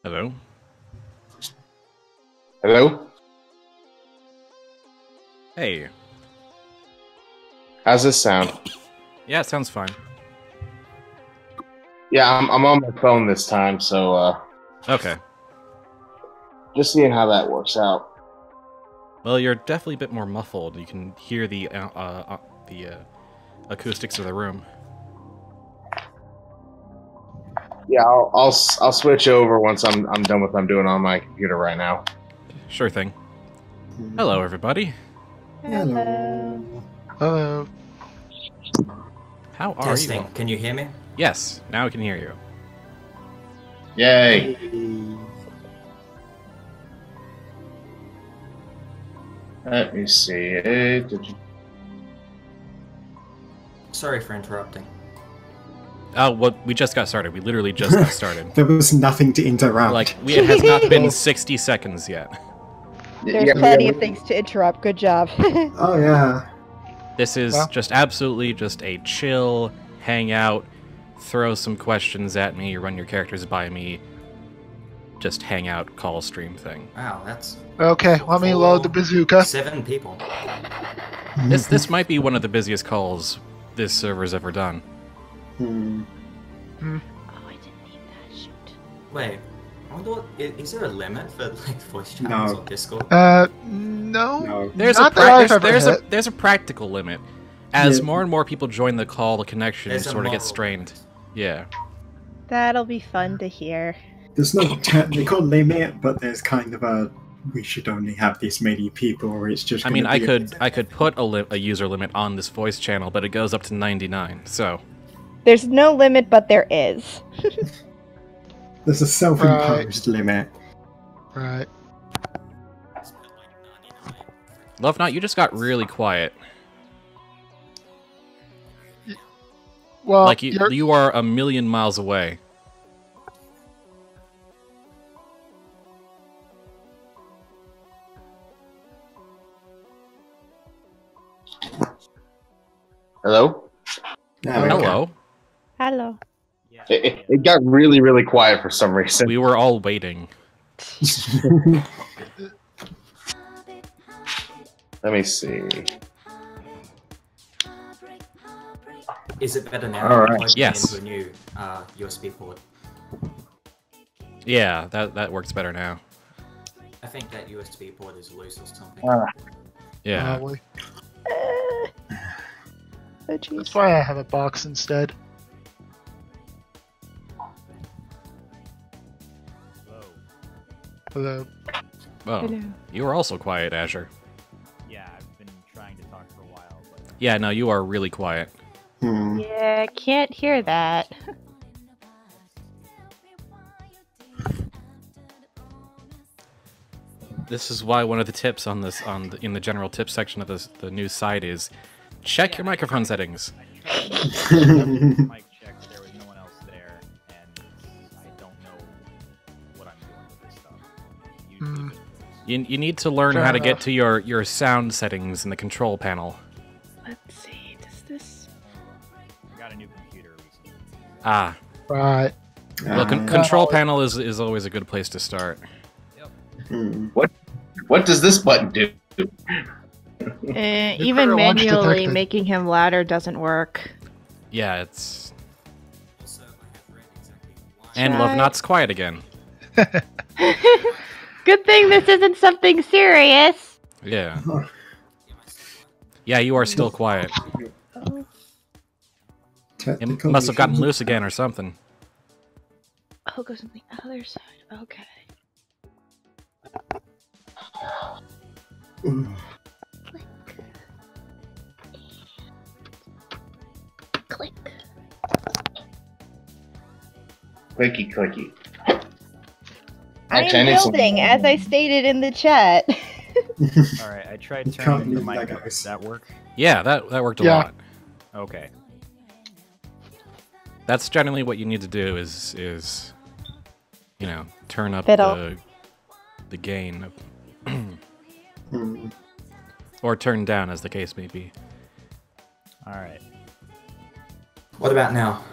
Hello? Hello? Hey. How's this sound? Yeah, it sounds fine. Yeah, I'm on my phone this time, so Okay. just seeing how that works out. Well, you're definitely a bit more muffled. You can hear the acoustics of the room. Yeah, I'll switch over once I'm done with what I'm doing on my computer right now. Sure thing. Hello, everybody. Hello. Hello. How are Testing. you? Can you hear me? Yes, now I can hear you. Yay! Let me see. Sorry for interrupting. Oh, well, we just got started. We literally just got started. There was nothing to interrupt. Like, it has not been 60 seconds yet. There's plenty of things to interrupt. Good job. Oh, yeah. This is just absolutely just a chill, hang out, throw some questions at me, run your characters by me, just hang out, call stream thing. Wow, that's... Okay, let me load the bazooka. 7 people. This might be one of the busiest calls this server's ever done. Oh, I didn't need that. Shoot. Wait, I wonder what... Is there a limit for, like, voice channels No. on Discord? No. There's Not that I've ever hit. there's a practical limit. As Yeah. more and more people join the call, the connection There's a sort of gets moral strained. Yeah. That'll be fun to hear. There's no technical limit, but there's kind of a... We should only have this many people, or it's just... I mean, gonna be I could put a user limit on this voice channel, but it goes up to 99. So There's no limit, but there is. There's a self-imposed limit. Right. Love Not, you just got really quiet. Well, Like you are a million miles away. Hello? Hello. Hello. It got really, really quiet for some reason. We were all waiting. Let me see. Is it better now? All right. I'm plugging Yes. into a new USB port. Yeah, that works better now. I think that USB port is loose or something. Yeah. Probably. Oh, jeez. That's why I have a box instead. Hello. Oh, Hello. you were also quiet, Azure. Yeah, I've been trying to talk for a while, but Yeah, no, you are really quiet. Yeah, can't hear that. This is why one of the tips on this in the general tips section of the news site is check your microphone settings. mic checked, there was no one else there, and I don't know what I'm doing with this stuff. Usually You need to learn how to get to your sound settings in the control panel. Let's see. Does this? I got a new computer recently. Ah, Right. well, control panel is always a good place to start. What does this button do? Even better watch manually detected. making him louder doesn't work. Yeah, it's Also, I have read exactly why. and Love Not's quiet again. Good thing this isn't something serious. Yeah. Yeah, you are still quiet. It must have gotten loose again or something. Oh, it goes on the other side. Okay. Click. Clicky, clicky. I Actually, I am need some- building, as I stated in the chat. Alright, I tried Can't turning the leave mic Legos. up. Did that work? Yeah, that worked a Yeah. lot. Okay. That's generally what you need to do is you know, turn up Fiddle. the gain or turn down as the case may be. Alright. What about now?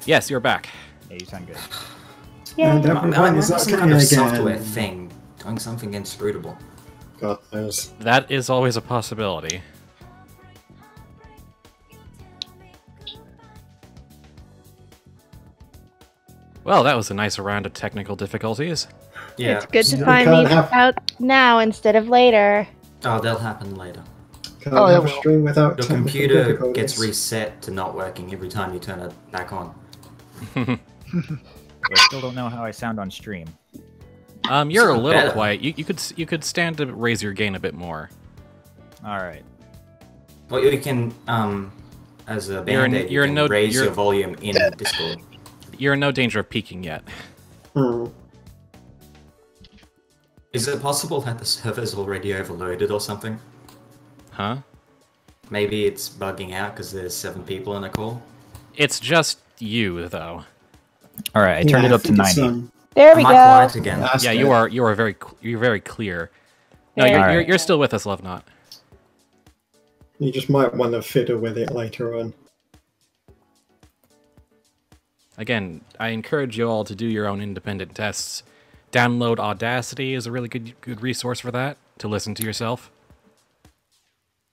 Yes, you're back. Yeah, you sound good. Yeah. And everyone is some okay kind of again. software thing doing something inscrutable. God knows. That is always a possibility. Well, that was a nice round of technical difficulties. Yeah. It's good to You find can't me have- out now instead of later. Oh, they'll happen later. Can't Oh, yeah, have a well. stream without Your technical computer difficulties. gets reset to not working every time you turn it back on. I still don't know how I sound on stream. You're a Sound little better. quiet. You could stand to raise your gain a bit more. All right. Well, you can, as a band-aid, you can raise your volume in Discord. You're in no danger of peaking yet. Hmm. Is it possible that the server's already overloaded or something? Huh? Maybe it's bugging out because there's 7 people in a call? It's just you, though. All right, I turned it up to think it's, 90. There we Am I go. quiet again? that's Yeah, good. you're very clear. No, There. you're still with us, Lovenot. You just might want to fiddle with it later on. Again, I encourage you all to do your own independent tests. Download Audacity is a really good resource for that, to listen to yourself.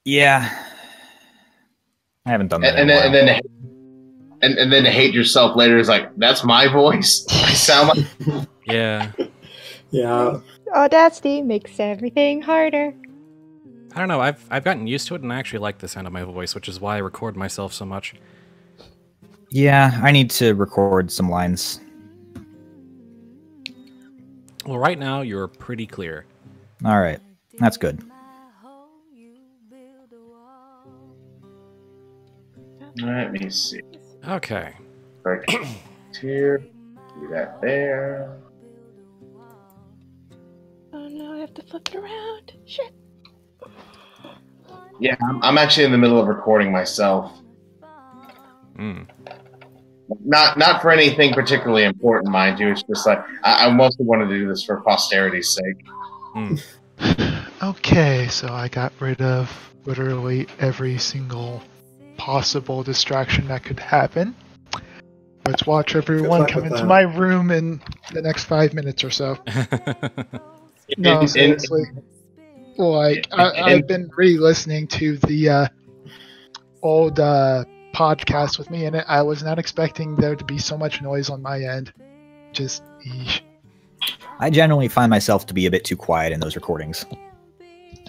Yeah. I haven't done that And in a while. then to hate yourself later is like, that's my voice. I sound like Yeah. Yeah. Audacity makes everything harder. I don't know, I've gotten used to it, and I actually like the sound of my voice, which is why I record myself so much. Yeah, I need to record some lines. Well, right now, you're pretty clear. All right, that's good. Let me see. Okay. Right here. Do that there. Oh no, I have to flip it around. Shit. Yeah, I'm actually in the middle of recording myself. Mm. Not for anything particularly important, mind you. It's just like I mostly want to do this for posterity's sake. Mm. Okay, so I got rid of literally every single possible distraction that could happen. Let's watch everyone luck come with into that. my room in the next 5 minutes or so. No, And- seriously. Like, I've been re-listening to the old podcast with me in it. I was not expecting there to be so much noise on my end. Just, eesh. I generally find myself to be a bit too quiet in those recordings.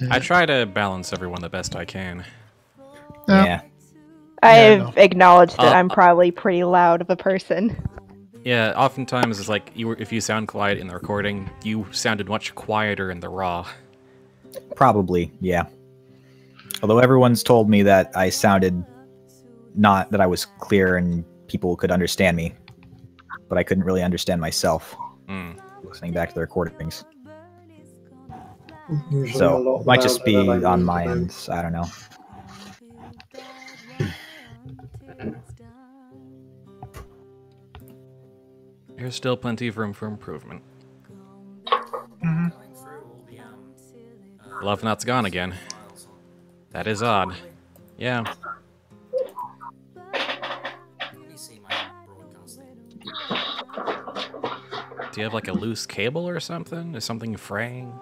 I try to balance everyone the best I can. Yeah. Yeah. I've acknowledged that Uh, I'm probably pretty loud of a person. Yeah, oftentimes it's like if you sound quiet in the recording, you sounded much quieter in the raw. Probably, yeah. Although everyone's told me that I sounded not that I was clear and people could understand me, but I couldn't really understand myself Mm. listening back to the recordings. Usually a So lot it might just be louder than I on need my to be. end. I don't know. There's still plenty of room for improvement. Mhm. Lovenot's gone again. That is odd. Yeah. Do you have like a loose cable or something? Is something fraying?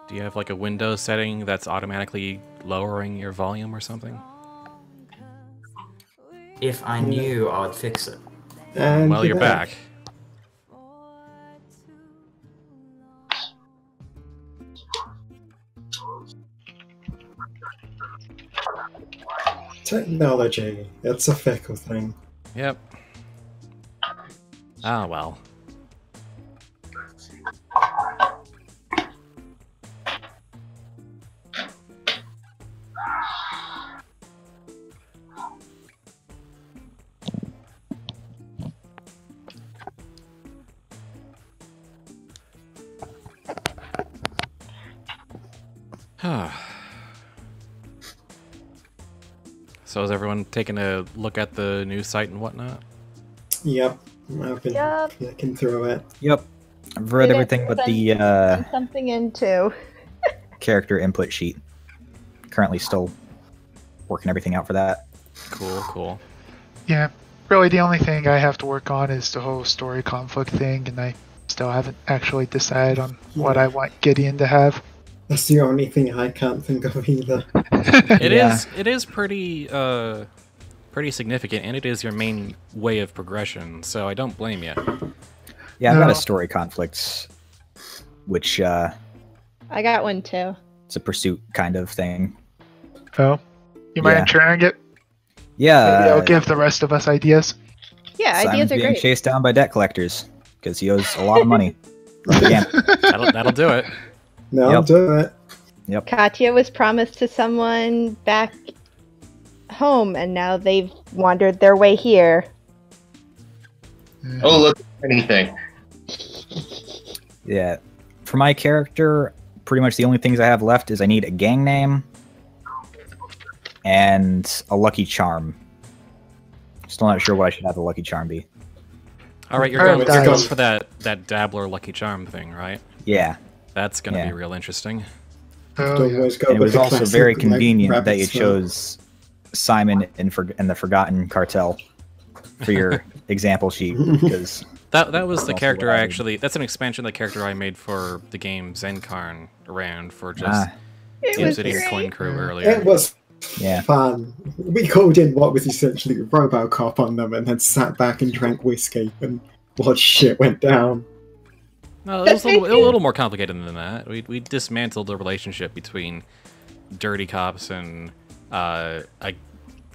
Do you have like a Windows setting that's automatically lowering your volume or something? If I knew, I would fix it. And Well, you're back. Technology. It's a fickle thing. Yep. Ah, well. So is everyone taking a look at the new site and whatnot? Yep. I've been Yep. looking through it. Yep. I've read Did it everything but the send something into. character input sheet. Currently still working everything out for that. Cool, cool. Yeah, Really, the only thing I have to work on is the whole story conflict thing, and I still haven't actually decided on what I want Gideon to have. That's the only thing I can't think of either. It is pretty significant, and it is your main way of progression, so I don't blame you. Yeah, I've got a story conflict, which I got one too. It's a pursuit kind of thing. Oh, you mind sharing it? Yeah. Maybe I'll give the rest of us ideas. Yeah, Simon's ideas are being great. chased down by debt collectors because he owes a lot of money. Yeah. That'll do it. No, do it. Yep. Katya was promised to someone back home, and now they've wandered their way here. Oh, look, anything. Yeah. For my character, pretty much the only things I have left is I need a gang name and a lucky charm. Still not sure what I should have the lucky charm be. Alright, you're going for that dabbler lucky charm thing, right? Yeah. That's gonna be real interesting. Oh, yeah. And it was also very convenient that you chose Simon and the Forgotten Cartel for your example sheet, because that was the character that's an expansion of the character I made for the game Zenkarn ran for just the Obsidian Coin Crew earlier. It was fun. We called in what was essentially Robocop on them and then sat back and drank whiskey and watched shit went down. No, it was a little more complicated than that. We dismantled the relationship between dirty cops and a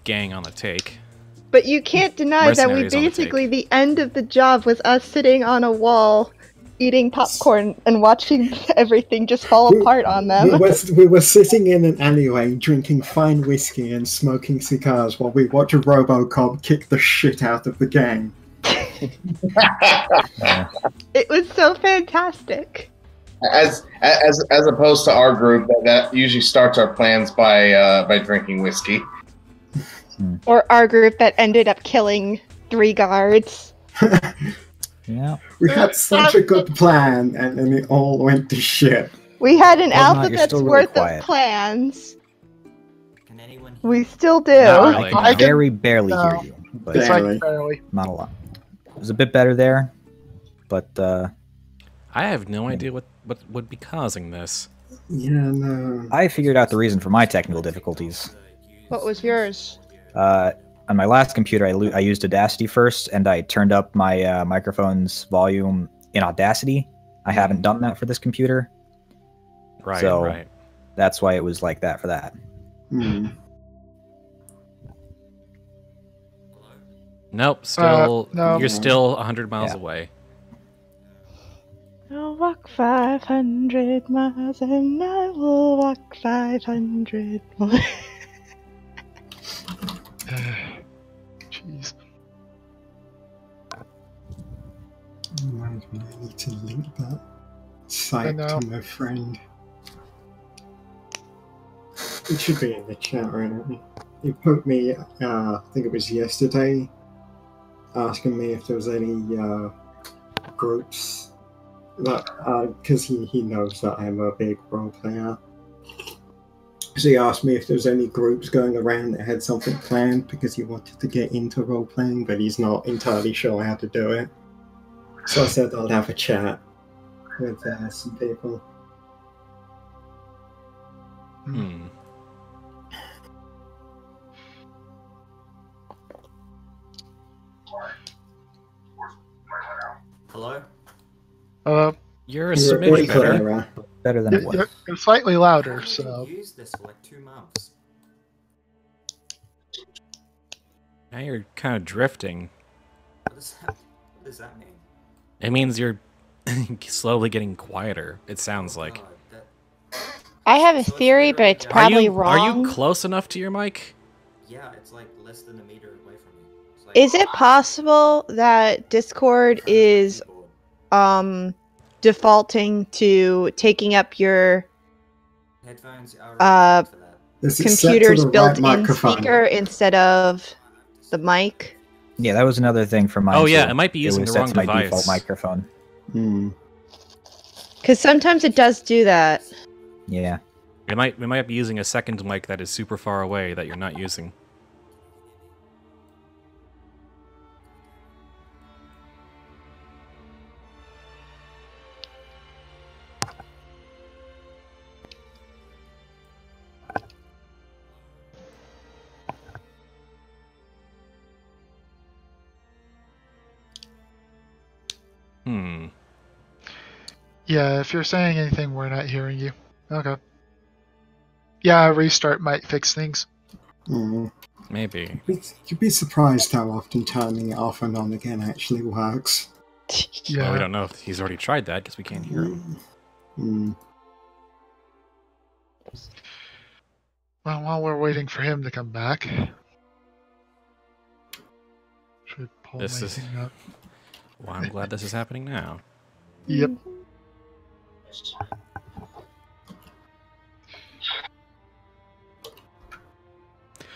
gang on the take. But you can't deny that we basically, the end of the job was us sitting on a wall, eating popcorn, and watching everything just fall apart on them. We were sitting in an alleyway, drinking fine whiskey and smoking cigars while we watch a Robocop kick the shit out of the gang. It was so fantastic. As opposed to our group, that usually starts our plans by drinking whiskey. Or our group that ended up killing 3 guards. Yeah. We had such a good plan, and it all went to shit. We had an alphabet's worth of plans. Can anyone we still do. Really. I can very barely hear you. But It's like barely. Not a lot. It was a bit better there, but I have no idea what would be causing this. Yeah, no. I figured out the reason for my technical difficulties. What was yours? On my last computer, I used Audacity first, and I turned up my microphone's volume in Audacity. I haven't done that for this computer. Right, so right. That's why it was like that for that. Nope, still no. You're still 100 miles away. I'll walk 500 miles and I will walk 500 more. Jeez. Reminds me, I need to link that site to my friend. It should be in the chat right now. He put me, I think it was yesterday, asking me if there was any groups that, because he knows that I'm a big role player. So he asked me if there was any groups going around that had something planned because he wanted to get into role playing, but he's not entirely sure how to do it. So I said I'll have a chat with some people. Hello? You're a smidge better. Better than it was. You're slightly louder, so. Used this for like 2 months. Now you're kind of drifting. What does that mean? It means you're slowly getting quieter, it sounds like. I have a theory, but it's probably wrong. Are you close enough to your mic? Yeah, it's like less than a meter away from me. It's like, Is it possible that Discord is defaulting to taking up your headphones are for that. computer's built-in speaker instead of the mic? Yeah, that was another thing from mine. Oh yeah, too. it might be using the wrong my device. default microphone. Because sometimes it does do that. Yeah. We might be using a second mic that is super far away that you're not using. Yeah, if you're saying anything, we're not hearing you. Okay. Yeah, a restart might fix things. Maybe. You'd be surprised how often turning it off and on again actually works. Yeah. Well, we don't know if he's already tried that because we can't hear him. Well, while we're waiting for him to come back, should pull This my is. thing up. Well, I'm glad this is happening now. Yep.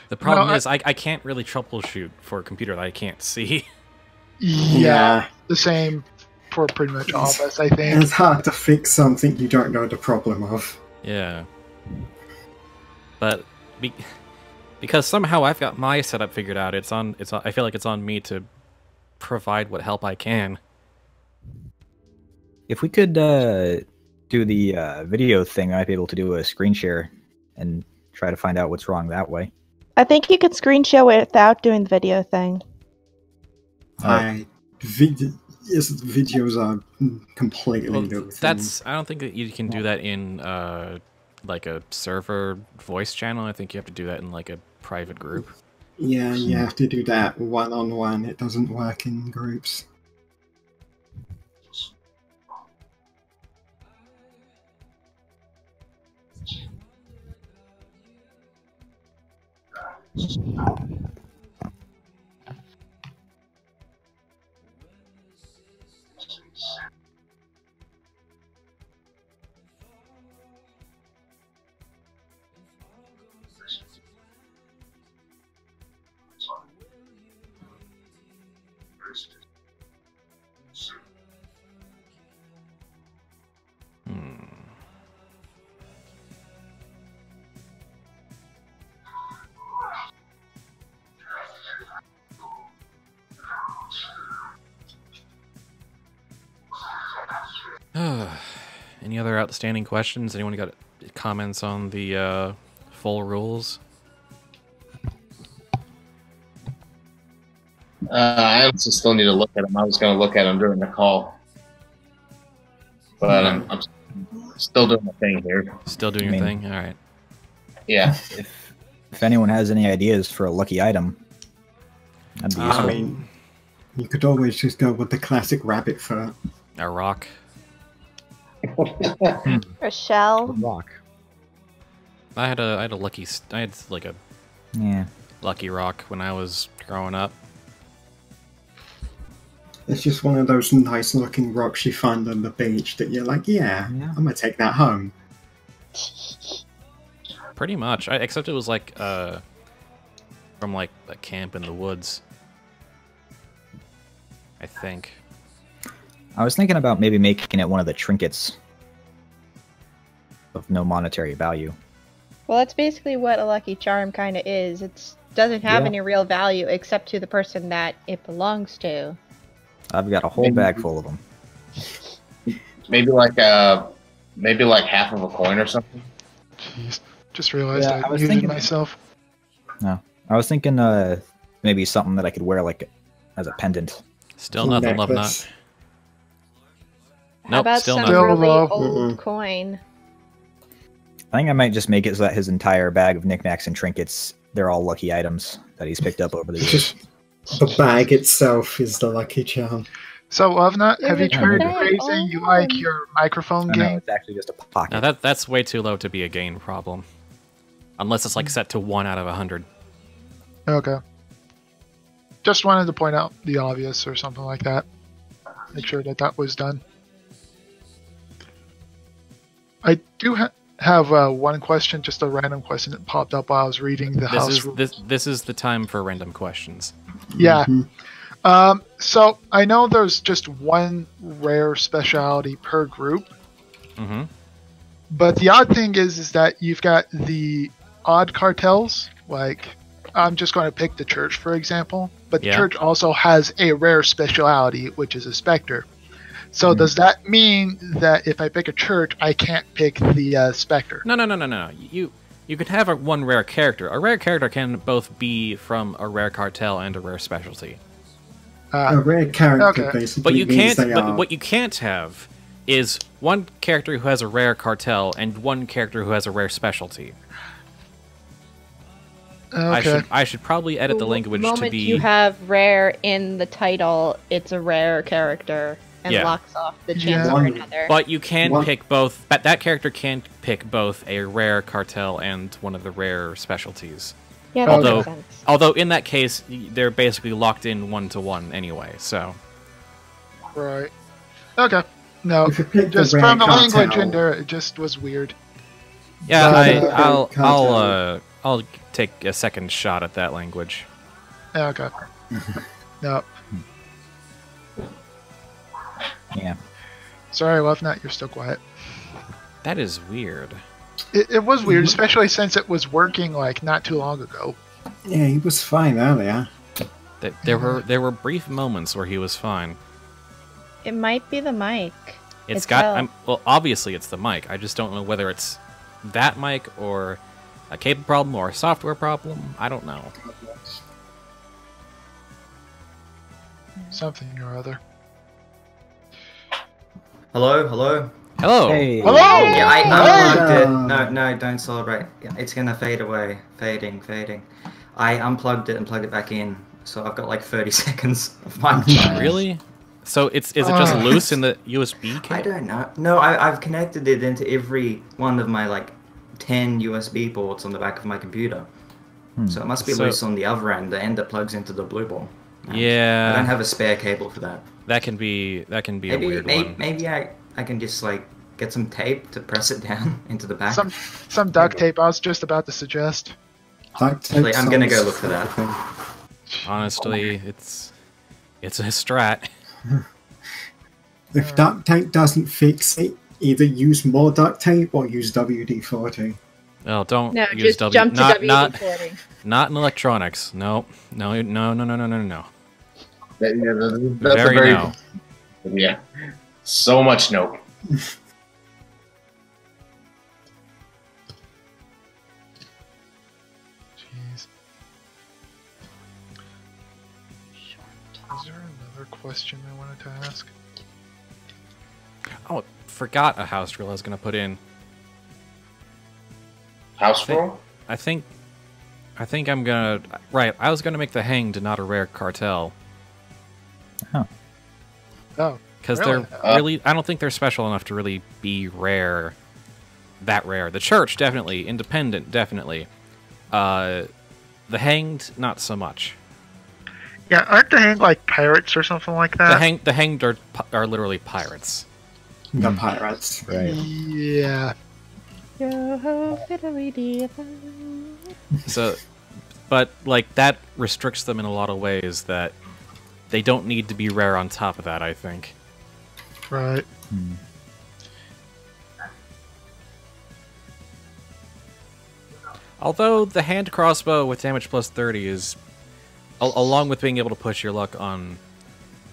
The problem is I can't really troubleshoot for a computer that I can't see. Yeah, the same for pretty much all of us, I think. It's hard to fix something you don't know the problem of. Yeah. But because somehow I've got my setup figured out, I feel like it's on me to provide what help I can. If we could do the video thing, I might be able to do a screen share and try to find out what's wrong that way. I think you could screen share without doing the video thing. Videos are completely new. I don't think that you can do that in like a server voice channel. I think you have to do that in like a private group. Yeah, you have to do that one-on-one. It doesn't work in groups. Any other outstanding questions? Anyone got comments on the full rules? I honestly still need to look at them. I was going to look at them during the call. But I'm still doing my thing here. Still doing your thing? All right. Yeah. If anyone has any ideas for a lucky item, that'd be useful. I mean, you could always just go with the classic rabbit fur. A rock. A shell. A rock. I had like a lucky rock when I was growing up. It's just one of those nice looking rocks you find on the beach that you're like, yeah. I'm gonna take that home. Pretty much, except it was like from like a camp in the woods, I think. I was thinking about maybe making it one of the trinkets of no monetary value. Well, that's basically what a lucky charm kind of is. It doesn't have any real value except to the person that it belongs to. I've got a whole bag full of them. Maybe like half of a coin or something. Jeez, just realized I was thinking myself. No, I was thinking maybe something that I could wear like as a pendant. Still nothing, love not. How about still some nothing. really old coin? I think I might just make it so that his entire bag of knickknacks and trinkets, they're all lucky items that he's picked up over the years. The bag itself is the lucky charm. So, Lovnut, have you tried raising your microphone game? No, it's actually just a pocket. Now that's way too low to be a gain problem. Unless it's like set to 1 out of 100. Okay. Just wanted to point out the obvious or something like that. Make sure that was done. I do have one question, just a random question that popped up while I was reading the house rules. This is the time for random questions. Yeah. So I know there's just one rare specialty per group. Mm-hmm. But the odd thing is that you've got the odd cartels, like I'm just going to pick the church, for example. But the church also has a rare specialty, which is a specter. So does that mean that if I pick a church, I can't pick the specter? No. You could have one rare character. A rare character can both be from a rare cartel and a rare specialty. A rare character basically but you means can't. they But are... what you can't have is one character who has a rare cartel and one character who has a rare specialty. Okay. I should probably edit the language to be... The moment you have rare in the title, it's a rare character and locks off the chance for another. But you can pick both... That character can pick both a rare cartel and one of the rare specialties. Yeah, that makes sense. Although in that case, they're basically locked in 1-to-1 anyway, so... Right. Okay. No, just from the language in there, it just was weird. Yeah, I'll take a second shot at that language. Okay. No. Yeah. Sorry, Lovenut, you're still quiet. That is weird. It was weird, especially since it was working like not too long ago. Yeah, he was fine earlier. There were brief moments where he was fine. It might be the mic. Well, obviously it's the mic. I just don't know whether it's that mic or a cable problem or a software problem. I don't know. Something or other. Hello, hello. Hello. Hey. Hello. Yeah, I unplugged it. No, don't celebrate. It's gonna fade away. Fading. I unplugged it and plugged it back in, so I've got like 30 seconds of my time. Really? So is it just loose in the USB cable? I don't know. No, I've connected it into every one of my like 10 USB ports on the back of my computer. So it must be loose on the other end, the end that plugs into the blue ball. Yeah. I don't have a spare cable for that. That can be a weird one. Maybe I can just like get some tape to press it down into the back. Some duct tape. I was just about to suggest. Actually, I'm gonna go look for that. Honestly, it's a strat. If duct tape doesn't fix it, either use more duct tape or use WD-40. Well, don't just use jump to WD-40. Not in electronics. No. That's Very a very no. Yeah. So much no. Jeez. Is there another question I wanted to ask? Oh, forgot a house rule I was gonna put in. House rule? I think I'm gonna... Right, I was gonna make the Hanged not a rare cartel. Oh. Oh. Because really? they're really... I don't think they're special enough to really be rare. That rare. The Church, definitely. Independent, definitely. The Hanged, not so much. Yeah, aren't the Hanged like pirates or something like that? The Hanged are literally pirates. The pirates. Right. Yeah. So, but like that restricts them in a lot of ways that they don't need to be rare on top of that, I think. Right. Although the hand crossbow with damage plus 30 is, along with being able to push your luck on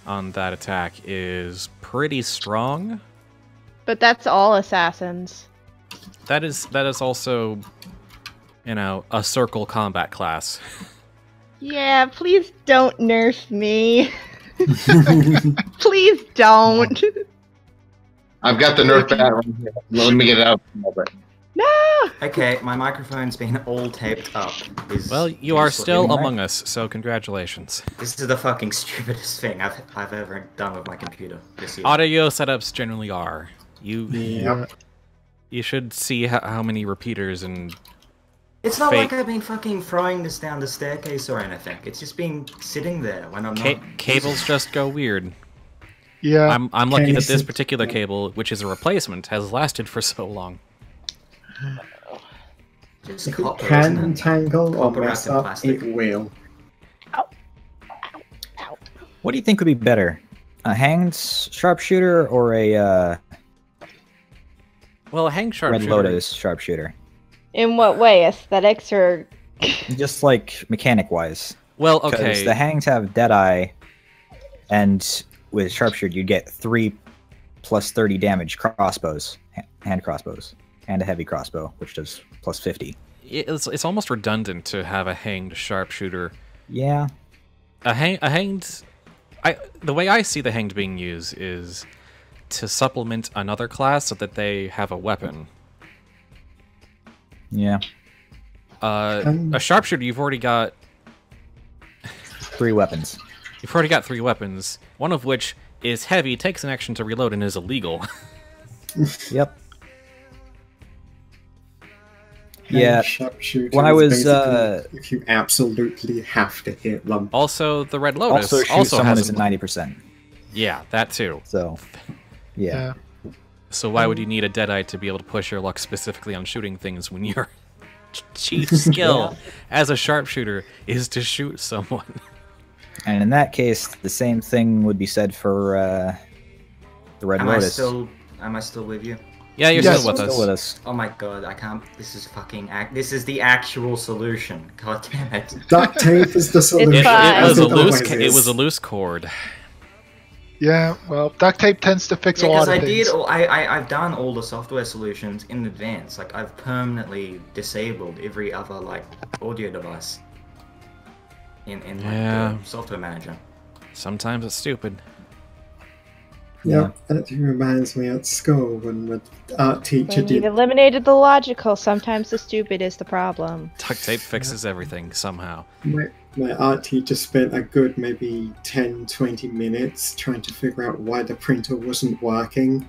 that attack, is pretty strong. But that's all assassins. That is also, you know, a circle combat class. Yeah, please don't nerf me. Please don't. I've got the nerf pad right here. Let me get it out. No! Okay, my microphone's been all taped up. Well, you are still among us, so congratulations. This is the fucking stupidest thing I've ever done with my computer this year. Audio setups generally are. Yep. You should see how many repeaters and... It's not like I've been fucking throwing this down the staircase or anything. It's just been sitting there when I'm not... Cables just go weird. Yeah. I'm lucky that this particular cable, which is a replacement, has lasted for so long. Just If it copper, can isn't it? tangle or Copper mess wrapped in up, plastic. it will. What do you think would be better? A hanged sharpshooter or a Well, a hanged sharpshooter... Red Lotus sharpshooter? In what way? Aesthetics or... Just like mechanic-wise. Well, okay. Because the Hangs have Deadeye, and with Sharpshooter you get 3 plus 30 damage crossbows, hand crossbows, and a heavy crossbow, which does plus 50. It's almost redundant to have a hanged sharpshooter. Yeah. A hanged... the way I see the hanged being used is to supplement another class so that they have a weapon. Yeah. A sharpshooter, you've already got 3 weapons. You've already got 3 weapons, one of which is heavy, takes an action to reload, and is illegal. Yep. Yeah. Sharpshooter when I was if you absolutely have to hit them. Also, the Red Lotus also shoot someone has is at 90%. Yeah, that too. So, yeah. So why would you need a Deadeye to be able to push your luck specifically on shooting things when your chief skill as a sharpshooter is to shoot someone? And in that case, the same thing would be said for the Red Lotus. Am I still with you? Yeah, you're still with us. Oh my god, I can't. This is fucking. This is the actual solution. God damn it. Duct tape is the solution. It was a loose cord. Yeah, well, duct tape tends to fix a lot of things. I've done all the software solutions in advance. Like, I've permanently disabled every other, like, audio device in the software manager. Sometimes it's stupid. Yeah, that reminds me at school when the art teacher When you've eliminated the logical, sometimes the stupid is the problem. Duct tape fixes everything somehow. My art teacher spent a good maybe 10-20 minutes trying to figure out why the printer wasn't working,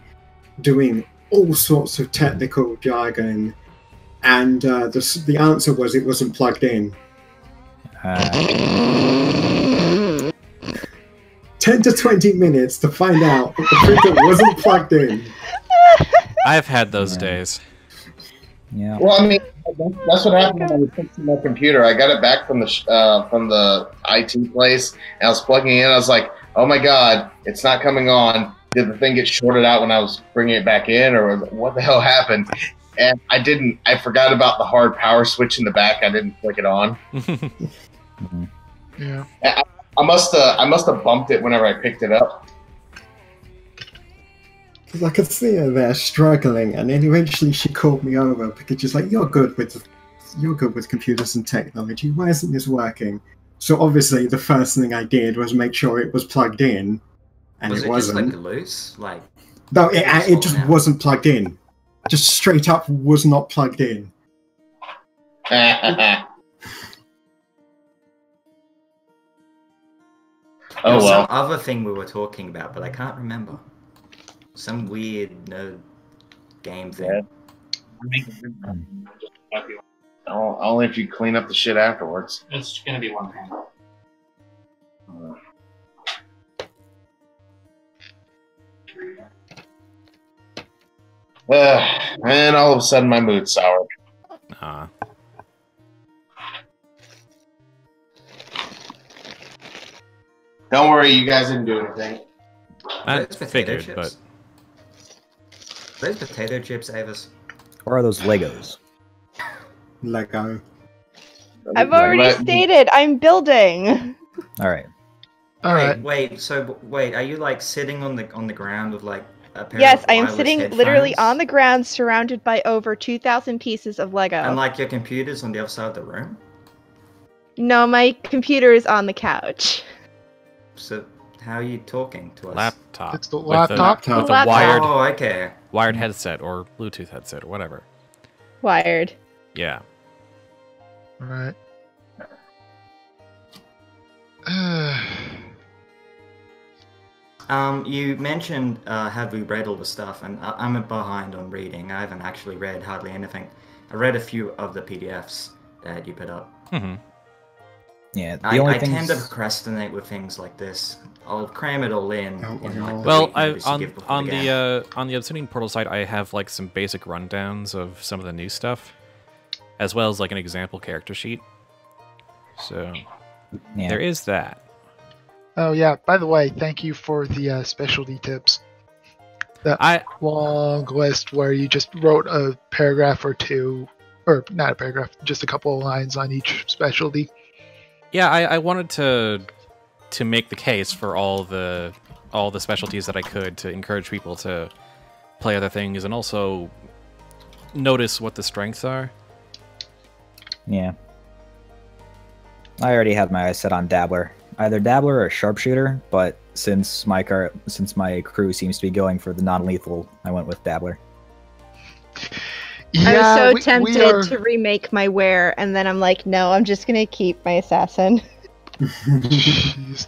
doing all sorts of technical jargon, and the answer was it wasn't plugged in. 10 to 20 minutes to find out that the printer wasn't plugged in. I've had those days. Yeah. Well, I mean, that's what happened when I was fixing my computer. I got it back from the IT place, and I was plugging it in. I was like, "Oh my god, it's not coming on." Did the thing get shorted out when I was bringing it back in, or what the hell happened? And I didn't. I forgot about the hard power switch in the back. I didn't flick it on. Yeah. I must have bumped it whenever I picked it up. Because I could see her there struggling, and then eventually she called me over because she's like, "You're good with computers and technology. Why isn't this working?" So obviously, the first thing I did was make sure it was plugged in, and it wasn't. Just like loose, like no, it just wasn't plugged in. Just straight up was not plugged in. Oh well. Some other thing we were talking about, but I can't remember. Some weird nerd game thing. Only if you clean up the shit afterwards. It's gonna be one thing. And all of a sudden my mood's sour. Don't worry, you guys didn't do anything. I figured, but... Are those potato chips, Avis? Or are those Legos? Lego. I've already stated, I'm building! Alright. Wait, are you like sitting on the ground with like a pair Yes, of I am wireless sitting headphones? literally on the ground surrounded by over 2,000 pieces of Lego. And like your computer's on the other side of the room? No, my computer is on the couch. So, how are you talking to us? Laptop. It's the laptop? With a wired Okay. headset or Bluetooth headset or whatever. Wired. Yeah. Right. You mentioned have we read all the stuff, and I'm behind on reading. I haven't actually read hardly anything. I read a few of the PDFs that you put up. Mm-hmm. Yeah, I tend to procrastinate with things like this. I'll cram it all in. Well, on the Obsidian Portal site, I have like some basic rundowns of some of the new stuff, as well as like an example character sheet. So there is that. Oh yeah. By the way, thank you for the specialty tips. That long list where you just wrote a paragraph or two, or not a paragraph, just a couple of lines on each specialty. Yeah, I wanted to make the case for all the specialties that I could to encourage people to play other things and also notice what the strengths are. Yeah. I already had my eyes set on Dabbler. Either Dabbler or Sharpshooter, but since my crew seems to be going for the non-lethal, I went with Dabbler. Yeah, I was so tempted to remake my wear, and then I'm like, no, I'm just gonna keep my assassin. Jeez.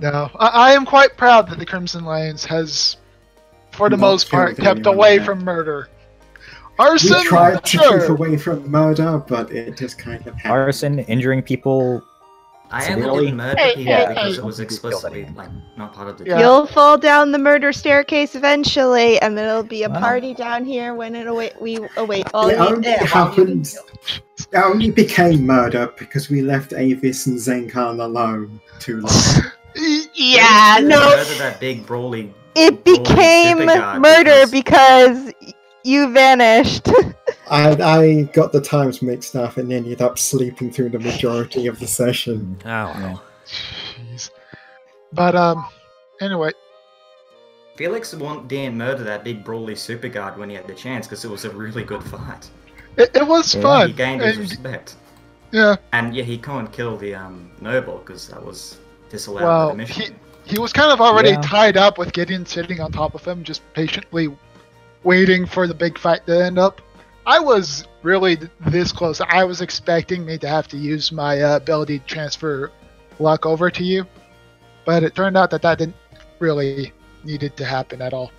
No, I am quite proud that the Crimson Lions has, for the most part, kept away from murder. Arson, we tried to keep away from murder, but it just kind of happened. Arson, injuring people. I only did murder people because it was explicitly not part of the. Yeah. You'll fall down the murder staircase eventually, and there'll be a party down here when we await all it only became murder because we left Avis and Zenkan alone too long. Yeah, no. Murder that big brawly. It became murder because you vanished. I got the times mixed up and ended up sleeping through the majority of the session. Oh, wow. Jeez. But, anyway. Felix didn't murder that big brawly super guard when he had the chance because it was a really good fight. It was fun. He gained his respect. Yeah. And yeah, he can't kill the noble because that was disallowed by the mission. He was kind of already tied up with Gideon sitting on top of him, just patiently waiting for the big fight to end up. I was really this close. I was expecting me to have to use my ability to transfer luck over to you, but it turned out that didn't really needed to happen at all.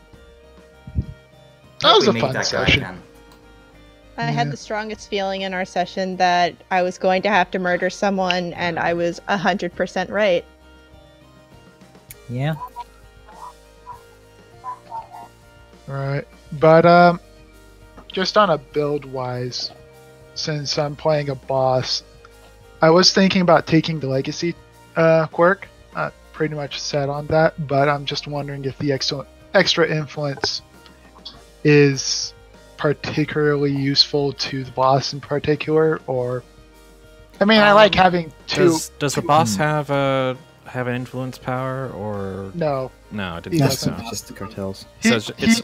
That was a fun session. I had the strongest feeling in our session that I was going to have to murder someone, and I was 100% right. Yeah. Right. But, just on a build-wise, since I'm playing a boss, I was thinking about taking the Legacy quirk. Pretty much set on that, but I'm just wondering if the extra influence is particularly useful to the boss in particular, or... I mean, I like having two... Does the boss have an influence power, or... No. No, it didn't. It's just the cartels. So it's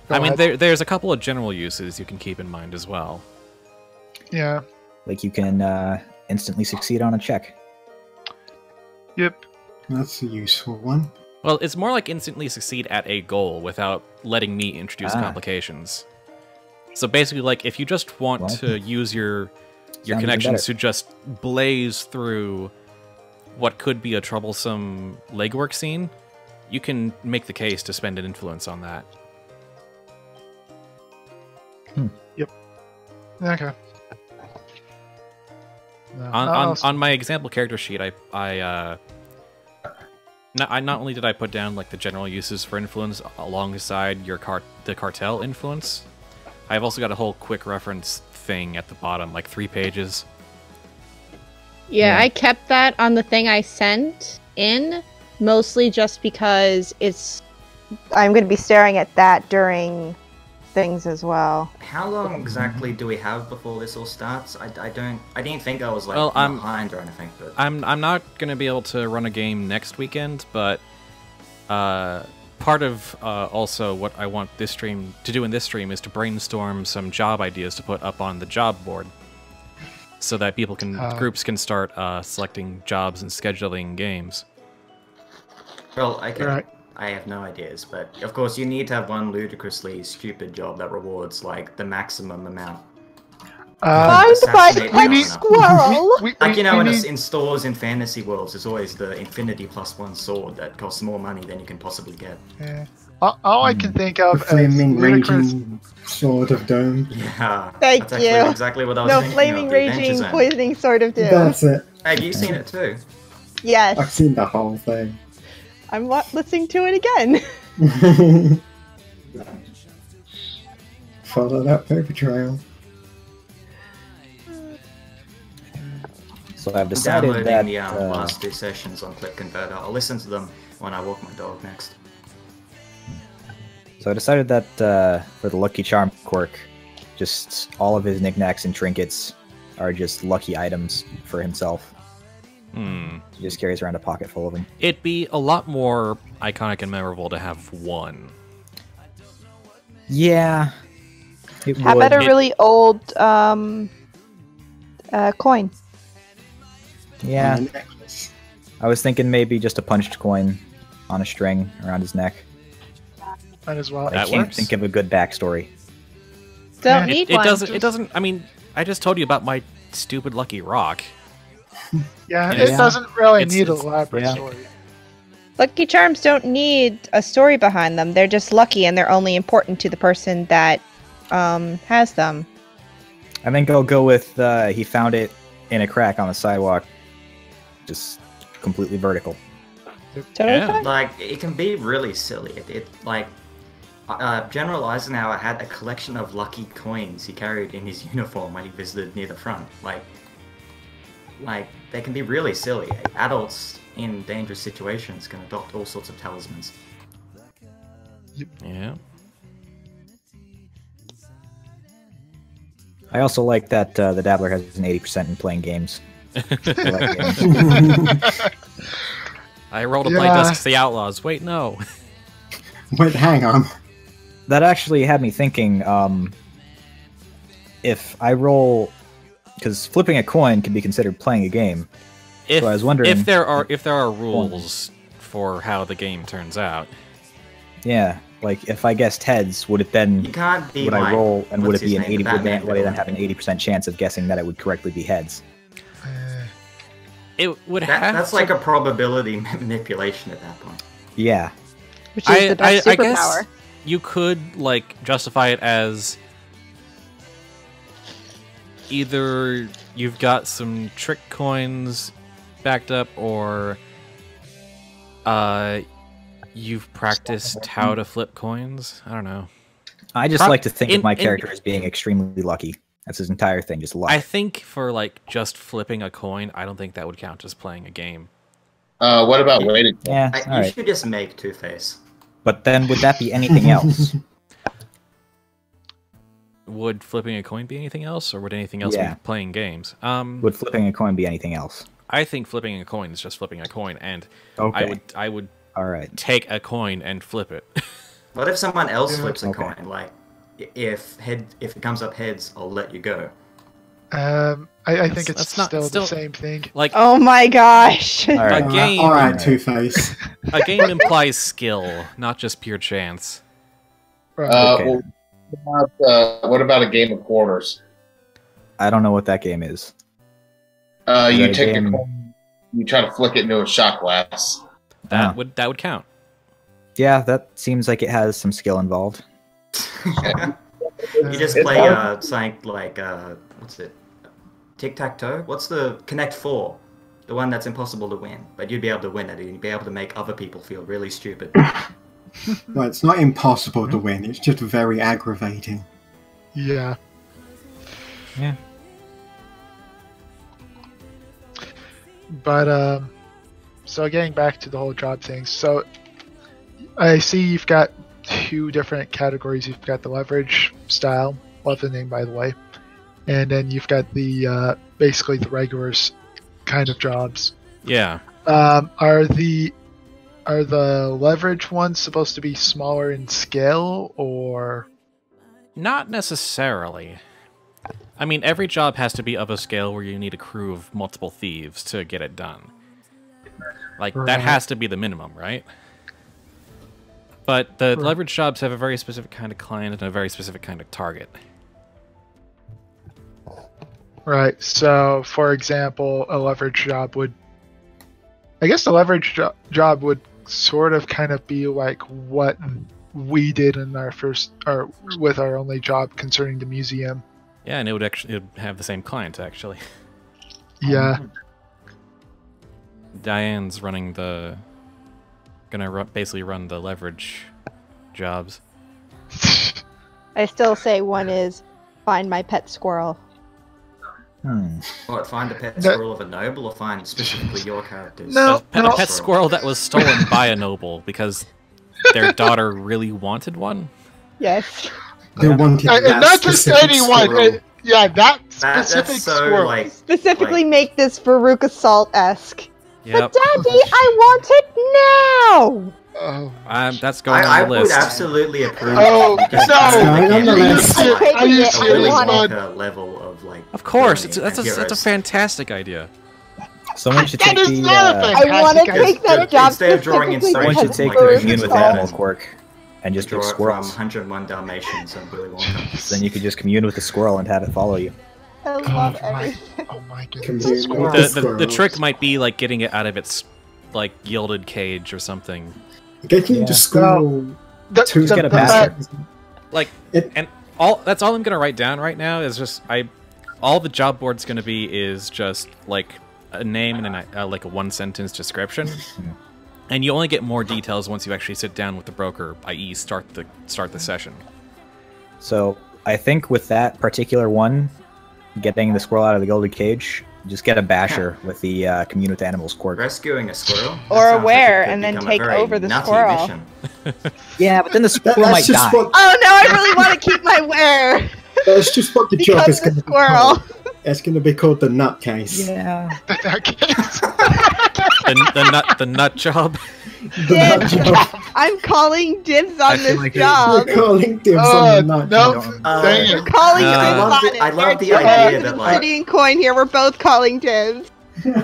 I mean, there's a couple of general uses you can keep in mind as well. Yeah. Like you can instantly succeed on a check. Yep. That's a useful one. Well, it's more like instantly succeed at a goal without letting me introduce complications. So basically, like, if you just want to use your connections to just blaze through what could be a troublesome legwork scene, you can make the case to spend an influence on that. Yep. Okay. No, on my example character sheet, I not only did I put down like the general uses for influence alongside the cartel influence, I've also got a whole quick reference thing at the bottom, like 3 pages. Yeah, I kept that on the thing I sent in, mostly just because I'm going to be staring at that during things as well. How long exactly do we have before this all starts? I didn't think I was like behind or anything. But I'm not going to be able to run a game next weekend, but part of also what I want this stream to do in this stream is to brainstorm some job ideas to put up on the job board, so that people groups can start selecting jobs and scheduling games. Well, I have no ideas, but of course you need to have one ludicrously stupid job that rewards like the maximum amount. Find my squirrel! Like, you know, in stores in fantasy worlds, there's always the infinity +1 sword that costs more money than you can possibly get. Yeah. All I can think of is flaming raging sword of doom. Yeah, thank that's you. Exactly what I was thinking. No, flaming raging poisoning sword of doom. That's it. Have you seen it too? Yes. I've seen the whole thing. I'm listening to it again. Follow that paper trail. So I've decided that the last 2 sessions on Click Converter. I'll listen to them when I walk my dog next. So I decided that for the Lucky Charm quirk, just all of his knickknacks and trinkets are just lucky items for himself. He just carries around a pocket full of them. It'd be a lot more iconic and memorable to have one. Yeah. How about a really old coin? Yeah. I was thinking maybe just a punched coin on a string around his neck. Might as well. I can't think of a good backstory. Don't need one. It doesn't. I mean, I just told you about my stupid lucky rock. Yeah, it doesn't really need it's an elaborate yeah. story. Lucky charms don't need a story behind them. They're just lucky, and they're only important to the person that has them. I think I'll go with he found it in a crack on the sidewalk, just completely vertical. Totally Yeah. fine. Like, it can be really silly. General Eisenhower had a collection of lucky coins he carried in his uniform when he visited near the front. Like they can be really silly. Adults in dangerous situations can adopt all sorts of talismans. Yeah. I also like that the Dabbler has an 80% in playing games. I like games. I rolled to play Dusk the Outlaws. Wait, no. Wait, hang on. That actually had me thinking, if I roll, because flipping a coin can be considered playing a game. If, So I was wondering if there are rules for how the game turns out. Yeah, like if I guessed heads, would it then You can't be would like, I roll and would what's it be his an name, 80? the Would Batman I then villain. have an 80% chance of guessing that it would correctly be heads? It would have That's to, like a probability manipulation at that point. Yeah, Which is the best I superpower. guess you could like justify it as either you've got some trick coins backed up, or you've practiced how to flip coins. I don't know. I just Pro- like to think of my in- character as being extremely lucky. That's his entire thing, just luck. I think for like just flipping a coin, I don't think that would count as playing a game. What about waiting? Yeah, You all right. should just make Two-Face. But then would that be anything else? Would flipping a coin be anything else, or would anything else Yeah. be playing games? Would flipping a coin be anything else? I think flipping a coin is just flipping a coin, and Okay. I would All right. take a coin and flip it. What if someone else flips a Okay. coin? Like, if it comes up heads, I'll let you go. I think it's That's not- still still- the same thing. Like Oh my gosh. All right. a game, All right, Two-Face. a game implies skill, not just pure chance. Right. Okay. What about a game of quarters? I don't know what that game is. You that a take game? a coin, you try to flick it into a shot glass. That Ah. would count. Yeah, that seems like it has some skill involved. You just It's play hard. something like what's it? Tic-tac-toe? What's the Connect 4? The one that's impossible to win, but you'd be able to win it, and you'd be able to make other people feel really stupid. Well, it's not impossible to win. It's just very aggravating. Yeah. Yeah. But so getting back to the whole job thing. So I see you've got two different categories. You've got the leverage style, love the name by the way, and then you've got the basically the regular kind of jobs. Yeah. Are the leverage ones supposed to be smaller in scale, or Not necessarily. I mean, every job has to be of a scale where you need a crew of multiple thieves to get it done. Like, that Right. has to be the minimum, right? But the leverage jobs have a very specific kind of client and a very specific kind of target. right? So, for example, a leverage job would, I guess, the leverage job would sort of kind of be like what we did in our first, or with our only job concerning the museum. Yeah, and it would have the same client, actually. Yeah. Diane's running the... basically run the leverage jobs. I still say one is find my pet squirrel. What, find a pet No. squirrel of a noble, or find specifically your characters? No. A pet squirrel that was stolen by a noble because their daughter really wanted one? Yes. They wanted And that not just specific anyone. squirrel. Yeah, that That's specific so, squirrel. like... Specifically make this Veruca Salt-esque. Yep. But Daddy, I want it now! Oh, That's going I on the would list. absolutely approve. Oh, of just no. going On the really list. like, Are you I serious, want bud? it. level of like. Of course, villainy that's and a heroes. fantastic idea. Someone should take That is the. not a thing. I want to take that job Instead of drawing specifically Someone inspiration should because take like the those commune with Seven. animal quirk and just Draw pick it from squirrels. 101 Dalmatians and Willy Wonka. Then you could just commune with the squirrel and have it follow you. I Oh love my, everything. oh my Commune goodness. with The, Squirrels. the trick might be like getting it out of its like gilded cage or something. Getting Yeah. the squirrel The, to get a the basket. Like, It- and that's all I'm gonna write down right now is just all the job board's gonna be is just like a name and like a 1-sentence description, and you only get more details once you actually sit down with the broker, i.e., start the session. So I think with that particular one, getting the squirrel out of the gilded cage, just get a basher with the commune with animals quirk. Rescuing a squirrel? Or That a sounds were, it could and then become a take very over the nutty squirrel. mission. Yeah, but then the squirrel might That's just die. what Oh no, I really want to keep my where. that's just what the job Become is the going to be squirrel. called. It's going to be called the nutcase. Yeah. that case. The nut job. The Yeah. nut job. I'm calling dibs I on feel this like job. We're calling dibs Oh, on the nut no. job. Dang We're it. calling No. dibs I love on the- it. I love the We're idea two that, of like- City and Coin here. We're both calling dibs.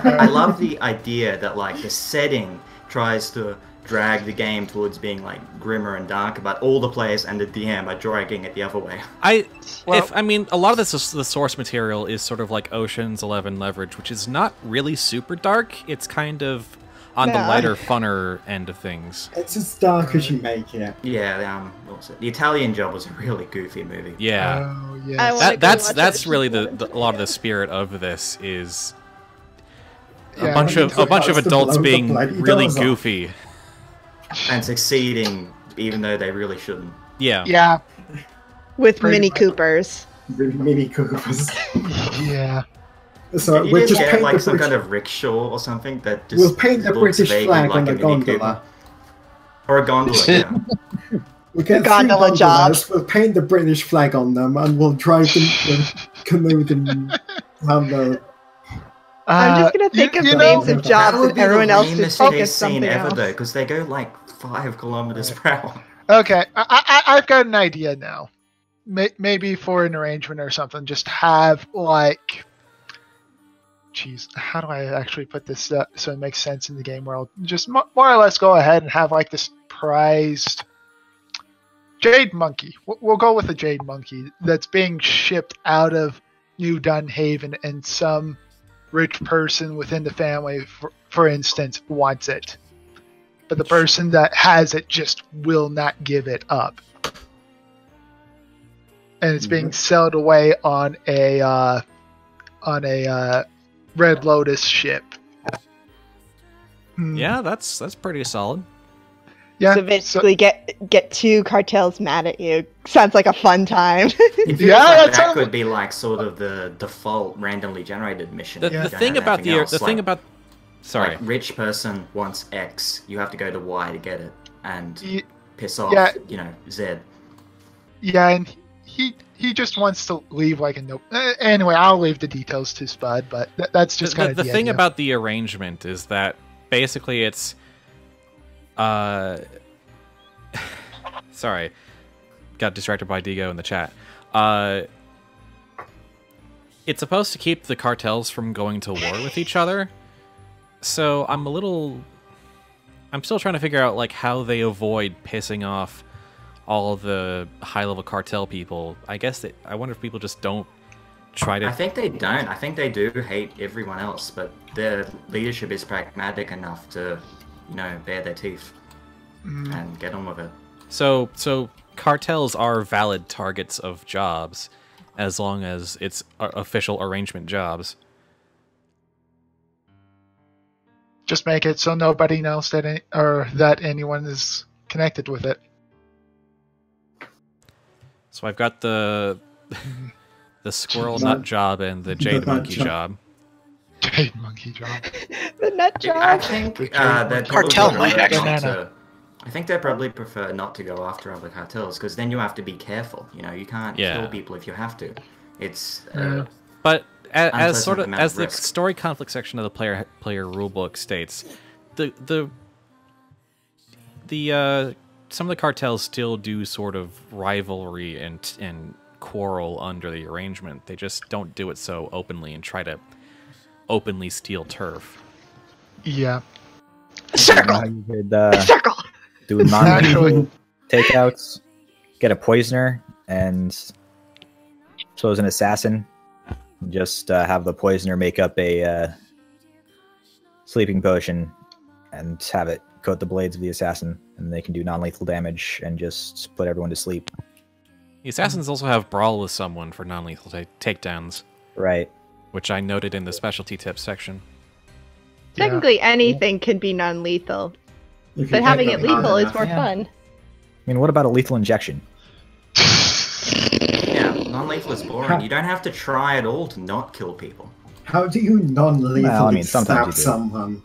I love the idea that like the setting tries to drag the game towards being like grimmer and darker, but all the players and the DM are dragging it the other way. I mean, a lot of this is, the source material is sort of like Ocean's 11 Leverage, which is not really super dark. It's kind of on the No. lighter, funner end of things. It's as dark as you make it. Yeah, what was it? The Italian Job was a really goofy movie. Yeah. Oh, I yes. wanna go That's watch that's it. really a lot of the spirit of this is a Yeah, bunch I of mean, adults the being bloody really doors off. goofy. And succeeding even though they really shouldn't. Yeah. Yeah, With Pretty Mini much. Coopers. The Mini Coopers. yeah. So Can you we'll just just get paint like the some British, kind of rickshaw or something that just we'll paint the looks British vaguely flag like on the a Mini Cooper? gondola. Or a gondola, yeah. We'll get gondola three job. gondolas, we'll paint the British flag on them, and we'll drive them the canoe them down the. I'm just gonna think of you names know- of jobs That would and be everyone the else should lamest focus chase scene something ever else. though, because they go like 5 kilometers per hour. Okay, I've got an idea now. Maybe for an arrangement or something, just have like, jeez, how do I actually put this so it makes sense in the game world? Just more or less go ahead and have like this prized jade monkey. We'll go with a jade monkey that's being shipped out of New Dunhaven, and some rich person within the family, for instance, wants it. But the person that has it just will not give it up. And it's being sold away on a Red Lotus ship. Yeah, that's pretty solid. Yeah. So basically, get two cartels mad at you. Sounds like a fun time. It feels Yeah, like that that sounds- could be like sort of the default randomly generated mission. The, You the don't thing have about anything the else, like- thing about sorry. Like, rich person wants X, you have to go to Y to get it, and Ye- piss off, Yeah. Z. Yeah, and he just wants to leave like a note. Anyway, I'll leave the details to Spud, but that's just kind of the thing idea. about the arrangement is that basically it's sorry, got distracted by Digo in the chat. It's supposed to keep the cartels from going to war with each other, so I'm still trying to figure out like how they avoid pissing off all the high-level cartel people. I wonder if people just don't try to. I think they don't. I think they do hate everyone else, but their leadership is pragmatic enough to, bare their teeth and get on with it. So cartels are valid targets of jobs, as long as it's official arrangement jobs. Just make it so nobody knows that that anyone is connected with it. So I've got the squirrel nut job and the jade nut monkey job. job. Jade monkey job. The nut I job. think The they'd cartel probably might prefer actually- not to- I think they probably prefer not to go after other cartels, because then you have to be careful. You can't Yeah. kill people if you have to. It's Yeah. But as Unpleasant sort of amount as of the risk. story conflict section of the player rulebook states, the some of the cartels still do sort of rivalry and quarrel under the arrangement. They just don't do it so openly and try to openly steal turf. Yeah. Circle. You could, Circle. do non-lethal takeouts, get a poisoner, and suppose an assassin. Just have the poisoner make up a sleeping potion and have it coat the blades of the assassin, and they can do non-lethal damage and just put everyone to sleep. The assassins also have Brawl with someone for non-lethal takedowns. Right. Which I noted in the specialty tips section. Technically, anything can be non-lethal, but having it lethal is more fun. I mean, what about a lethal injection? Yeah, non-lethal is boring. You don't have to try at all to not kill people. How do you non-lethally Well, I mean, sometimes stab you do. someone?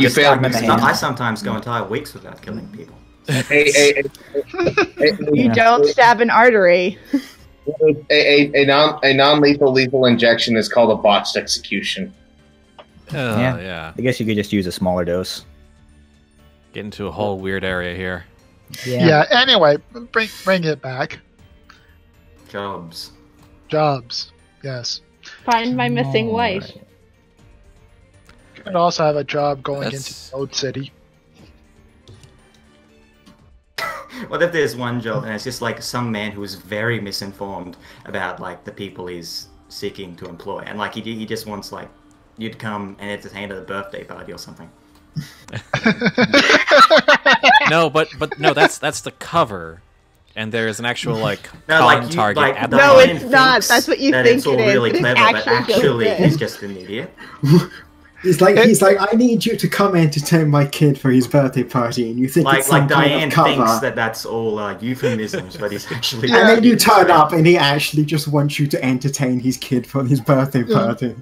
You failed. I sometimes go entire weeks without killing people. You don't stab an artery. A non-lethal lethal injection is called a botched execution. Yeah. I guess you could just use a smaller dose. Get into a whole weird area here. Yeah. Anyway, bring it back. Jobs. Yes. Find my missing wife. You can also have a job going That's- into Road City. What if there's one job and it's just like some man who is very misinformed about like the people he's seeking to employ, and like he just wants like you to come and entertain at a birthday party or something. No, but no, that's the cover, and there's an actual like No, con like, target like at the the No, man it's thinks not. That's what you that think it's all it is, really but it clever, but actually goes actually in. he's just an idiot. He's like, I need you to come entertain my kid for his birthday party, and you think it's some Like kind Diane of cover. thinks that that's all euphemisms, but he's actually. And then you turn up, and he actually just wants you to entertain his kid for his birthday party.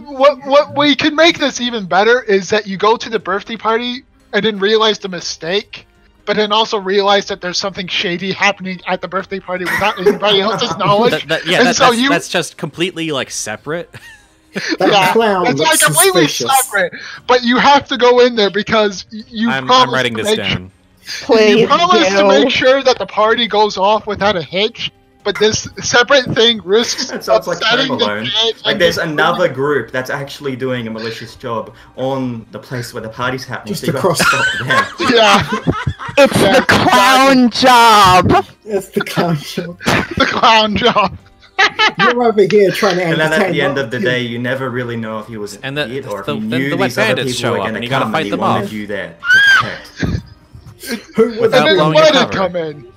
What we can make this even better is that you go to the birthday party and then realize the mistake, but then also realize that there's something shady happening at the birthday party without anybody else's knowledge. That's just completely like separate. That clown it's looks like completely suspicious. separate. But you have to go in there because you I'm promised writing to this make down. Please You promised to do. make sure that the party goes off without a hitch, but this separate thing risks That sounds like upsetting Home the Alone. kid Like and there's the- another group that's actually doing a malicious job on the place where the party's happening. Just so you across- have to stop them. Yeah, It's Yeah, the clown job. It's the clown show. the clown job. You're over here trying to And entertain. then at the end my of the kid. day, you never really know if he was an And the- idiot or if the- he then knew the wet these other bandits people show were up going and to you gotta come fight and he them wanted off. you there to protect. Who would Without And then blowing what your did cover. come in?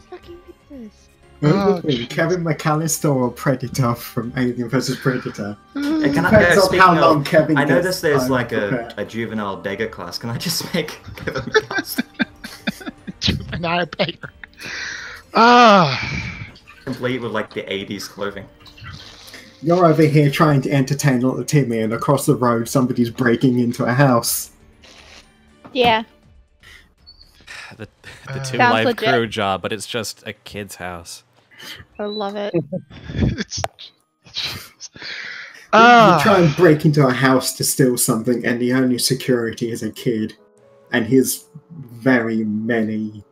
Who Oh, would be Kevin McAllister or Predator from Alien vs Predator? Can Depends I, on speaking how long of, Kevin I gets noticed there's time like prepared. a juvenile beggar class. Can I just make Kevin McAllister Juvenile beggar. Ah, complete with like the 80s clothing? You're over here trying to entertain little Timmy, and across the road somebody's breaking into a house. Yeah. The two Sounds live legit. crew job, but it's just a kid's house. I love it. it's. You Ah, try and break into a house to steal something, and the only security is a kid, and his very many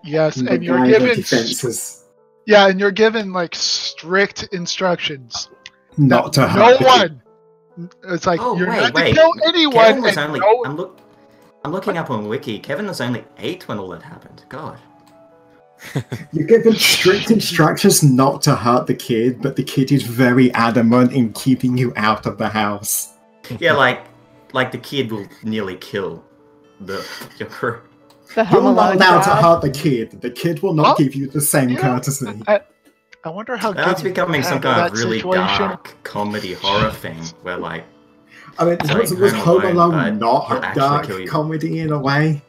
yes, and you're minor given. defenses Yeah, and you're given like strict instructions. not to No hurt the kid. one. It's like Oh, you're wait, not wait. to kill anyone. Kevin was and only. no- I'm looking up on Wiki. Kevin was only 8 when all that happened. God. You're given strict instructions not to hurt the kid, but the kid is very adamant in keeping you out of the house. Yeah, like the kid will nearly kill your crew. The You're Home not Alone allowed to job. hurt the kid. The kid will not Oh, give you the same yeah. courtesy. I wonder how Now it's good you becoming some handle kind of that really situation. dark comedy horror thing where like I mean, It's like was Home Home Alone, Alone but not he'll a actually dark kill you. comedy in a way?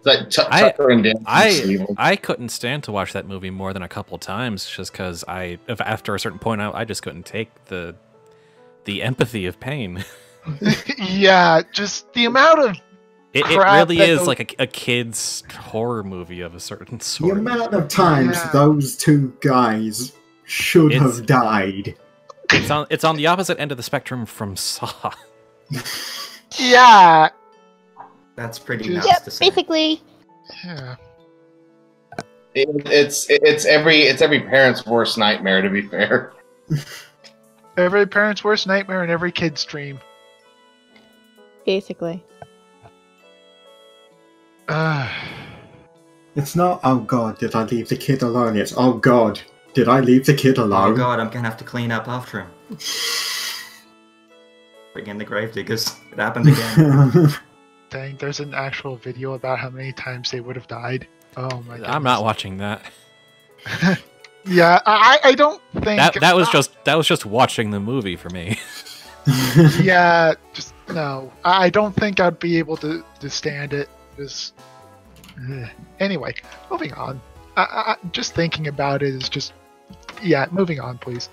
Like Tucker and Dan. I couldn't stand to watch that movie more than a couple times, just because after a certain point I just couldn't take the empathy of pain. Yeah, just the amount of It crap really that is those- like a kid's horror movie of a certain The sort. amount of times Yeah. those two guys should It's- have died. It's on the opposite end of the spectrum from Saw. yeah. that's pretty Yep, nuts Yep, to say. basically. Yeah. It's every parent's worst nightmare. To be fair, Every parent's worst nightmare and every kid's dream. Basically. It's not, oh god, did I leave the kid alone? It's, oh god, did I leave the kid alone? Oh god, I'm gonna have to clean up after him. Bring in the gravediggers. It happened again. Dang, there's an actual video about how many times they would have died. Oh my god. I'm not watching that. Yeah, I don't think that was just watching the movie for me. Yeah, just no. I don't think I'd be able to stand it. Just anyway, moving on. I just thinking about it is just moving on, please.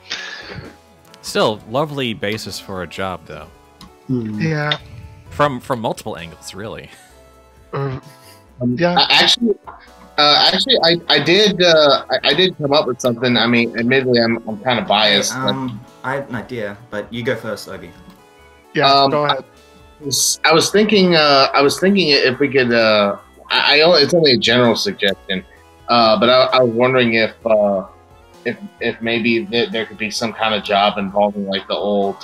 Still, lovely basis for a job, though. Yeah. From multiple angles, really. Yeah. Actually, I did come up with something. I mean, admittedly, I'm kind of biased. I have an idea, but you go first, Obi. Yeah, go ahead. I was thinking if we could. It's only a general suggestion, but I was wondering if maybe there could be some kind of job involving like the old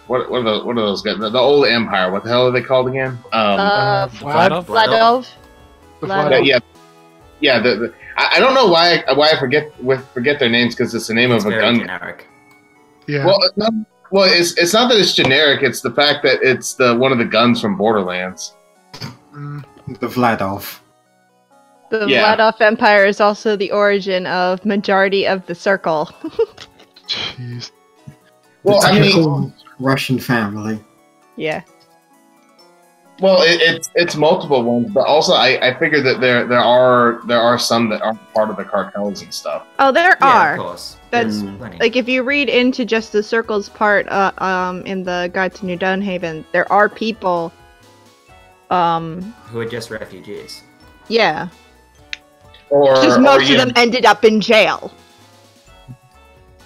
what are those guys? The old empire. What the hell are they called again? Vladov. Yeah. I don't know why I forget their names because it's the name of a very gun. Generic. Yeah. Well, it's not that it's generic. It's the fact that it's one of the guns from Borderlands. The Vladov. The Vladov Empire is also the origin of majority of the Circle. Jeez. Well, I mean, Russian family. Yeah. Well, it's multiple ones, but also I figured that there are some that aren't part of the cartels and stuff. Oh, there are. Of course. That's like if you read into just the Circle's part in the Guide to New Dawnhaven, there are people who are just refugees. Yeah. Or most of them ended up in jail.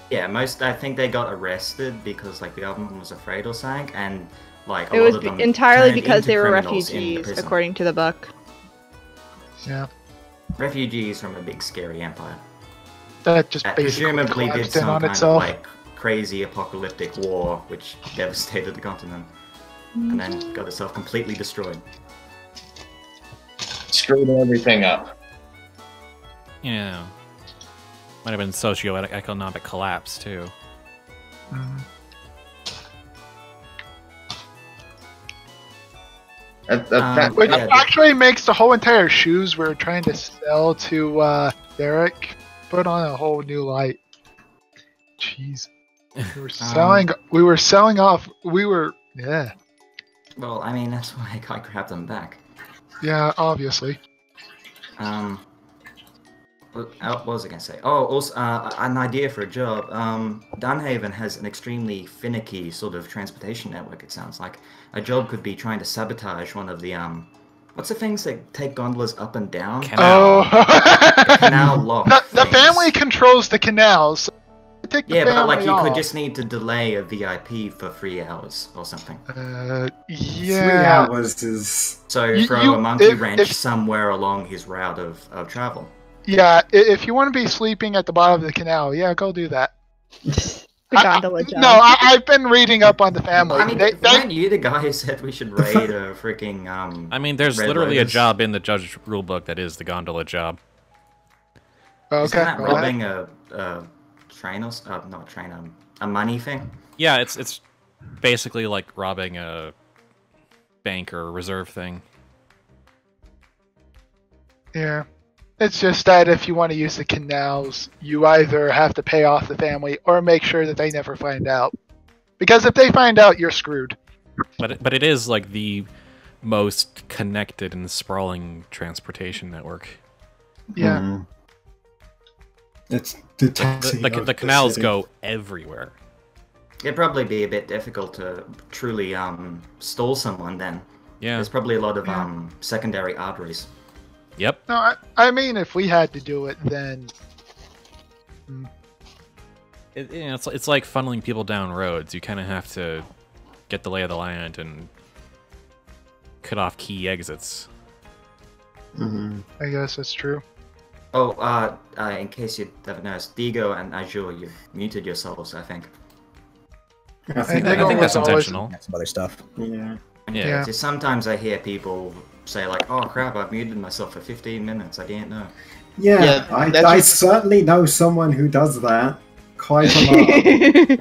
Yeah, I think they got arrested because like the government was afraid or something, and like it was entirely because they were refugees, according to the book. Yeah. Refugees from a big scary empire. That just basically presumably did some on kind itself. of like crazy apocalyptic war which devastated the continent, and then got itself completely destroyed. Screwed everything up. Yeah. Might have been socio-economic collapse, too. Which actually makes the whole entire shoes we were trying to sell to Derek put on a whole new light. Jeez. We were selling off. Well, I mean, that's why I grabbed them back. Yeah, obviously. What was I going to say? Oh, also, an idea for a job. Dunhaven has an extremely finicky sort of transportation network, it sounds like. A job could be trying to sabotage one of the, what's the things that take gondolas up and down? Canal. The canal lock. The family controls the canals. Yeah, but like you could just need to delay a VIP for 3 hours or something. Yeah. 3 hours is... So throw a monkey wrench somewhere along his route of travel. Yeah, if you want to be sleeping at the bottom of the canal, yeah, go do that. The gondola job. No, I've been reading up on the family. I mean, weren't you the guy who said we should raid a freaking I mean, there's Red literally Lotus? a job in the judge rulebook that is the gondola job. Okay. Isn't that robbing a train or not a train, a money thing? Yeah, it's basically like robbing a bank or a reserve thing. Yeah. It's just that if you want to use the canals, you either have to pay off the family or make sure that they never find out. Because if they find out, you're screwed. But it is like the most connected and sprawling transportation network. Yeah. It's the canals go everywhere. It'd probably be a bit difficult to truly stall someone then. Yeah. There's probably a lot of secondary arteries. Yep. No, I mean, if we had to do it, then... It's like funneling people down roads. You kind of have to get the lay of the land and cut off key exits. I guess that's true. Oh, in case you haven't noticed, Digo and Azure, you've muted yourselves, I think. I think that's intentional. Some other stuff. Yeah. Yeah. Just sometimes I hear people say like, "Oh crap, I've muted myself for 15 minutes. I didn't know." Yeah, I certainly know someone who does that quite a lot.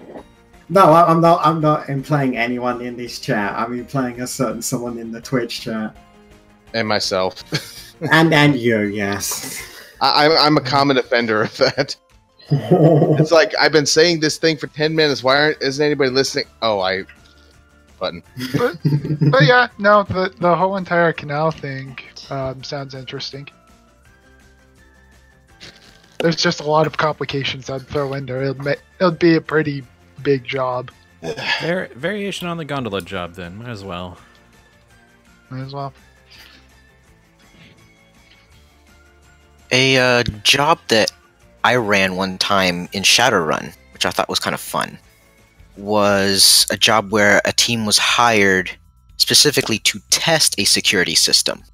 No, I'm not implying anyone in this chat. I'm implying a certain someone in the Twitch chat. And myself. and you, yes. I'm a common offender of that. It's like, I've been saying this thing for 10 minutes. Why isn't anybody listening? Oh, button. But yeah, no, the whole entire canal thing sounds interesting. There's just a lot of complications I'd throw in there. It'll be a pretty big job. Variation on the gondola job, then. Might as well. A job that I ran one time in Shadowrun, which I thought was kind of fun, was a job where a team was hired specifically to test a security system.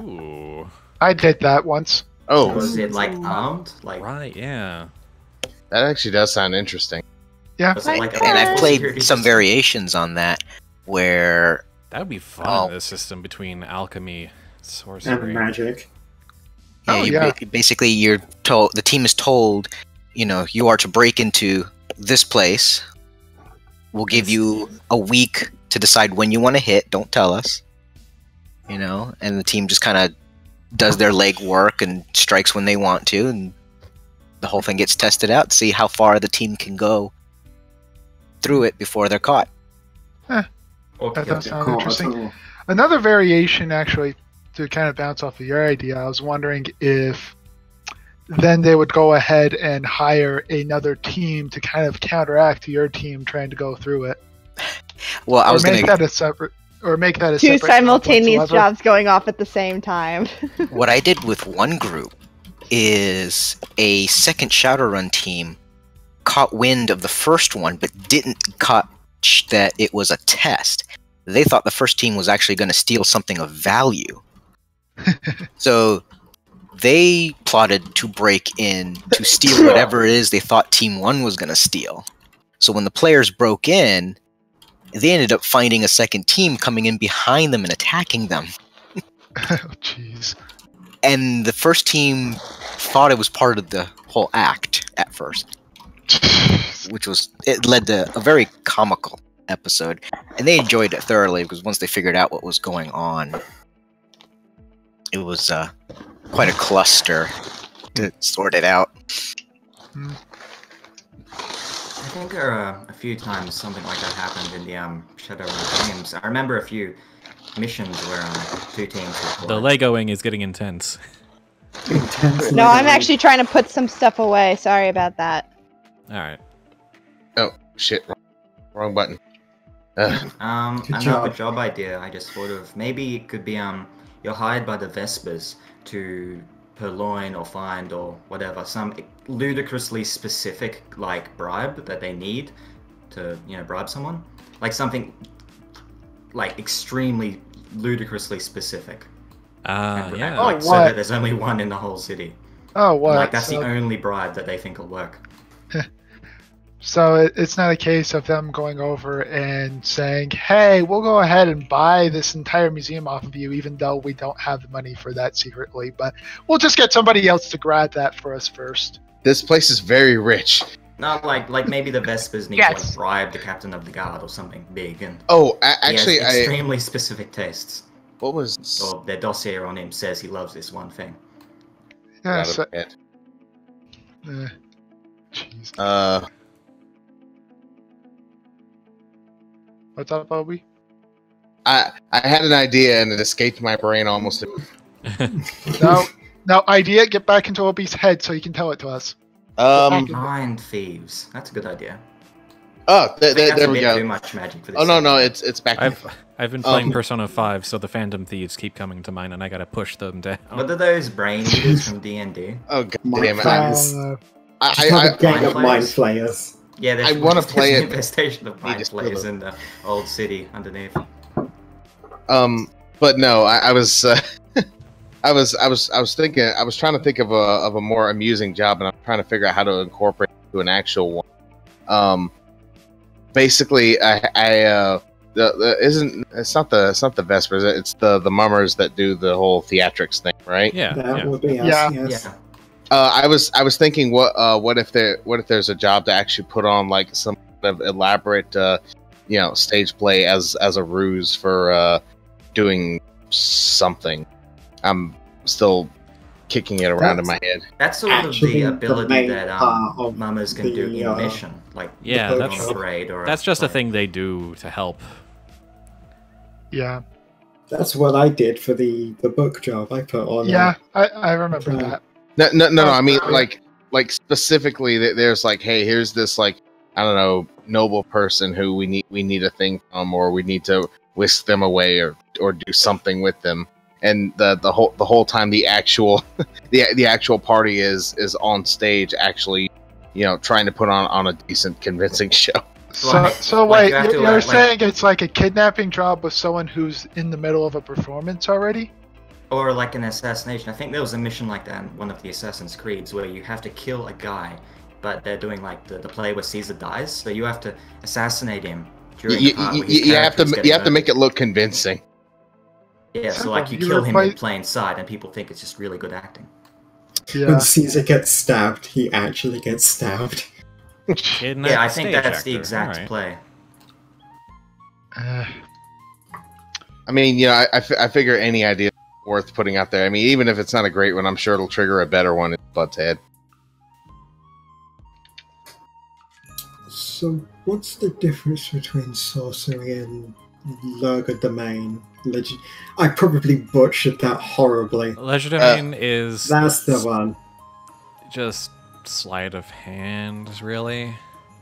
Ooh. I did that once. Oh. Was it like armed? Like Right, yeah. That actually does sound interesting. Yeah. was it like a And I've played security some system? variations on that where That would be fun, the system between alchemy, sorcery. And magic. basically you're told, the team is told, you are to break into this place. We'll give you a week to decide when you want to hit. Don't tell us. And the team just kind of does their leg work and strikes when they want to, and the whole thing gets tested out to see how far the team can go through it before they're caught. That does sound interesting. Another variation, actually, to kind of bounce off of your idea, I was wondering if then they would go ahead and hire another team to kind of counteract your team trying to go through it. Well, I was going to make that a two separate simultaneous jobs going off at the same time. What I did with one group is a second Shadowrun team caught wind of the first one, but didn't catch that it was a test. They thought the first team was actually going to steal something of value. So they plotted to break in to steal whatever it is they thought Team 1 was going to steal. So when the players broke in, they ended up finding a second team coming in behind them and attacking them. Oh, jeez. And the first team thought it was part of the whole act at first. It led to a very comical episode. And they enjoyed it thoroughly because once they figured out what was going on, it was quite a cluster to sort it out. I think a few times something like that happened in the Shadowrun games. I remember a few missions where two teams were The Legoing is getting intense. No, I'm actually trying to put some stuff away. Sorry about that. Alright. Oh, shit. Wrong button. Another job idea I just thought of. Maybe it could be you're hired by the Vespers to purloin or find or whatever some ludicrously specific like bribe that they need to bribe someone, like something like extremely ludicrously specific. Yeah. Like, so that there's only one in the whole city. Oh, what? Like that's the only bribe that they think will work. So it's not a case of them going over and saying, hey, we'll go ahead and buy this entire museum off of you, even though we don't have the money for that secretly, but we'll just get somebody else to grab that for us first. This place is very rich. Not like maybe the Vespers need to like bribe the captain of the guard or something big, and actually, he has extremely specific tastes. What was? Or their dossier on him says he loves this one thing. Yeah. Jeez. What's up, Bobby? I had an idea and it escaped my brain almost. No, idea. Get back into Obi's head so he can tell it to us. Mind thieves. That's a good idea. Oh, there we go. Too much magic for this. Oh no, it's back. I've been playing Persona 5, so the Phantom Thieves keep coming to mind, and I gotta push them down. What are those brain eaters from D&D? Oh god damn it! I gang of mind flayers. Yeah, I want to play it. Infestation of mind flayers in the old city underneath. But no, I was thinking. I was trying to think of a more amusing job, and I'm trying to figure out how to incorporate it to an actual one. basically, it's not the Vespers, it's the Mummers that do the whole theatrics thing, right? Yeah. That would be us, Yeah. yes. Yeah. I was thinking, what if there's a job to actually put on like some kind of elaborate, stage play as a ruse for doing something. I'm still kicking it around in my head. That's sort of Actually, the the ability main that part of Mummers can do the, in mission, like Yeah, on that's- a parade or That's just a play. thing they do to help. Yeah. That's what I did for the book job. I put on. Yeah, I remember Okay. that. No. Oh, I mean, really? like specifically, there's like, hey, here's this like, I don't know, noble person who we need a thing from, or we need to whisk them away, or do something with them. And the whole time the actual the actual party is on stage, actually, trying to put on a decent, convincing show. So Like, wait, you have to, you're like- saying it's like a kidnapping job with someone who's in the middle of a performance already? Or like an assassination. I think there was a mission like that in one of the Assassin's Creeds where you have to kill a guy, but they're doing like the play where Caesar dies, so you have to assassinate him during the part where his You have character is to getting murdered. make it look convincing. Yeah, so Simple. like you You kill him in replace- plain sight, and people think it's just really good acting. Yeah. When Caesar gets stabbed, he actually gets stabbed. Kidnap Yeah, I think stage that's the actor. exact Alright. play. I mean, I figure any idea worth putting out there. I mean, even if it's not a great one, I'm sure it'll trigger a better one in Bud's head. So, what's the difference between sorcery and legerdemain? I probably butchered that horribly. Legerdemain is That's the one. just sleight of hand, really.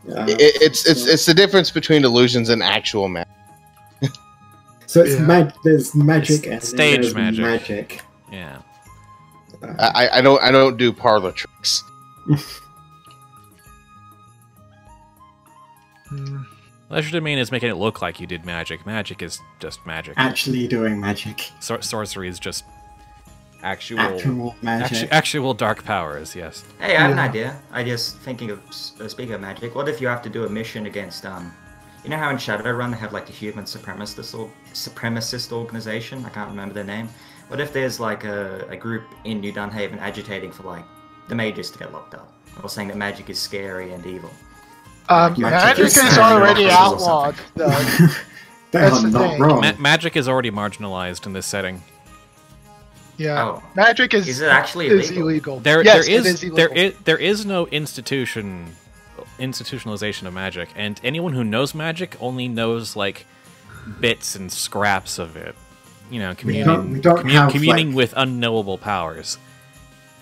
It's the difference between illusions and actual magic. So it's Yeah. there's magic It's and stage there's magic. magic. Yeah. I don't do parlor tricks. Hmm. Legerdemain is making it look like you did magic. Magic is just magic. Actually doing magic. Sorcery is just Actual magic. actual dark powers. Yes. Hey, I have an Yeah. idea. I just thinking of speaking of magic. What if you have to do a mission against you know how in Shadowrun they have like the human supremacist organization? I can't remember their name. What if there's like a group in New Dunhaven agitating for like the mages to get locked up, or saying that magic is scary and evil? Magic is is already outlawed, though. They That's are the not thing. wrong. Magic is already marginalized in this setting. Yeah. Oh, Magic is is it actually is illegal? illegal. There Yes, is it is illegal. there is no institutionalization of magic, and anyone who knows magic only knows like bits and scraps of it. You know, we don't have, communing like- with unknowable powers.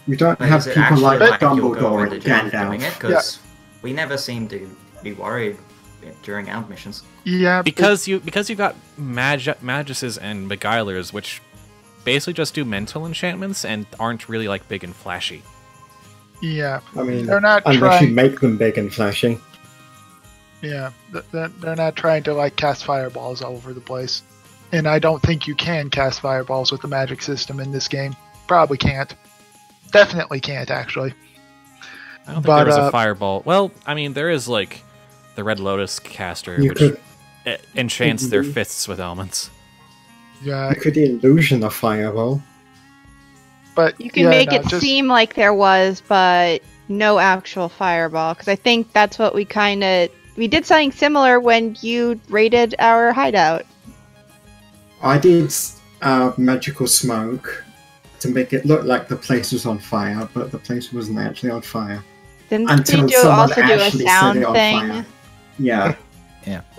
We don't But have is it people actually like like you'll go Dumbledore on the and job doing it? Gandalf. Because we never seem to be worried during our missions. Yeah, Because you've got maguses and beguilers, which basically just do mental enchantments and aren't really like big and flashy. yeah, I mean, They're not unless trying- you make them big and flashy. yeah. They're not trying to like cast fireballs all over the place, and I don't think you can cast fireballs with the magic system in this game. Probably can't. Definitely can't, actually. I don't think But, there was a fireball. Well, I mean, there is like the Red Lotus caster, You which could enchants their fists with elements. Yeah, you could illusion a fireball. but You can yeah, make no, it just- seem like there was, but no actual fireball. Because I think that's what we did something similar when you raided our hideout. I did magical smoke to make it look like the place was on fire, but the place wasn't actually on fire. Didn't Until we someone also do a actually sound set it on thing? fire. Yeah,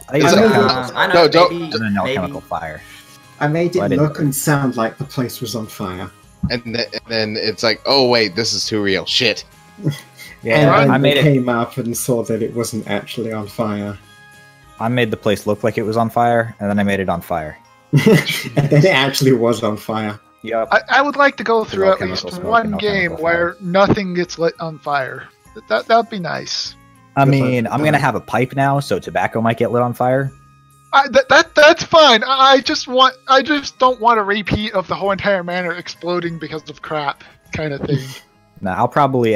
I use Is it- alchemical, I know, No, don't- maybe, an maybe alchemical fire. I made Well, I it didn't- look and sound like the place was on fire. And then it's like, oh wait, this is too real. Shit. Yeah, and I then made they it. came up and saw that it wasn't actually on fire. I made the place look like it was on fire, and then I made it on fire. And then it actually was on fire. Yep. I would like to go through at alchemical least smoke one and game alchemical where nothing gets lit on fire. That'd be nice. I mean, I'm gonna have a pipe now, so tobacco might get lit on fire. That's fine. I just don't want a repeat of the whole entire manor exploding because of crap kind of thing. No, I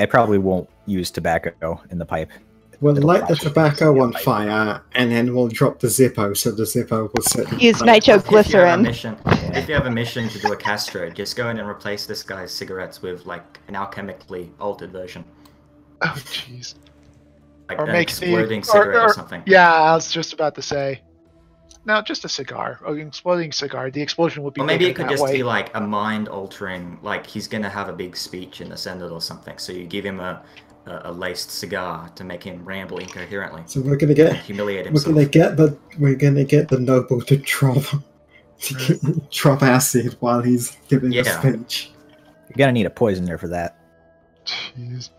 probably won't use tobacco in the pipe. We'll light the tobacco on fire, and then we'll drop the Zippo, so the Zippo will set. Use nitroglycerin. If you have a mission to do a Castro, just go in and replace this guy's cigarettes with like an alchemically altered version. Oh, jeez. Like Or an make exploding cigarette or something. Yeah, I was just about to say. No, just a cigar. An exploding cigar. The explosion would be. Or maybe bigger it could that just way. be like a mind-altering, like he's gonna have a big speech in the Senate or something. So you give him a laced cigar to make him ramble incoherently. So we're gonna get humiliate We're himself. gonna get the noble to drop acid while he's giving the speech. You're gonna need a poisoner for that. Jeez.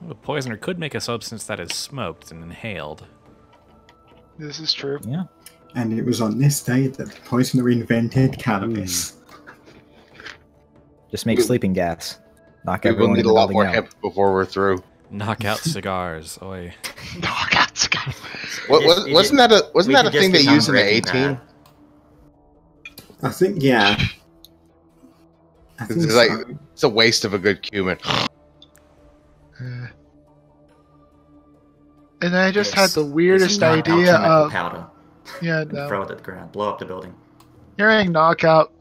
The poisoner could make a substance that is smoked and inhaled. This is true. Yeah. And it was on this day that the poisoner invented cannabis. Just make sleeping gas. Knock We will everyone need in a the lot building more out. hemp before we're through. Knockout cigars. Oi. Knockout cigar. Wasn't that a thing they used in the 18? I think, yeah. It's like it's a waste of a good cumin. And I just had the weirdest idea of powder. Yeah, no. Throw it at the ground. Blow up the building. Hearing knockout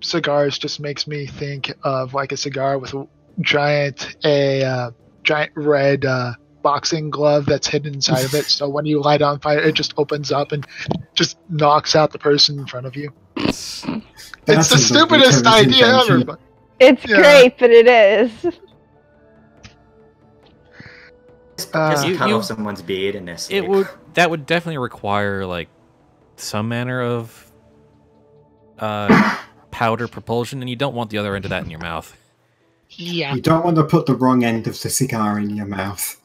cigars just makes me think of like a cigar with a giant red boxing glove that's hidden inside of it. So when you light on fire, it just opens up and just knocks out the person in front of you. It's the stupidest idea ever. But It's great, but it is. Just cut off someone's beard and their sleep. That would definitely require like some manner of powder propulsion, and you don't want the other end of that in your mouth. Yeah. You don't want to put the wrong end of the cigar in your mouth.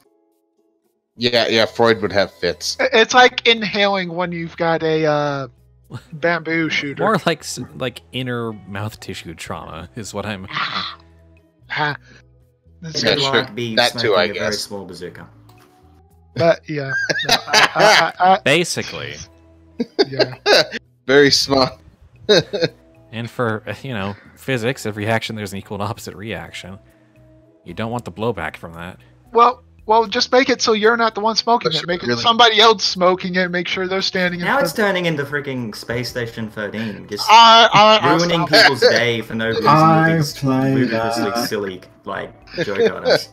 Yeah, Freud would have fits. It's like inhaling when you've got a bamboo shooter. More like inner mouth tissue trauma is what I'm. That's It'd good. be like be That too, smoking I a very guess. small bazooka. But yeah, no, I, Basically. yeah. Very small. And for, physics, every action there's an equal and opposite reaction. You don't want the blowback from that. Well, just make it so you're not the one smoking it. Make it somebody else smoking it. Make sure they're standing in Now front. it's turning into freaking Space Station 13. Just I'll ruining stop. people's day for no reason. I With these play ludicrously that. silly, joke on us.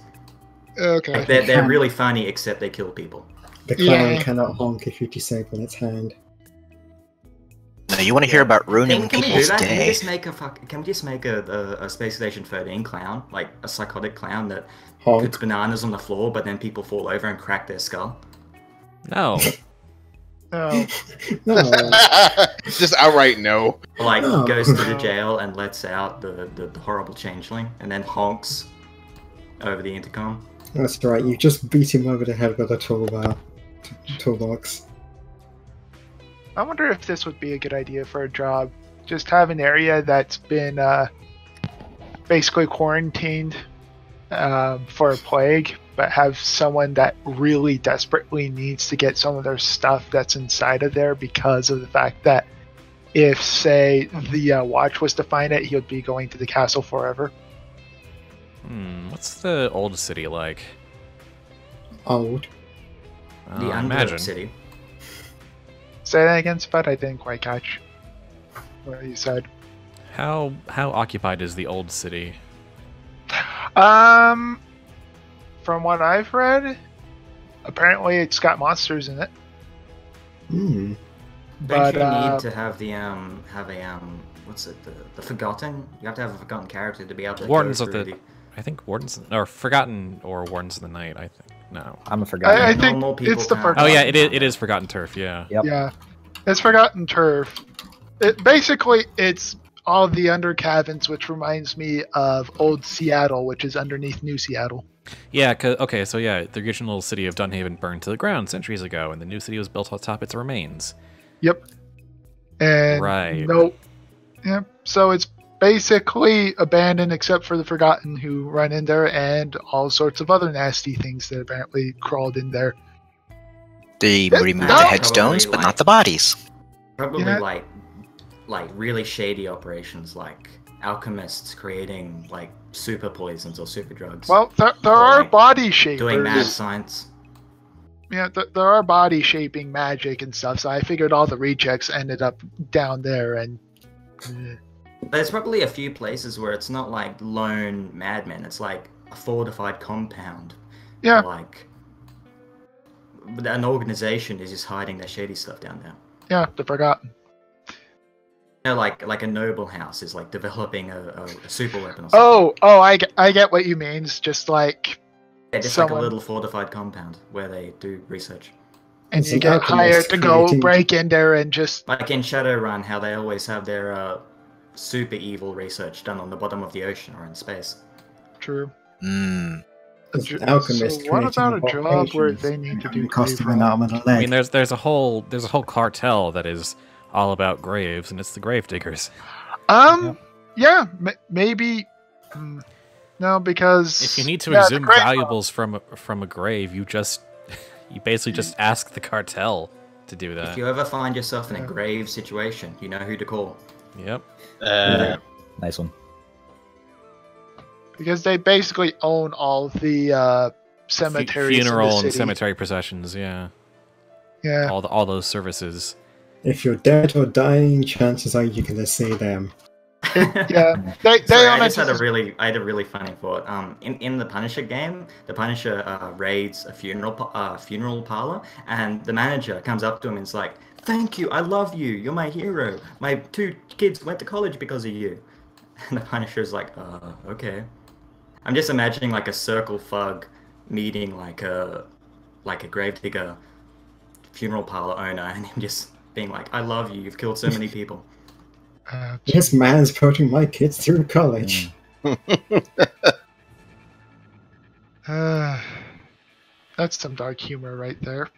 Okay. Like, they're really funny, except they kill people. The clown Yeah. cannot honk if you disable its hand. No, you want to hear about ruining Can we do people's that? Can we day? just make a Space Station 13 clown, like a psychotic clown that Honk. puts bananas on the floor, but then people fall over and crack their skull? No. No. No. Just outright no. Or like No. goes to the jail and lets out the horrible changeling, and then honks over the intercom. That's right, you just beat him over the head with a toolbox. I wonder if this would be a good idea for a job. Just have an area that's been basically quarantined for a plague, but have someone that really desperately needs to get some of their stuff that's inside of there because of the fact that if, say, the Watch was to find it, he would be going to the castle forever. What's the old city like? Old. The imagine. Underworld City. Say that again, Spud? I didn't quite catch what you said. How occupied is the old city? From what I've read, apparently it's got monsters in it. Hmm. But Don't you need to have what's it, the Forgotten? You have to have a Forgotten character to be able to Wardens go of through the... I think Wardens... Or Forgotten or Wardens of the Night, I think. No. I'm a forgotten. I think Normal people it's the can- Forgotten. Oh yeah, it is Forgotten Turf, yeah. Yep. Yeah, it's Forgotten Turf. Basically, it's all the under cabins, which reminds me of old Seattle, which is underneath New Seattle. Yeah, the original city of Dunhaven burned to the ground centuries ago, and the new city was built on top its remains. Yep. And Right. Nope. Yep. So it's basically abandoned except for the Forgotten who run in there and all sorts of other nasty things that apparently crawled in there. They Yeah, remove no. the headstones, but not the bodies. Probably Yeah. like really shady operations like alchemists creating like super poisons or super drugs. Well, there are body shapers. Doing mad science. Yeah, there are body shaping magic and stuff, so I figured all the rejects ended up down there, and... There's probably a few places where it's not like lone madmen, it's like a fortified compound. Yeah. Like, an organization is just hiding their shady stuff down there. Yeah, the Forgotten. You know, like a noble house is like developing a super weapon or something. Oh, I get what you mean. It's just like... Yeah, just like a little fortified compound where they do research. And you get hired to go break in there and just... Like in Shadowrun, how they always have their super evil research done on the bottom of the ocean or in space. True. Alchemist. So what about a job where they need to do costing an arm and a leg? I mean, there's a whole cartel that is all about graves, and it's the Gravediggers. Yeah, maybe. No, because if you need to exhume valuables from a grave, you basically just ask the cartel to do that. If you ever find yourself in a grave situation, you know who to call. Yep. Nice one. Because they basically own all the cemeteries, funeral in the city. and cemetery processions. Yeah. Yeah. All those services. If you're dead or dying, chances are you're gonna see them. Yeah, they I just had a really funny thought. In the Punisher game, the Punisher raids a funeral parlor, and the manager comes up to him and is like, "Thank you, I love you, you're my hero. My 2 kids went to college because of you." And the Punisher's like, okay. I'm just imagining like a circle thug meeting like a gravedigger funeral parlor owner, and him just being like, "I love you, you've killed so many people." This man's putting my kids through college. That's some dark humor right there.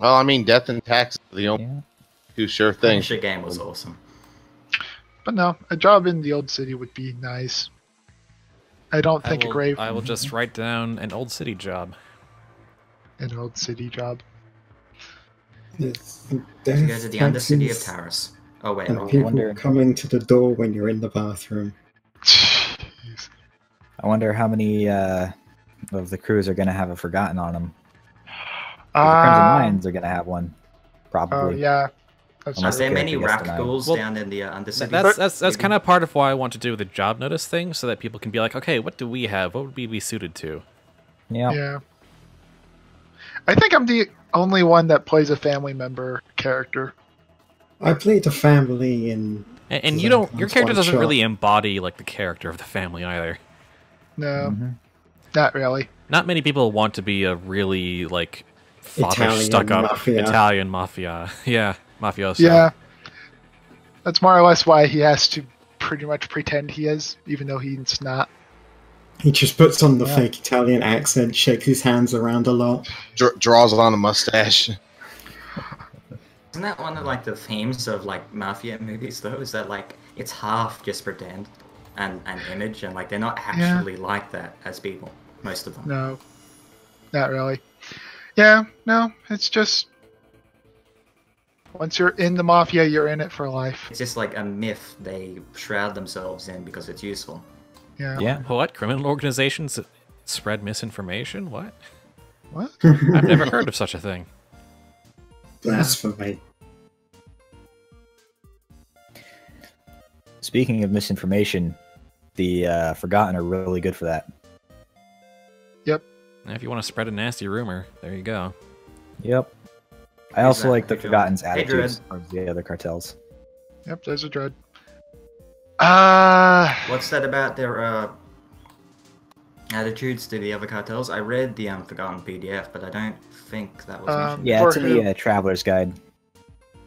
Well, I mean, death and taxes are the only two sure things. The game was awesome. But no, a job in the old city would be nice. I don't think a grave... I will just write down an old city job. An old city job. You go to the undercity of Taris. Oh wait, and people coming to the door when you're in the bathroom. I wonder how many of the crews are going to have a Forgotten on them. The Crimson Lions are going to have one, probably. Oh yeah. Are there many Rakghouls down in the undercity? That's kind of part of why I want to do the job notice thing, so that people can be like, okay, what do we have? What would we be suited to? Yeah. I think I'm the only one that plays a family member character. I played a family in... And you don't... Your character doesn't really embody, like, the character of the family either. No. Not really. Not many people want to be a really, like, foppish, stuck-up Italian mafia. Yeah, mafioso. Yeah. That's more or less why he has to pretty much pretend he is, even though he's not. He just puts on the fake Italian accent, shakes his hands around a lot. Draws on a mustache. Isn't that one of like the themes of like mafia movies though? Is that like it's half just pretend and image, and like they're not actually like that as people, most of them. No, not really. Yeah, no, it's just once you're in the mafia, you're in it for life. It's just like a myth they shroud themselves in because it's useful. Yeah. What? Criminal organizations spread misinformation? What? What? I've never heard of such a thing. Blasphemy. Speaking of misinformation, the Forgotten are really good for that. Yep. And if you want to spread a nasty rumor, there you go. Yep. I also like the Forgotten's attitudes towards the other cartels. Yep, there's a Dread. What's that about their attitudes to the other cartels? I read the Forgotten PDF, but I don't think that was mentioned. Yeah, it's in the Traveler's Guide.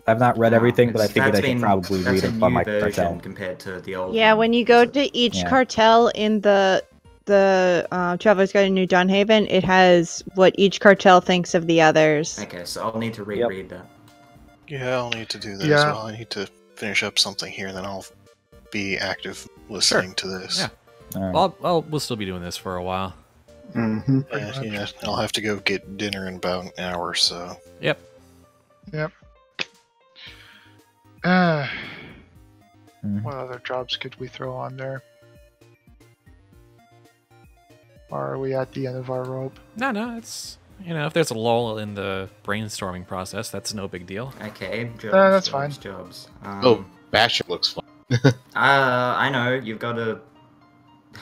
I've not read everything, but I figured I could probably read it on my cartel. Compared to the old one. When you go to each cartel in the Traveler's Guide in New Dunhaven, it has what each cartel thinks of the others. Okay, so I'll need to reread that. Yeah, I'll need to do that as well. I need to finish up something here, and then I'll be active listening to this. Yeah. Right. Well, we'll still be doing this for a while. Mm-hmm. Yeah, I'll have to go get dinner in about an hour or so. Yep. What other jobs could we throw on there? Or are we at the end of our rope? No, it's, you know, if there's a lull in the brainstorming process, that's no big deal. Okay, jobs, that's jobs, fine. Oh, Basher looks fun. I know,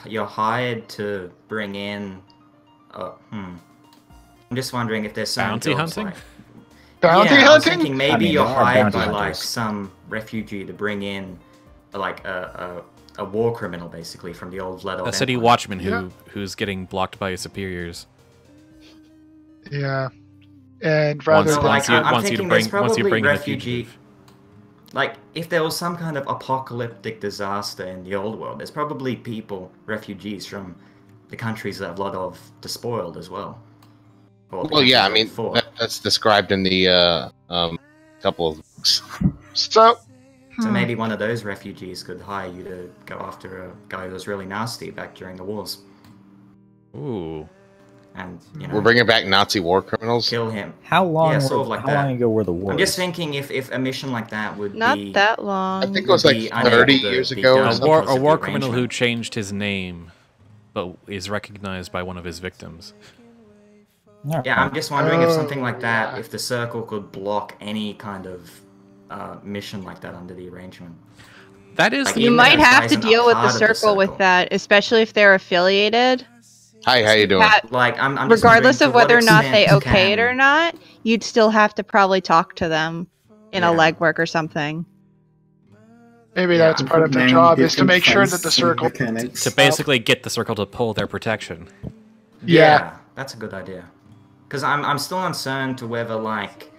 you're hired to bring in, I'm just wondering if there's some bounty jobs, hunting? Bounty I was hunting? thinking maybe you're there are hired bounty by like hunters. some refugee to bring in like a war criminal, basically, from the old Leto. A city watchman who's getting blocked by his superiors. Yeah. And rather Wants than... you to bring in a fugitive. Like, if there was some kind of apocalyptic disaster in the old world, there's probably refugees from the countries that Vladov despoiled as well. Well, yeah, I mean, that's described in the couple of books. So maybe one of those refugees could hire you to go after a guy who was really nasty back during the wars. Ooh. And, you know, We're bringing back Nazi war criminals? Kill him. How long? Yeah, sort of like how that. long ago were the wars? I'm just thinking if a mission like that would Not be... that long. I think it was like 30 years ago or something. A war criminal who changed his name, but is recognized by one of his victims. Yeah, I'm just wondering if something like that, if the Circle could block any kind of mission like that under the arrangement. That is... Like, You even might if those have guys to are not deal with the part of circle with that, especially if they're affiliated. Hi, how you doing? Like, I'm just Regardless of wondering to whether or what not they extent okay it or not, you'd still have to probably talk to them in a legwork or something. Maybe that's part of their job, is to make sure that the circle... To basically get the circle to pull their protection. Yeah, that's a good idea. Because I'm still concerned to whether, like,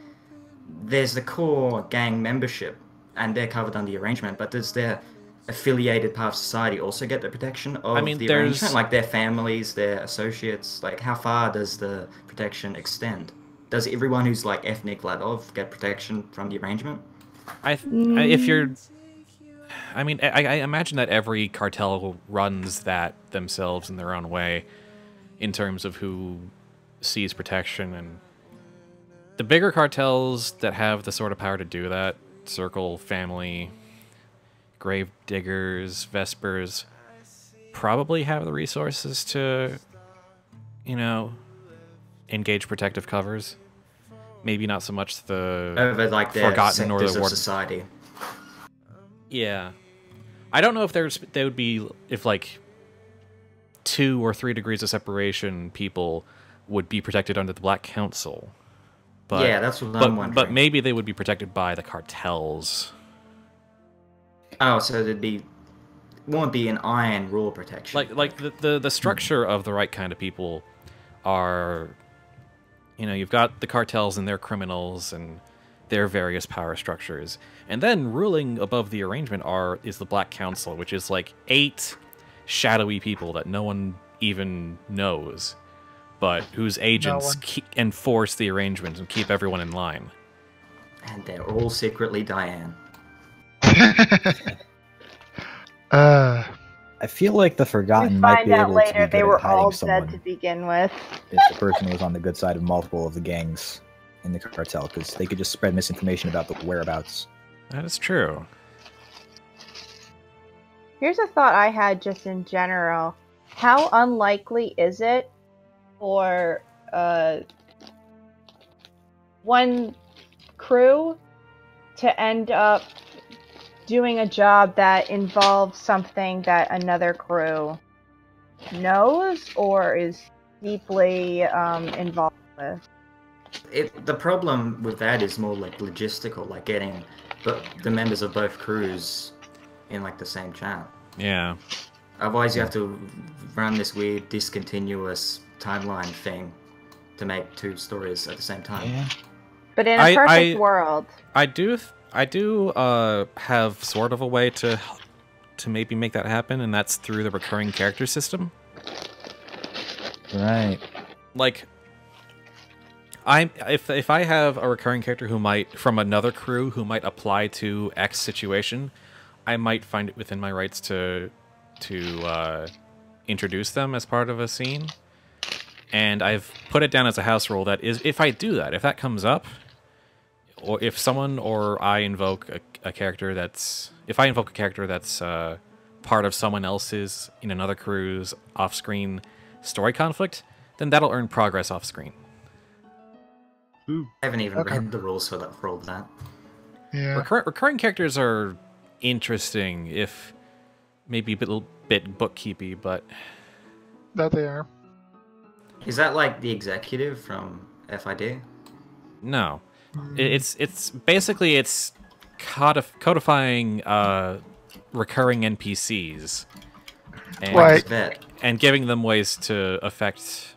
there's the core gang membership, and they're covered under the arrangement, but does their affiliated part of society also get the protection of the arrangement? Like, their families, their associates? Like, how far does the protection extend? Does everyone who's, like, ethnic Vladov get protection from the arrangement? If you're... I mean, I imagine that every cartel runs that themselves in their own way in terms of who sees protection, and the bigger cartels that have the sort of power to do that, Circle, Family, Grave Diggers, Vespers, probably have the resources to, you know, engage protective covers. Maybe not so much the over, like, Forgotten or the of Warden society. Yeah, I don't know if they would be if like 2 or 3 degrees of separation people would be protected under the Black Council. But, yeah, that's what I'm wondering. But maybe they would be protected by the cartels. Oh, so won't be an iron rule protection. Like the structure of the right kind of people are, you know, you've got the cartels and their criminals and their various power structures, and then ruling above the arrangement is the Black Council, which is like 8 shadowy people that no one even knows, but whose agents enforce the arrangement and keep everyone in line. And they're all secretly Diane. I feel like the Forgotten might be able to be good they at were hiding all someone dead to begin with. if the person was on the good side of multiple of the gangs in the cartel, because they could just spread misinformation about the whereabouts. That is true. Here's a thought I had just in general. How unlikely is it for one crew to end up doing a job that involves something that another crew knows or is deeply involved with? The problem with that is more like logistical, like getting the members of both crews in like the same chat. Yeah. Otherwise, you have to run this weird discontinuous timeline thing to make 2 stories at the same time. Yeah. But in a perfect world, I do have sort of a way to maybe make that happen, and that's through the recurring character system. Right. Like, if I have a recurring character who might from another crew who might apply to X situation, I might find it within my rights to introduce them as part of a scene. And I've put it down as a house rule that is, if I do that, if that comes up, or if someone or I invoke a character that's part of someone else's in another crew's off-screen story conflict, then that'll earn progress off-screen. I haven't even read the rules for all of that. Yeah. Recurring characters are interesting, if maybe a little bit bookkeepy, but That they are. Is that like the executive from FID? no. It's basically codifying recurring NPCs and, Right. and giving them ways to affect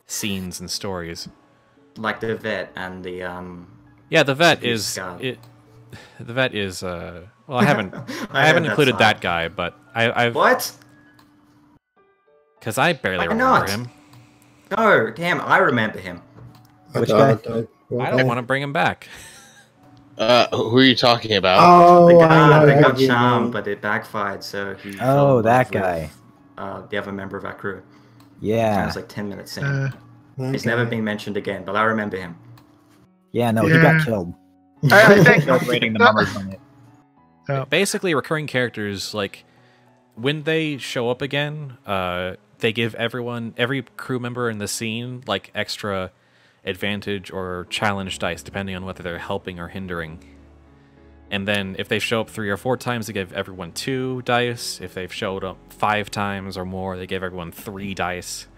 scenes and stories. Like the vet and the Yeah, the vet Severe is Scout. the vet is well, I haven't included that guy, but I've What? because I barely Why remember not? him. No, damn, I remember him. Which I guy? I don't want to bring him back. Who are you talking about? Oh, The I guy know that who got you charmed, mean. but it backfired, so he Oh, fell in that love with, guy. the other member of our crew. That Yeah. was like 10 minutes in. That He's guy. never been mentioned again, but I remember him. Yeah, no, he Yeah. got killed. I think Rating the numbers on it. Yeah. Basically, recurring characters, like when they show up again, they give every crew member in the scene like extra advantage or challenge dice, depending on whether they're helping or hindering. And then if they show up 3 or 4 times, they give everyone 2 dice. If they've showed up 5 times or more, they give everyone 3 dice.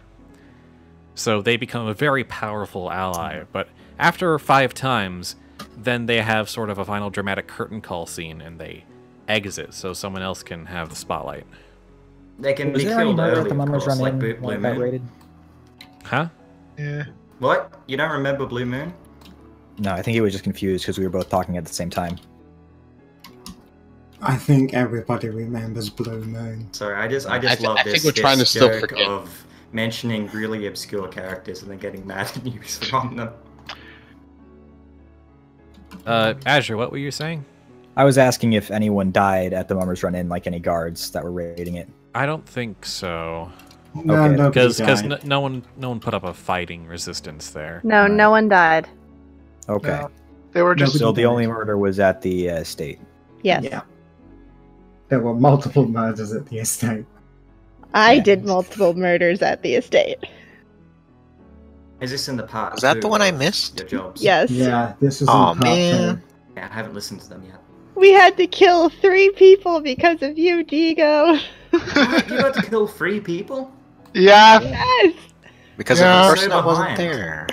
So they become a very powerful ally. But after 5 times, then they have sort of a final dramatic curtain call scene, and they exit so someone else can have the spotlight. They can Was be there any killed murder early, at the of Mummers course, Run like In Blue when it got Moon. raided? Huh? Yeah. What? You don't remember Blue Moon? No, I think he was just confused because we were both talking at the same time. I think everybody remembers Blue Moon. Sorry, I just I love think this, we're trying to this still joke forget. of mentioning really obscure characters and then getting mad at you from them. Azure, what were you saying? I was asking if anyone died at the Mummers Run In, like any guards that were raiding it. I don't think so. No, Okay, nobody Because died. no one put up a fighting resistance there. No, Right. no one died. Okay. No. They were just. So the only murder was at the estate. Yes. Yeah. There were multiple murders at the estate. I Yeah. did multiple murders at the estate. Is this in the part? Was that the 2 one I of missed? Your jobs. Yes. Yeah, this is Aw, in part man. 2. Yeah, I haven't listened to them yet. We had to kill 3 people because of you, Digo. What? You got to kill 3 people? Yeah. Yes. Because Yeah. of the So person that wasn't behind. there.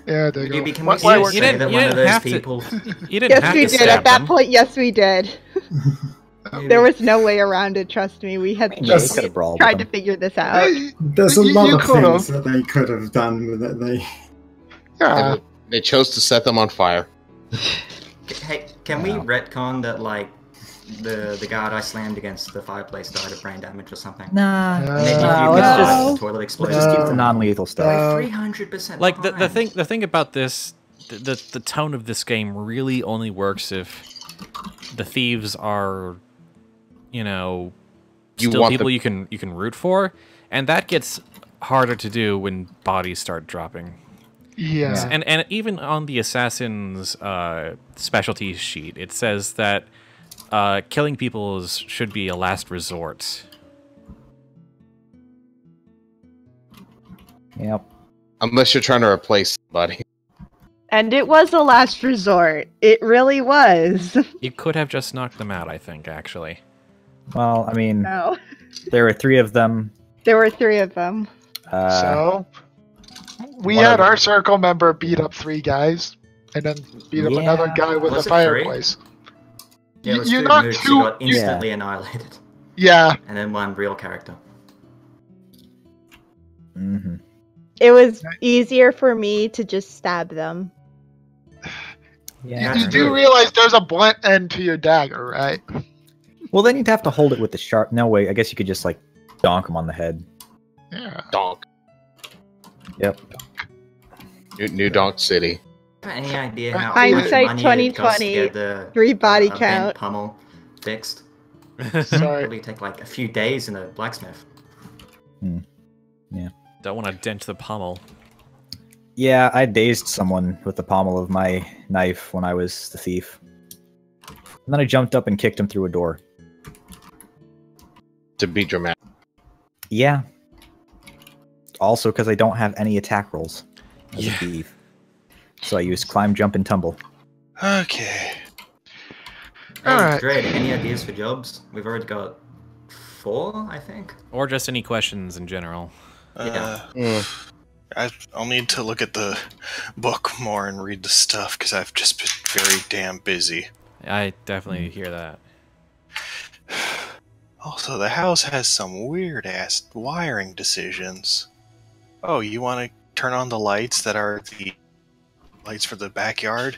Yeah, they Would go. you be, can Why- we why say weren't you say didn't- that you one of didn't those have to- people? You didn't Yes, have we to did. stab At that them. point, yes, we did. There was no way around it, trust me. We had Yeah, Just he could have brawled tried with to them. figure this out. There's a You- lot you of could've. things that they could have done that they. Yeah. They chose to set them on fire. Hey, can we Wow. retcon that, like, the guard I slammed against the fireplace died of brain damage or something? Nah. And then No, you let's could just- die of toilet explosion. Let's just keep the non-lethal stuff. No. 300%. Like the thing about this, the tone of this game really only works if the thieves are, you know, You still want people the- you can root for, and that gets harder to do when bodies start dropping. Yeah. And even on the assassin's specialty sheet, it says that killing people should be a last resort. Yep. Unless you're trying to replace somebody. And it was a last resort. It really was. You could have just knocked them out, I think, actually. Well, I mean, No. there were 3 of them. There were 3 of them. So we One had of our circle member beat up 3 guys, and then beat up Yeah. another guy with Was a it fireplace. Yeah, it was you 2 knocked moves, 2 you got you- instantly annihilated. Yeah. And then 1 real character. Mm-hmm. It was easier for me to just stab them. Yeah. You do realize there's a blunt end to your dagger, right? Well, then you'd have to hold it with the sharp. No way. I guess you could just like donk him on the head. Yeah. Donk. Yep. New Donk City. Got any idea how Hindsight much money it costs to 2020, get the 3 body bent count. pummel fixed? Sorry. Probably take like a few days in a blacksmith. Don't want to dent the pommel. Yeah, I dazed someone with the pommel of my knife when I was the thief. And then I jumped up and kicked him through a door. To be dramatic. Yeah. Also because I don't have any attack rolls as a thief. So I used climb, jump, and tumble. Okay. Hey, Dread, any ideas for jobs? We've already got 4, I think. Or just any questions in general. I'll need to look at the book more and read the stuff because I've just been very damn busy. I definitely hear that. Also, the house has some weird-ass wiring decisions. Oh, you want to turn on the lights that are the lights for the backyard?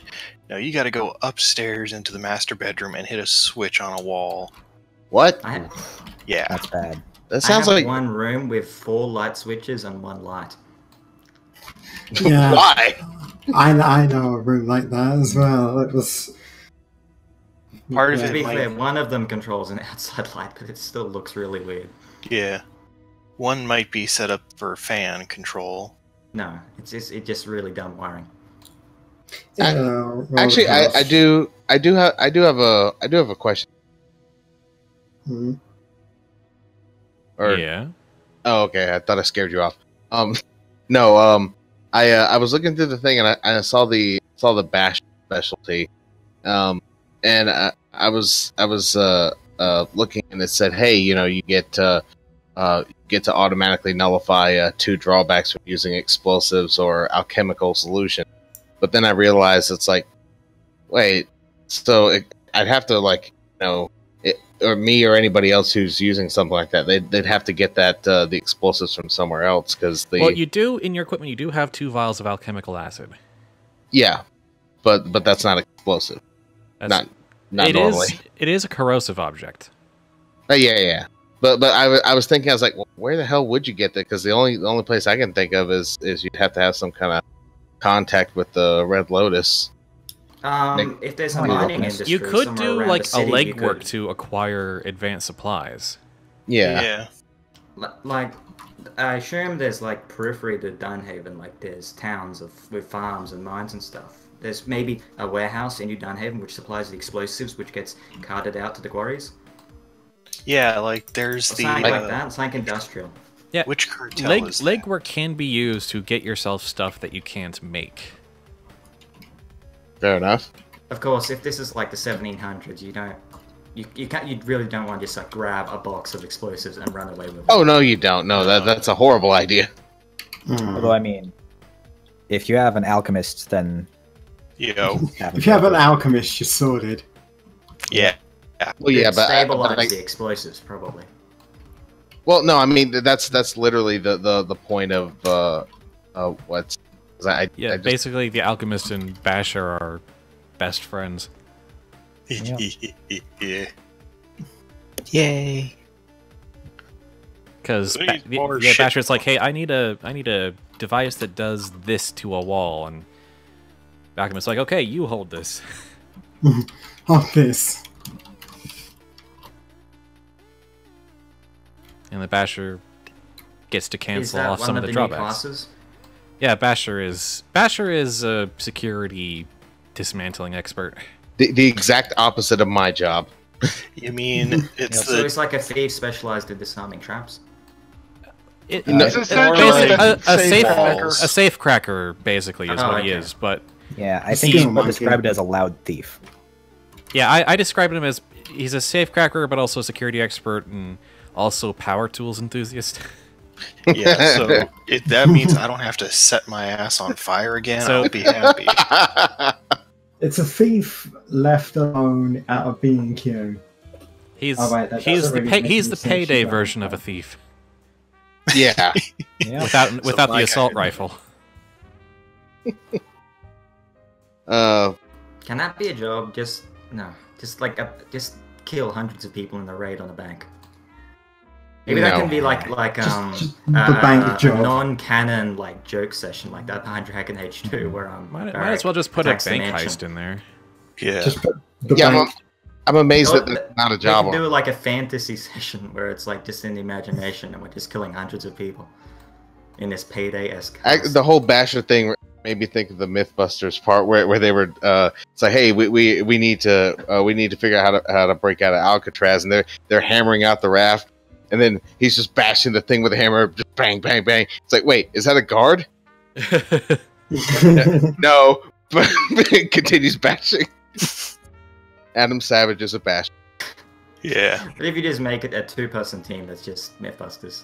No, you got to go upstairs into the master bedroom and hit a switch on a wall. What? Yeah. That's bad. That sounds like one room with 4 light switches and 1 light. Yeah. Why? I know a room like that as well. It was part of it. To be might... fair, one of them controls an outside light, but it still looks really weird. Yeah. One might be set up for fan control. No, it's just really dumb wiring. Actually, I do have a question. Hmm. Or, yeah. Oh, okay. I thought I scared you off. No. I was looking through the thing and I saw the bash specialty. And I was looking and it said, hey, you get to automatically nullify 2 drawbacks from using explosives or alchemical solution. But then I realized it's like, wait, so I'd have to or me or anybody else who's using something like that, they'd have to get that the explosives from somewhere else because Well, you do in your equipment. You do have 2 vials of alchemical acid. Yeah, but that's not explosive. Not normally. It is a corrosive object. Yeah. But I was thinking, I was like, well, where the hell would you get that? Because the only place I can think of is you'd have to have some kind of contact with the Red Lotus. If there's a mining industry, you could do like city, a legwork to acquire advanced supplies. Yeah. Like, I assume there's like periphery to Dunhaven, like there's towns with farms and mines and stuff. There's maybe a warehouse in New Dunhaven which supplies the explosives, which gets carted out to the quarries. Yeah, like there's something like that. It's like industrial. Yeah. Which cartel is that? Legwork can be used to get yourself stuff that you can't make. Fair enough. Of course, if this is like the 1700s, you really don't want to just like grab a box of explosives and run away with it. Oh no, you don't. No, that's a horrible idea. Although I mean, if you have an alchemist, then if you have an alchemist, you're sorted. Yeah. Well, yeah, but stabilize the explosives probably. Well, no, I mean that's literally the point of what's. Basically, the alchemist and Basher are best friends. Yeah. Yay. Because Basher's like, hey, I need a device that does this to a wall, and the alchemist's like, okay, you hold this. Hold this. And the Basher gets to cancel off some of the drawbacks. Classes? Yeah, Basher is a security dismantling expert. The exact opposite of my job. You mean it's so it's like a thief specialized in disarming traps? A safe cracker basically is what he is, but yeah, I think he's described as a loud thief. Yeah, I described him as he's a safe cracker, but also a security expert and also power tools enthusiast. Yeah, so if that means I don't have to set my ass on fire again, I'll be happy. It's a thief left alone at a B&Q. He's the payday version of a thief. Yeah. Without the assault rifle. Can that be a job? Just kill hundreds of people in the raid on a bank. Maybe that can be like the bank job. A non-canon like joke session like that behind Dragon Age 2 where might as well just put a bank heist in there. Yeah. I'm amazed that it's not a job. We can do like a fantasy session where it's like just in the imagination and we're just killing hundreds of people in this payday-esque. The whole Basher thing made me think of the Mythbusters part where they were it's like, hey, we need to figure out how to break out of Alcatraz, and they're hammering out the raft, and then he's just bashing the thing with a hammer, just bang bang bang. It's like, wait, is that a guard? No, but it continues bashing. Adam Savage is a basher. Yeah. But if you just make it a 2-person team, that's just Mythbusters.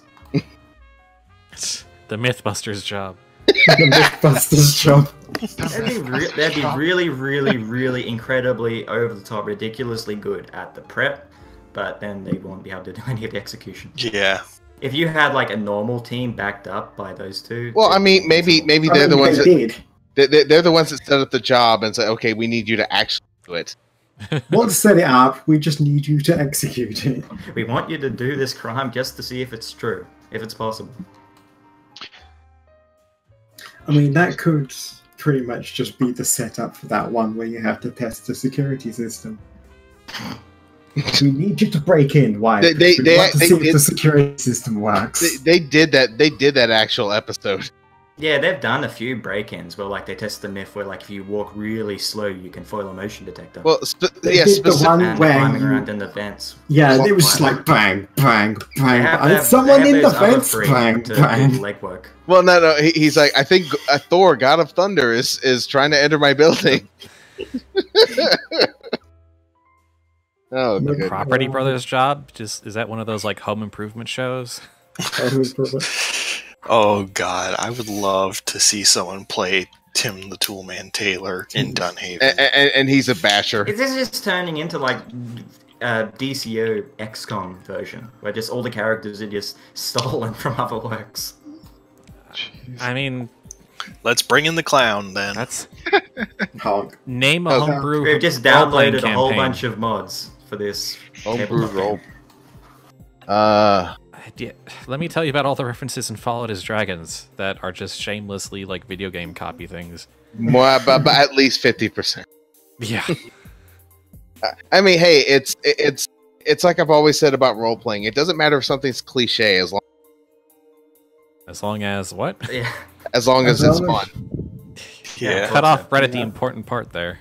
It's the Mythbusters job. The Mythbusters job. That'd be really, really, really incredibly over the top, ridiculously good at the prep, but then they won't be able to do any of the execution. Yeah. If you had like a normal team backed up by those two. Well, I mean, maybe they're the ones they're the ones that set up the job and say, okay, we need you to actually do it. We'll set it up. We just need you to execute it. We want you to do this crime just to see if it's true, if it's possible. I mean, that could pretty much just be the setup for that one where you have to test the security system. We need you to break in. Why? We want to see if the security system works. They did that. They did that actual episode. Yeah, they've done a few break-ins where like they test the myth where like if you walk really slow, you can foil a motion detector. Well, the one where climbing around in the vents. Yeah, it was just like bang, bang, bang. Someone in the vents, bang, bang. Legwork. Well, no. He's like, I think Thor, God of Thunder, is trying to enter my building. Oh, the Property Brothers job? Is that one of those like home improvement shows? Oh god, I would love to see someone play Tim the Toolman Taylor in Dunhaven. And he's a basher. Is this just turning into like DCO XCOM version, where just all the characters are just stolen from other works? Jeez. I mean, let's bring in the clown then. That's Honk. Name a homebrew. We've just downloaded a whole bunch of mods for this homebrew role. Let me tell you about all the references in Fallout as Dragons that are just shamelessly like video game copy things. More, but at least 50%. Yeah. I mean, hey, it's like I've always said about role playing. It doesn't matter if something's cliche as long as what? Yeah. As long as it's fun. Yeah. Cut off Reddit the important part there.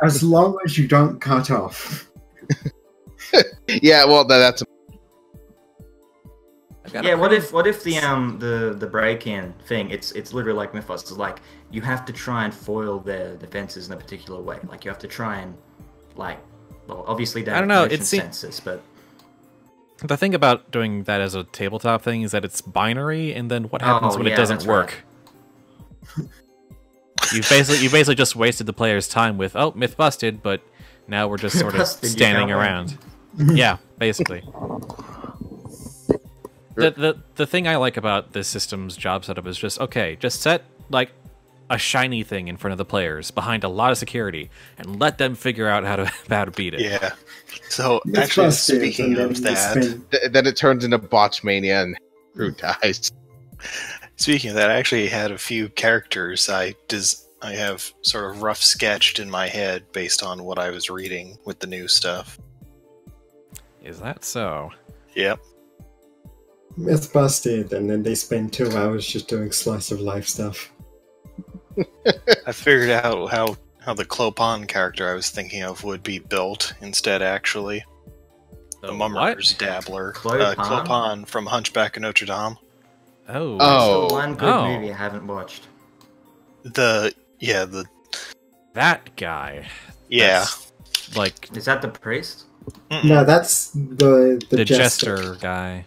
As long as you don't cut off. Yeah, well, that's. Yeah, what if the break-in thing? It's literally like Mythbusters. Like you have to try and foil their defenses in a particular way. Like you have to try and obviously they have motion sensors, but the thing about doing that as a tabletop thing is that it's binary, and then what happens when it doesn't work? Right. You basically just wasted the player's time with myth busted, but now we're just sort of standing around. Yeah, basically. The thing I like about this system's job setup is just set like a shiny thing in front of the players behind a lot of security and let them figure out how to beat it. Yeah. So actually, speaking of that, then it turns into botch mania and crew dies. Speaking of that, I actually had a few characters I have sort of rough sketched in my head based on what I was reading with the new stuff. Is that so? Yep. Myth busted, and then they spend 2 hours just doing slice of life stuff. I figured out how the Clopin character I was thinking of would be built instead, actually. The Mummer's Dabbler. Clopin from Hunchback of Notre Dame. Oh. That's the one good movie I haven't watched. That guy. Yeah. Is that the priest? No, that's the jester guy.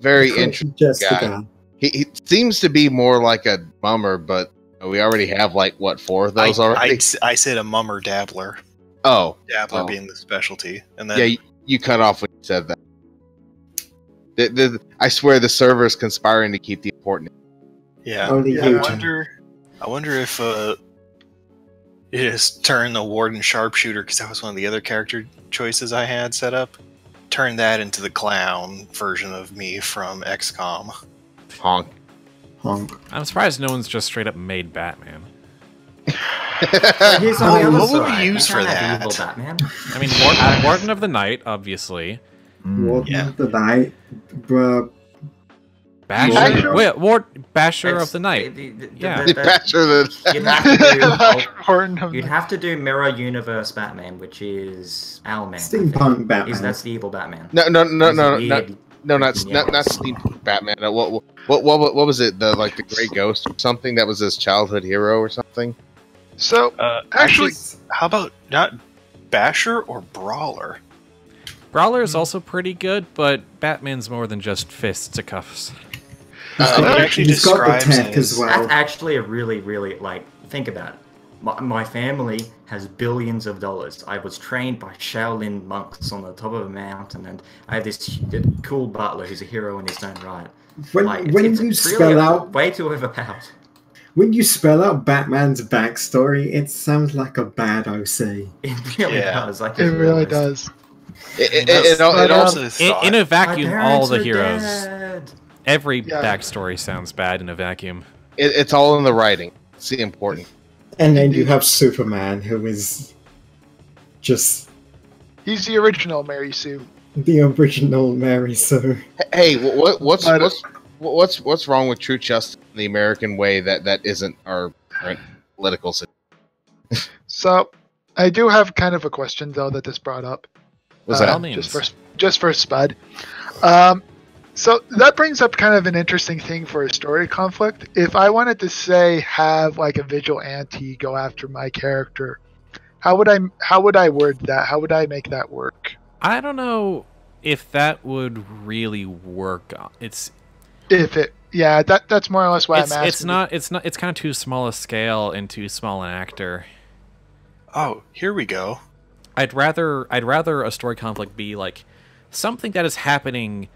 Very interesting guy. He seems to be more like a mummer, but we already have 4 of those already. I said a mummer dabbler. Oh, dabbler being the specialty, and then you cut off when you said that. I swear the server is conspiring to keep the important. Yeah, I wonder if it just turn the warden sharpshooter, because that was one of the other character choices I had set up. Turn that into the clown version of me from XCOM. Honk. I'm surprised no one's just straight up made Batman. What would we use for that? Batman? I mean, Warden of the Night, obviously. Warden of the Night. Basher? Wait, Basher of the Night. Yeah. Basher of the You'd have to Horton do, of you'd the- have to do Mirror Universe Batman, which is Owlman. Steampunk Batman. That's the evil Batman. No, not Yeah. Steampunk Batman. What was it? The Gray Ghost or something that was his childhood hero or something. So actually, how about not Basher or Brawler? Brawler is also pretty good, but Batman's more than just fists to cuffs. It actually He's got the describes tech it as as well. That's actually a really, think about it. My family has billions of dollars. I was trained by Shaolin monks on the top of a mountain, and I have this cool butler who's a hero in his own right. When It's you really spell out way too overpowered. when you spell out Batman's backstory, it sounds like a bad OC. It really does. Like it really does. It also In a vacuum, My all parents the are heroes. dead. Every Yeah. backstory sounds bad in a vacuum. it's all in the writing. It's the important. And then you have Superman, who is just He's the original Mary Sue. the original Mary Sue. Hey, what's wrong with true justice in the American way that isn't our current political situation? So I do have kind of a question though that this brought up. Was By that all means. Just for Spud. So that brings up kind of an interesting thing for a story conflict. If I wanted to say have like a vigilante go after my character, how would I word that? How would I make that work? I don't know if that would really work. That's more or less why I'm asking. It's kind of too small a scale and too small an actor. Oh, here we go. I'd rather a story conflict be like something that is happening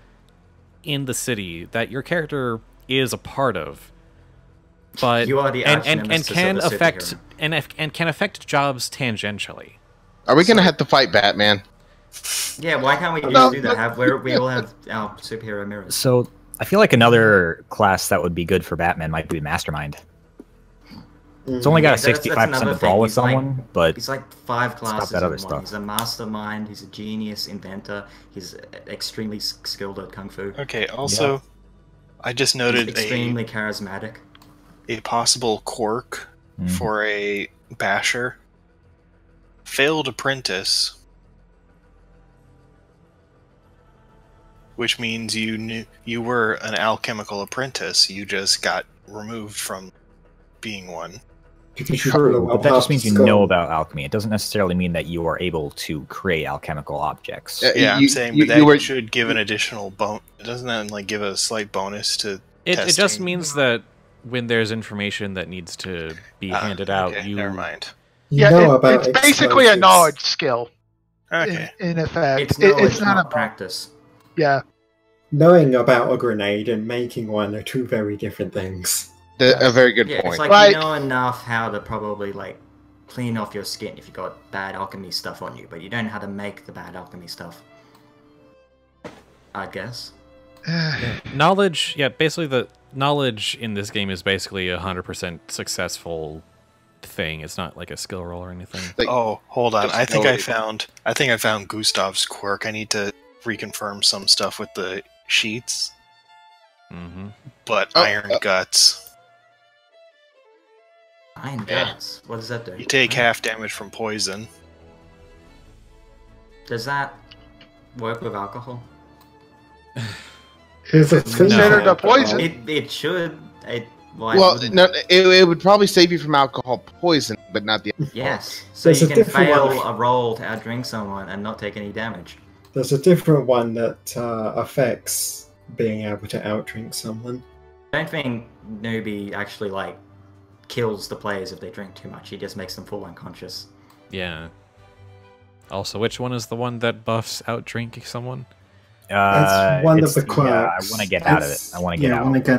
in the city that your character is a part of, but You are the and arch-nemesis can of the affect superhero. and can affect jobs tangentially. Are we gonna have to fight Batman? Yeah, why can't we just No, do that? Where we all have our superhero mirrors. So I feel like another class that would be good for Batman might be Mastermind. It's only got Yeah, a that's 65% another to brawl thing. with He's like- someone, but He's like 5 classes that in other one. stuff. He's a mastermind, he's a genius inventor, he's extremely skilled at kung fu. Okay, also, I just He's noted extremely charismatic. a possible quirk for a basher. Failed apprentice. Which means you were an alchemical apprentice, you just got removed from being one. true, but that just means you know about alchemy. It doesn't necessarily mean that you are able to create alchemical objects. Yeah, I'm saying, but that should give an additional doesn't that give a slight bonus to It just testing? means that when there's information that needs to be handed out, okay, you never mind. It's basically a knowledge skill. Okay. In effect, It's knowledge, it's not a practice. Yeah. Knowing about a grenade and making one are two very different things. A very good Yeah, point. it's like you know enough how to probably clean off your skin if you got bad alchemy stuff on you, but you don't know how to make the bad alchemy stuff. I guess. knowledge. Yeah, basically the knowledge in this game is basically 100% successful thing. It's not like a skill roll or anything. Oh, hold on. I think I found Gustav's quirk. I need to reconfirm some stuff with the sheets. Mm-hmm. But Iron Guts. Iron Guts? What does that do? You take half damage from poison. Does that work with alcohol? Is it considered a poison? It should. It would probably save you from alcohol poison, but not the alcohol. Yes, so There's you a can different fail one. a roll to outdrink someone and not take any damage. There's a different one that affects being able to outdrink someone. I don't think Newbie actually kills the players if they drink too much. He just makes them fall unconscious. Yeah. Also, which one is the one that buffs out drinking someone? That's one of the quirks. Yeah, I want to get out of it. I want to get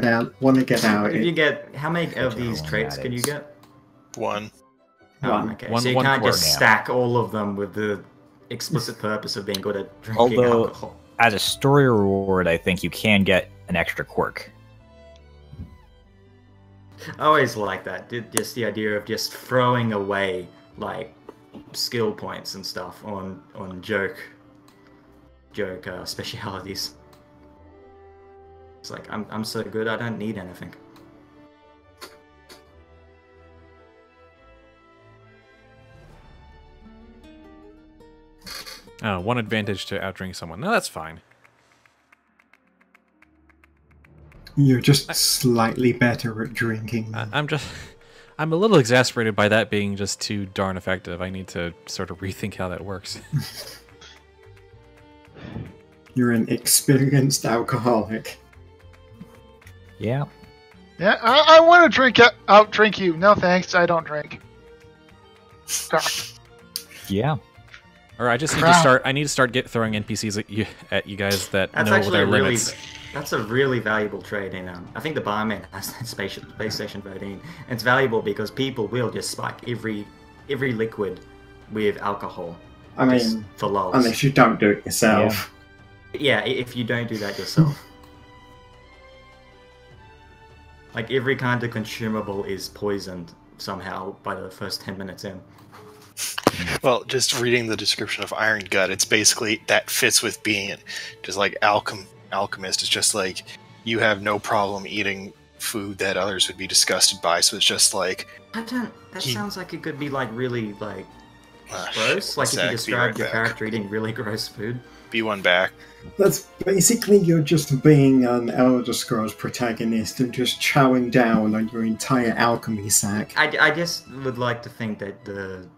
out. Want to get out. If you get how many of these traits can you get? One. Oh, One. okay. One- So you one can't just quirk. stack all of them with the explicit purpose of being good at drinking Although, alcohol. as a story reward, I think you can get an extra quirk. I always like that. Just the idea of just throwing away skill points and stuff on joke specialities. It's like I'm so good I don't need anything. Oh, one advantage to outdrink someone. No, that's fine. You're just slightly better at drinking. I'm a little exasperated by that being just too darn effective. I need to sort of rethink how that works. You're an experienced alcoholic. Yeah. Yeah, I want to outdrink you. No thanks, I don't drink. Yeah. Or I just need to start. I need to start throwing NPCs at you guys that know their limits. That's a really valuable trade in. I think the barman has that space station 13. And it's valuable because people will just spike every liquid with alcohol. I mean, for lols. Unless you don't do it yourself. Yeah, if you don't do that yourself. Like every kind of consumable is poisoned somehow by the first 10 minutes in. Well, just reading the description of Iron Gut, it's basically that fits with being just like alchemist. It's just like you have no problem eating food that others would be disgusted by. So it's just like that sounds like it could be like really like gross. Like if you described your character eating really gross food. B1 back. That's basically you're just being an Elder Scrolls protagonist and just chowing down on your entire alchemy sack. I just would like to think that the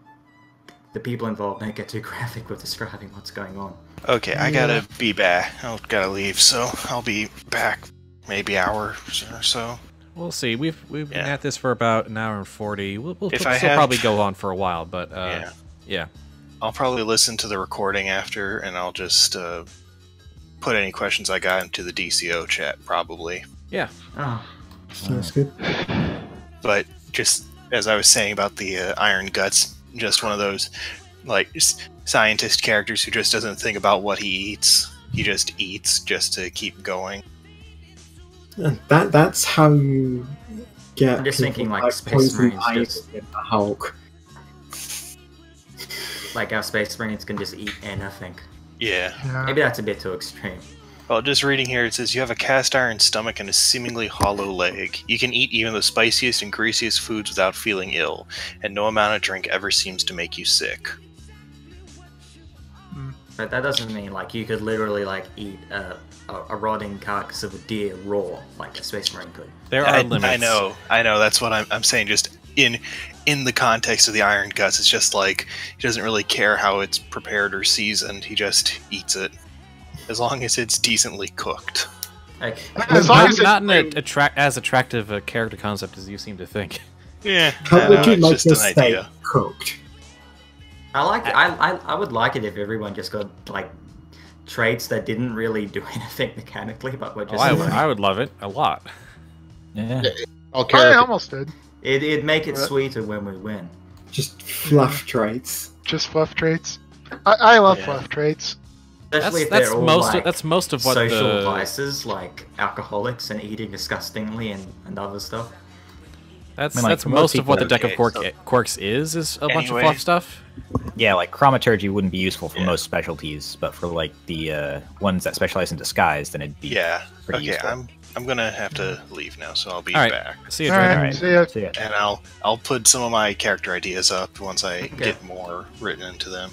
people involved don't get too graphic with describing what's going on. Okay, I gotta be back. I gotta leave, so I'll be back maybe hour or so. We'll see. We've been at this for about an hour and 40. We'll still probably go on for a while, but yeah. I'll probably listen to the recording after, and I'll just put any questions I got into the DCO chat, probably. Yeah. Oh. Sounds good. But just as I was saying about the Iron Guts, just one of those like scientist characters who just doesn't think about what he eats. He just eats just to keep going. That's how you get. I'm just thinking like Space Marines just the Hulk. Like our Space Marines can just eat anything. Yeah. Maybe that's a bit too extreme. Well, just reading here, it says you have a cast iron stomach and a seemingly hollow leg. You can eat even the spiciest and greasiest foods without feeling ill, and no amount of drink ever seems to make you sick. But that doesn't mean like you could literally like eat a rotting carcass of a deer raw, like a Space Marine could. There are limits. I know. That's what I'm saying. Just in the context of the Iron Guts, it's just like he doesn't really care how it's prepared or seasoned. He just eats it, as long as it's decently cooked. Okay. As long as not as attractive a character concept as you seem to think. Yeah. How would you like your steak cooked? I would like it if everyone just got like traits that didn't really do anything mechanically, but were just. I would love it a lot. Yeah. I almost did. It'd make it sweeter when we win. Just fluff traits. Just fluff traits. I love fluff traits. Especially if they're all that's most of what social vices, like alcoholics and eating disgustingly and other stuff. That's most of what the deck of quirks is a bunch of fluff stuff. Yeah, like chromaturgy wouldn't be useful for most specialties, but for like the ones that specialize in disguise, then it'd be pretty useful. I'm gonna have to leave now, so I'll be back. See you, Dre. See ya. And I'll put some of my character ideas up once I get more written into them.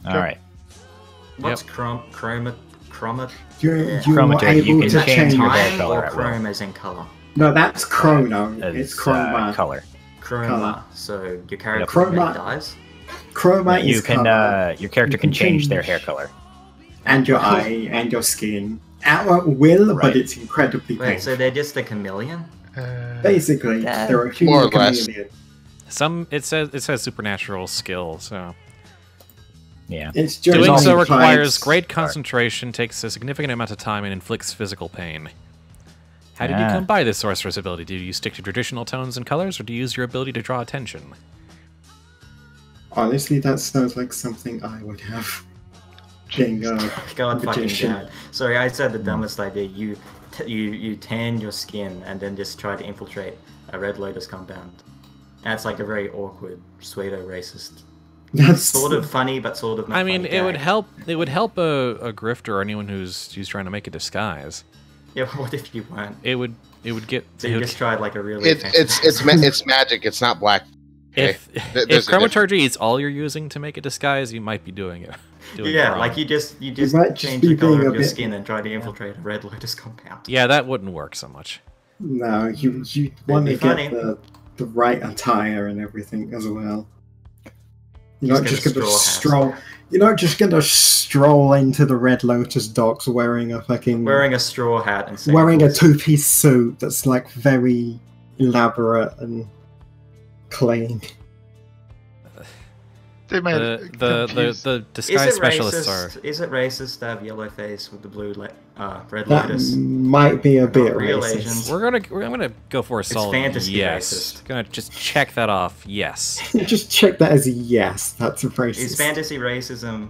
All right. What's chromaturgy? You can change your hair color. Or chrome as in color? No, that's chrono. It's chroma. Color. Chroma. So your character dies. Chroma is you can color. Your character can change their hair color. And your eye and your skin. At will, but it's incredibly painful. Wait, so they're just a chameleon? Basically, they're a human chameleon. It says supernatural skill, so yeah. It's just doing so requires great concentration, takes a significant amount of time, and inflicts physical pain. How did you come by this sorcerer's ability? Do you stick to traditional tones and colors, or do you use your ability to draw attention? Honestly, that sounds like something I would have. God fucking dad. Sorry, I said the dumbest idea. You tan your skin and then just try to infiltrate a Red Lotus compound. That's like a very awkward, pseudo-racist. That's sort of funny, but sort of not. I mean, it would help. It would help a grifter or anyone who's trying to make a disguise. Yeah, what if you weren't? It would get. So you just tried like a really. It's magic. It's not black. Okay. If chromaturgy is all you're using to make a disguise, you might be doing it. doing Yeah, wrong. like you just might just change be the color being a of your bit- skin and try to infiltrate a Red Lotus compound. Yeah, that wouldn't work so much. No, you want be to funny. get the right attire and everything as well. You're not Just just get a gonna straw hat. stroll. You're not just gonna stroll into the Red Lotus docks wearing a fucking Wearing a straw hat and wearing a sandals. two-piece suit that's like very elaborate and clean. They might The disguise specialists are. Is it racist to have yellow face with the blue Red That Lotus? might be a bit real racist. Asians. I'm gonna go for a solid fantasy yes. racist. Gonna just check that off. Yes. Just check that as a yes. That's a racist. Is fantasy racism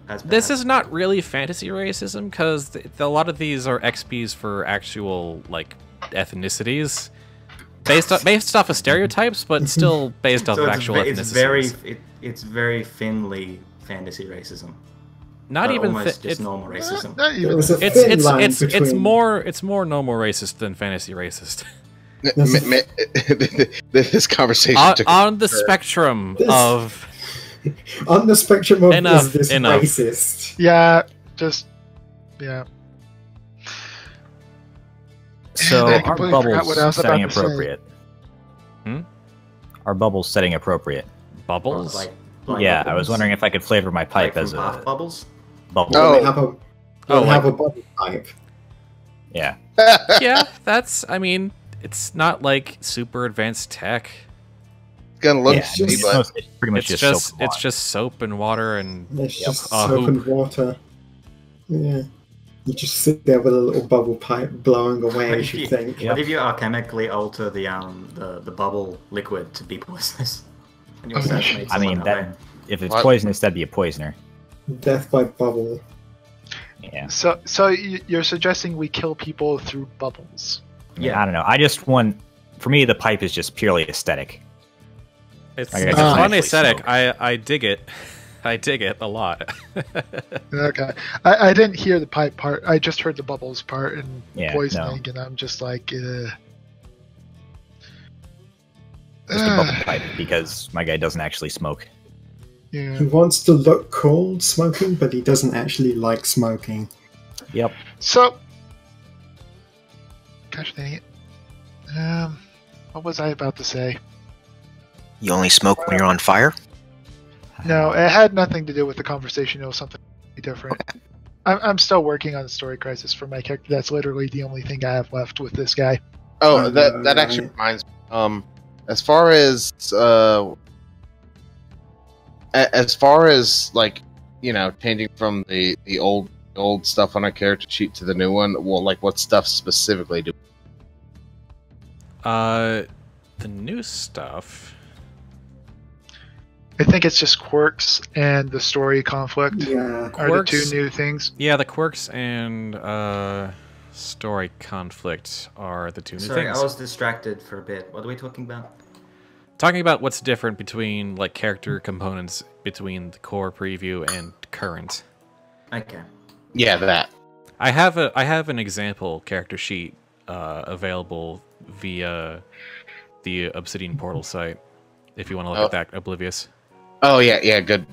as bad? This is not really fantasy racism because a lot of these are XPs for actual like ethnicities, based off of stereotypes, but still based off So of it's, actual ve- ethnicities. it's very thinly fantasy racism. Not even almost just normal racism. Not even. There's a It's thin line it's between- more normal racist than fantasy racist. This conversation took on the spectrum This- of on the spectrum of Enough, is this enough. racist? Yeah, just yeah. So I our completely forgot what I bubbles was setting about to say. appropriate. Hmm? Our bubbles setting appropriate. bubbles. Like Yeah, I bubbles. was wondering if I could flavor my Like pipe from as bath a bubbles. bubble. Oh. We have a, Oh, we have like- a bubble pipe. Yeah. Yeah, that's. I mean, it's not like super advanced tech. It's gonna look Yeah, shitty, it's, but it's pretty much It's just soap and it's water. just soap and water and It's just a soap hoop. and water. Yeah. You just sit there with a little bubble pipe blowing away What as if you you- think. Yep. What if you alchemically alter the bubble liquid to be poisonous? And you Oh, assassinate I mean, someone that way? if it's What? poisonous, that'd be a poisoner. Death by bubble. Yeah. So you're suggesting we kill people through bubbles? Yeah. I don't know. I just want. For me, the pipe is just purely aesthetic. it's, I it's guess fun actually aesthetic. smoke. I dig it. I dig it a lot. Okay, I didn't hear the pipe part. I just heard the bubbles part and Yeah, poisoning, and I'm just like, Just a bubble pipe because my guy doesn't actually smoke. yeah. He wants to look cool smoking, but he doesn't actually like smoking. Yep. So, gosh dang it. What was I about to say? You only smoke when you're on fire? No, it had nothing to do with the conversation. It was something different. I'm still working on the story crisis for my character. That's literally the only thing I have left with this guy. oh, that actually reminds me. As far as like, you know, changing from the old stuff on our character sheet to the new one, well, like what stuff specifically do? The new stuff. I think it's just quirks and the story conflict Yeah. are the two Quirks? new things. Yeah, the quirks and story conflict are the two new Sorry, things. I was distracted for a bit. What are we talking about? Talking about what's different between like character components between the core preview and current. Okay. Yeah, that. I have an example character sheet available via the Obsidian Portal site. If you want to look at that, Oblivious. Oh yeah, good.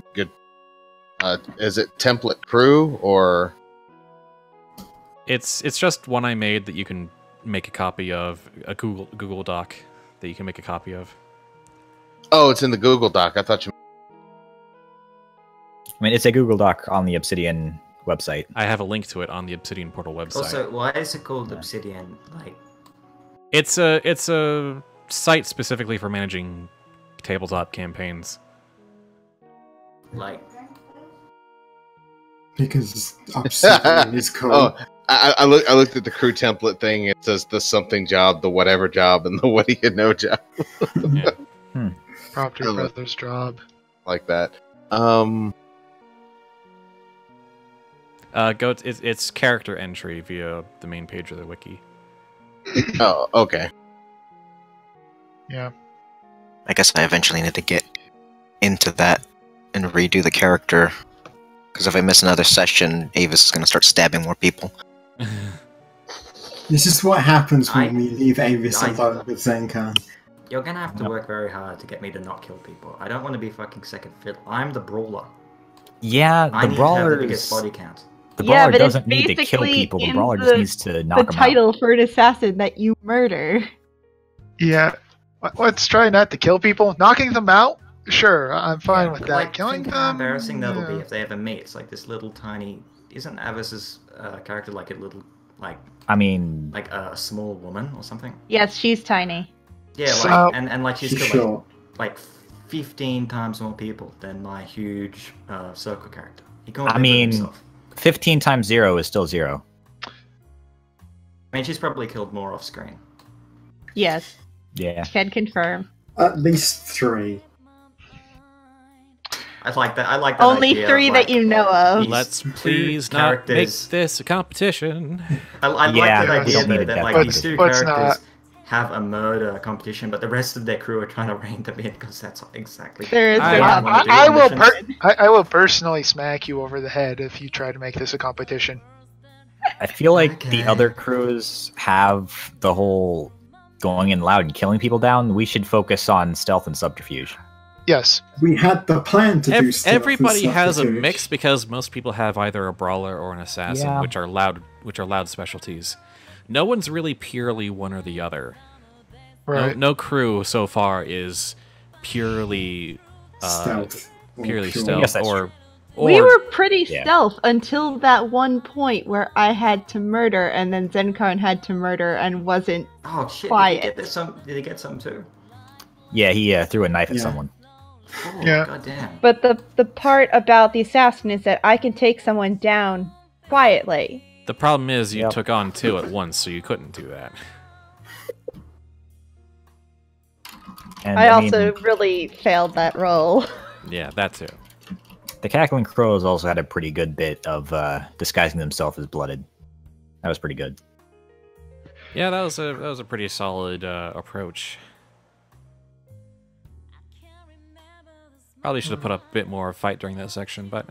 Is it template crew or? It's just one I made that you can make a copy of, a Google Doc that you can make a copy of. Oh, it's in the Google Doc. I thought you. I mean, it's a Google Doc on the Obsidian website. I have a link to it on the Obsidian Portal website. Also, why is it called Obsidian? Like, It's a site specifically for managing tabletop campaigns. like Because Obsidian is cool. Oh, I looked at the crew template thing. It says the something job, the whatever job, and the what do you know job, Property Hello. Brothers job. like that. It's character entry via the main page of the wiki. Oh, okay. Yeah. I guess I eventually need to get into that and redo the character. Because if I miss another session, Avis is going to start stabbing more people. This is what happens when I- we leave Avis I- alone with Zenkan. you're gonna have to Yep. work very hard to get me to not kill people. I don't want to be fucking second fiddle. I'm the brawler. Yeah, I the need to have the biggest brawlers. body count. The Yeah, brawler but it's doesn't need to kill basically people. The in brawler just needs to knock The them out. title for an assassin that you murder. Yeah. Let's try not to kill people. Knocking them out? Sure, I'm fine with but, that. like, Killing think them? how embarrassing that'll be yeah. if they ever meet. It's like this little tiny. Isn't Avis's character like a little, like I mean, like a small woman or something? Yes, she's tiny. Yeah, So- like and like she's killed Sure. like 15 times more people than my huge circle character. He can't I live with mean, himself. 15 times 0 is still 0. I mean, she's probably killed more off screen. Yes, Yeah. can confirm. At least 3. I like that. I like that. Only idea of, 3 like, that you know of. these Let's two please not make characters. this a competition. I like Yeah, that we idea don't need though, a that death like these two competition. Let's characters have a murder competition, but the rest of their crew are trying to rein them in because that's exactly. There is I- a I- wanna do I on will missions. I will personally smack you over the head if you try to make this a competition. I feel like the Okay. other crews have the whole going in loud and killing people down. We should focus on stealth and subterfuge. Yes. We had the plan to do stealth and Everybody has a subterfuge. mix because most people have either a brawler or an assassin, Yeah. which are loud specialties. No one's really purely one or the other. Right. No crew so far is purely Stealth. or purely pure- stealth Yes, that's or We were pretty Yeah. stealth until that one point where I had to murder, and then Zenkarn had to murder and wasn't. Oh shit! Quiet. Did he get some too? Yeah, he threw a knife at Yeah. someone. Oh, Yeah. goddamn. But the part about the assassin is that I can take someone down quietly. the problem is you Yep. took on 2 at once, so you couldn't do that. And I mean, also really failed that role. Yeah, that too. the Cackling Crows also had a pretty good bit of disguising themselves as blooded. That was pretty good. Yeah, that was a pretty solid approach. Probably should have put up a bit more fight during that section, but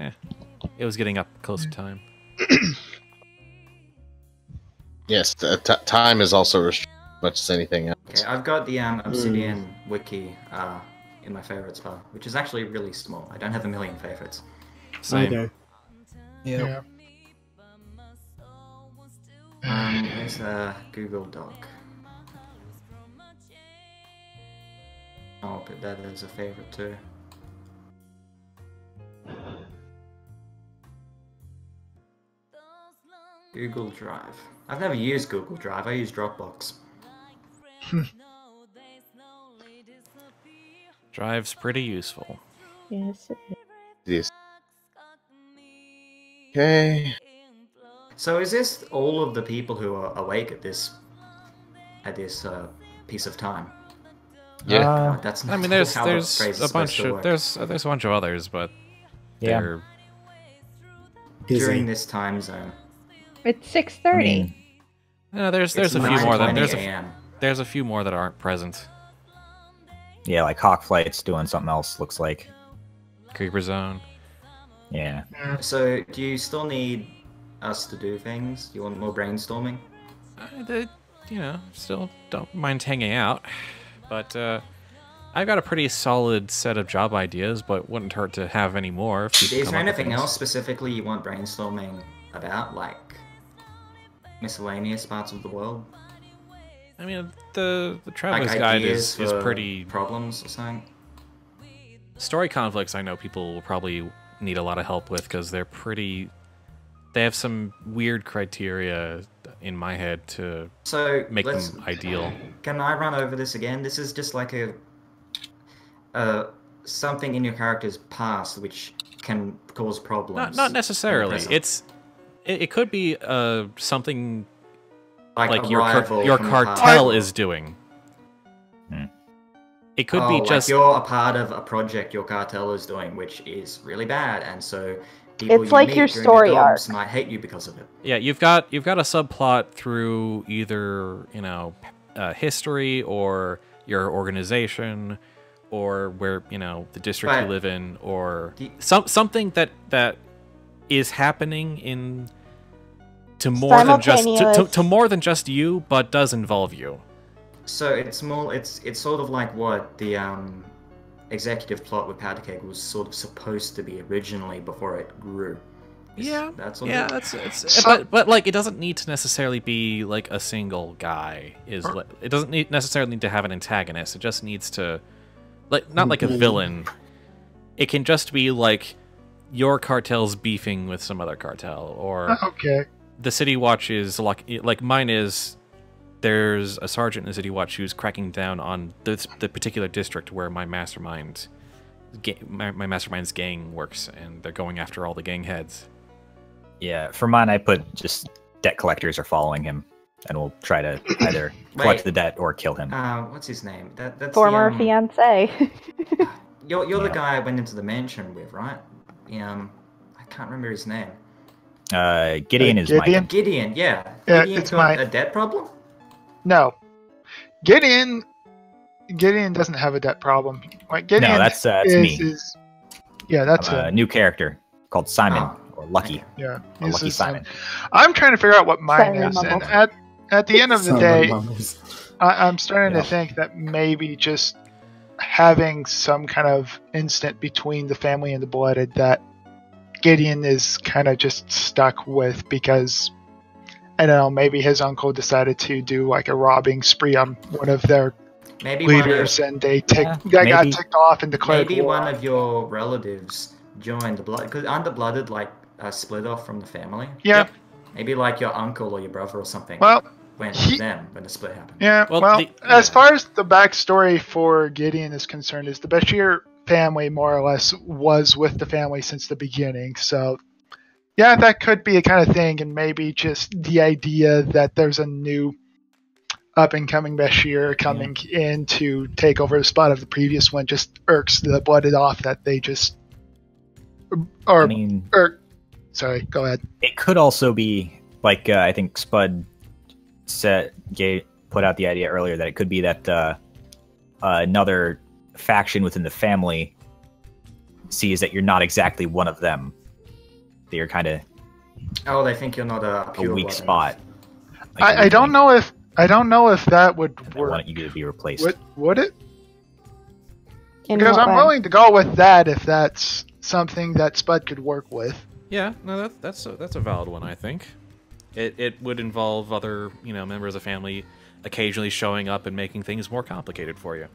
it was getting up close to time. Yes, time is also restricted as much as anything else. Okay, I've got the Obsidian wiki in my favorites bar, which is actually really small. I don't have a million favorites. Same. Okay. Yeah. There's a Google Doc. I'll put that as a favorite too. Google Drive. I've never used Google Drive. I use Dropbox. Drive's pretty useful. Yes. Yes. Okay. So is this all of the people who are awake at this piece of time? Yeah. That's I not mean, there's how the phrase is a supposed bunch to of work. there's a bunch of others, but Yeah. they're During this time zone. It's 6:30. I mean, there's It's a few more that 9:20 a.m. there's a few more that aren't present. yeah, like Hawk Flight's doing something else, looks like. Creeper Zone. Yeah. So do you still need us to do things? Do you want more brainstorming? Still don't mind hanging out, but I've got a pretty solid set of job ideas, but wouldn't hurt to have any more. If people Is come there up with anything things. else specifically you want brainstorming about, like miscellaneous parts of the world? I mean, the Like Traveler's Guide ideas is for pretty problems or something? story conflicts. I know people will probably need a lot of help with because they're pretty. They have some weird criteria in my head to So make let's. them ideal. Can I run over this again? This is just like a something in your character's past which can cause problems. Not necessarily. in the present. It could be something like a your rival your from the cartel past. is doing. Hmm. It could Oh, be like just you're a part of a project your cartel is doing, which is really bad, and so people It's you like meet your during story jobs arc. might hate you because of it. yeah. You've got a subplot through either history or your organization or where the district But you live in or the- something that is happening to more than just Simultaneous. to more than just you, but does involve you. So it's more. It's sort of like what the executive plot with Powder Keg was sort of supposed to be originally before it grew. But like it doesn't need to necessarily be like a single guy. It doesn't necessarily need to have an antagonist. It just needs to, like, not like a villain. It can just be like your cartel's beefing with some other cartel, or the City Watch is like mine is. There's a sergeant in the City Watch who's cracking down on the particular district where my mastermind's gang works, and they're going after all the gang heads. Yeah, for mine, I put just debt collectors are following him, and we'll try to either collect the debt or kill him. What's his name? That's former fiance. You're the guy I went into the mansion with, right? I can't remember his name. Gideon is Mike. Gideon, yeah. Yeah, Gideon's it's got a debt problem? No. Gideon doesn't have a debt problem. Like, Gideon that's me. That's a new character called Simon or Lucky. Yeah, or Lucky Simon. I'm trying to figure out what mine is, and at the end of the day, I'm starting to think that maybe just having some kind of instant between the family and the blooded that Gideon is kind of just stuck with because, I don't know, maybe his uncle decided to do like a robbing spree on one of their leaders, and they got ticked off and declared maybe war. One of your relatives joined the blood, because aren't the blooded like split off from the family? Yeah. Maybe like your uncle or your brother or something. Well, went with them when the split happened. Yeah. As far as the backstory for Gideon is concerned, is the Bashir family more or less was with the family since the beginning. So, yeah, that could be a kind of thing, and maybe just the idea that there's a new up-and-coming Bashir coming in to take over the spot of the previous one just irks the blooded off that they just... Sorry, go ahead. It could also be, like, I think Spud put out the idea earlier that it could be that another faction within the family sees that you're not exactly one of them. That you're kind of... Oh, they think you're not a weak spot. Like I don't know if that would work. I want you to be replaced. Would it? Because I'm willing to go with that if that's something that Spud could work with. Yeah, no, that's a valid one. I think it would involve other members of the family occasionally showing up and making things more complicated for you,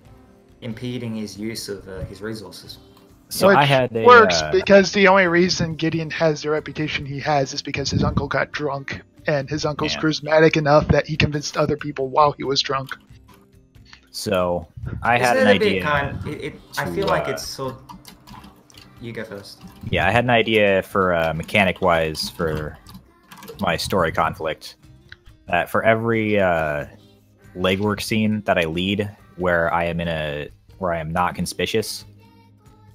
impeding his use of his resources. So Which I had works because the only reason Gideon has the reputation he has is because his uncle got drunk, and his uncle's charismatic enough that he convinced other people while he was drunk. So I had an idea. I feel like it's so. You go first. Yeah, I had an idea for mechanic-wise for my story conflict. That for every legwork scene that I lead, where I am not conspicuous,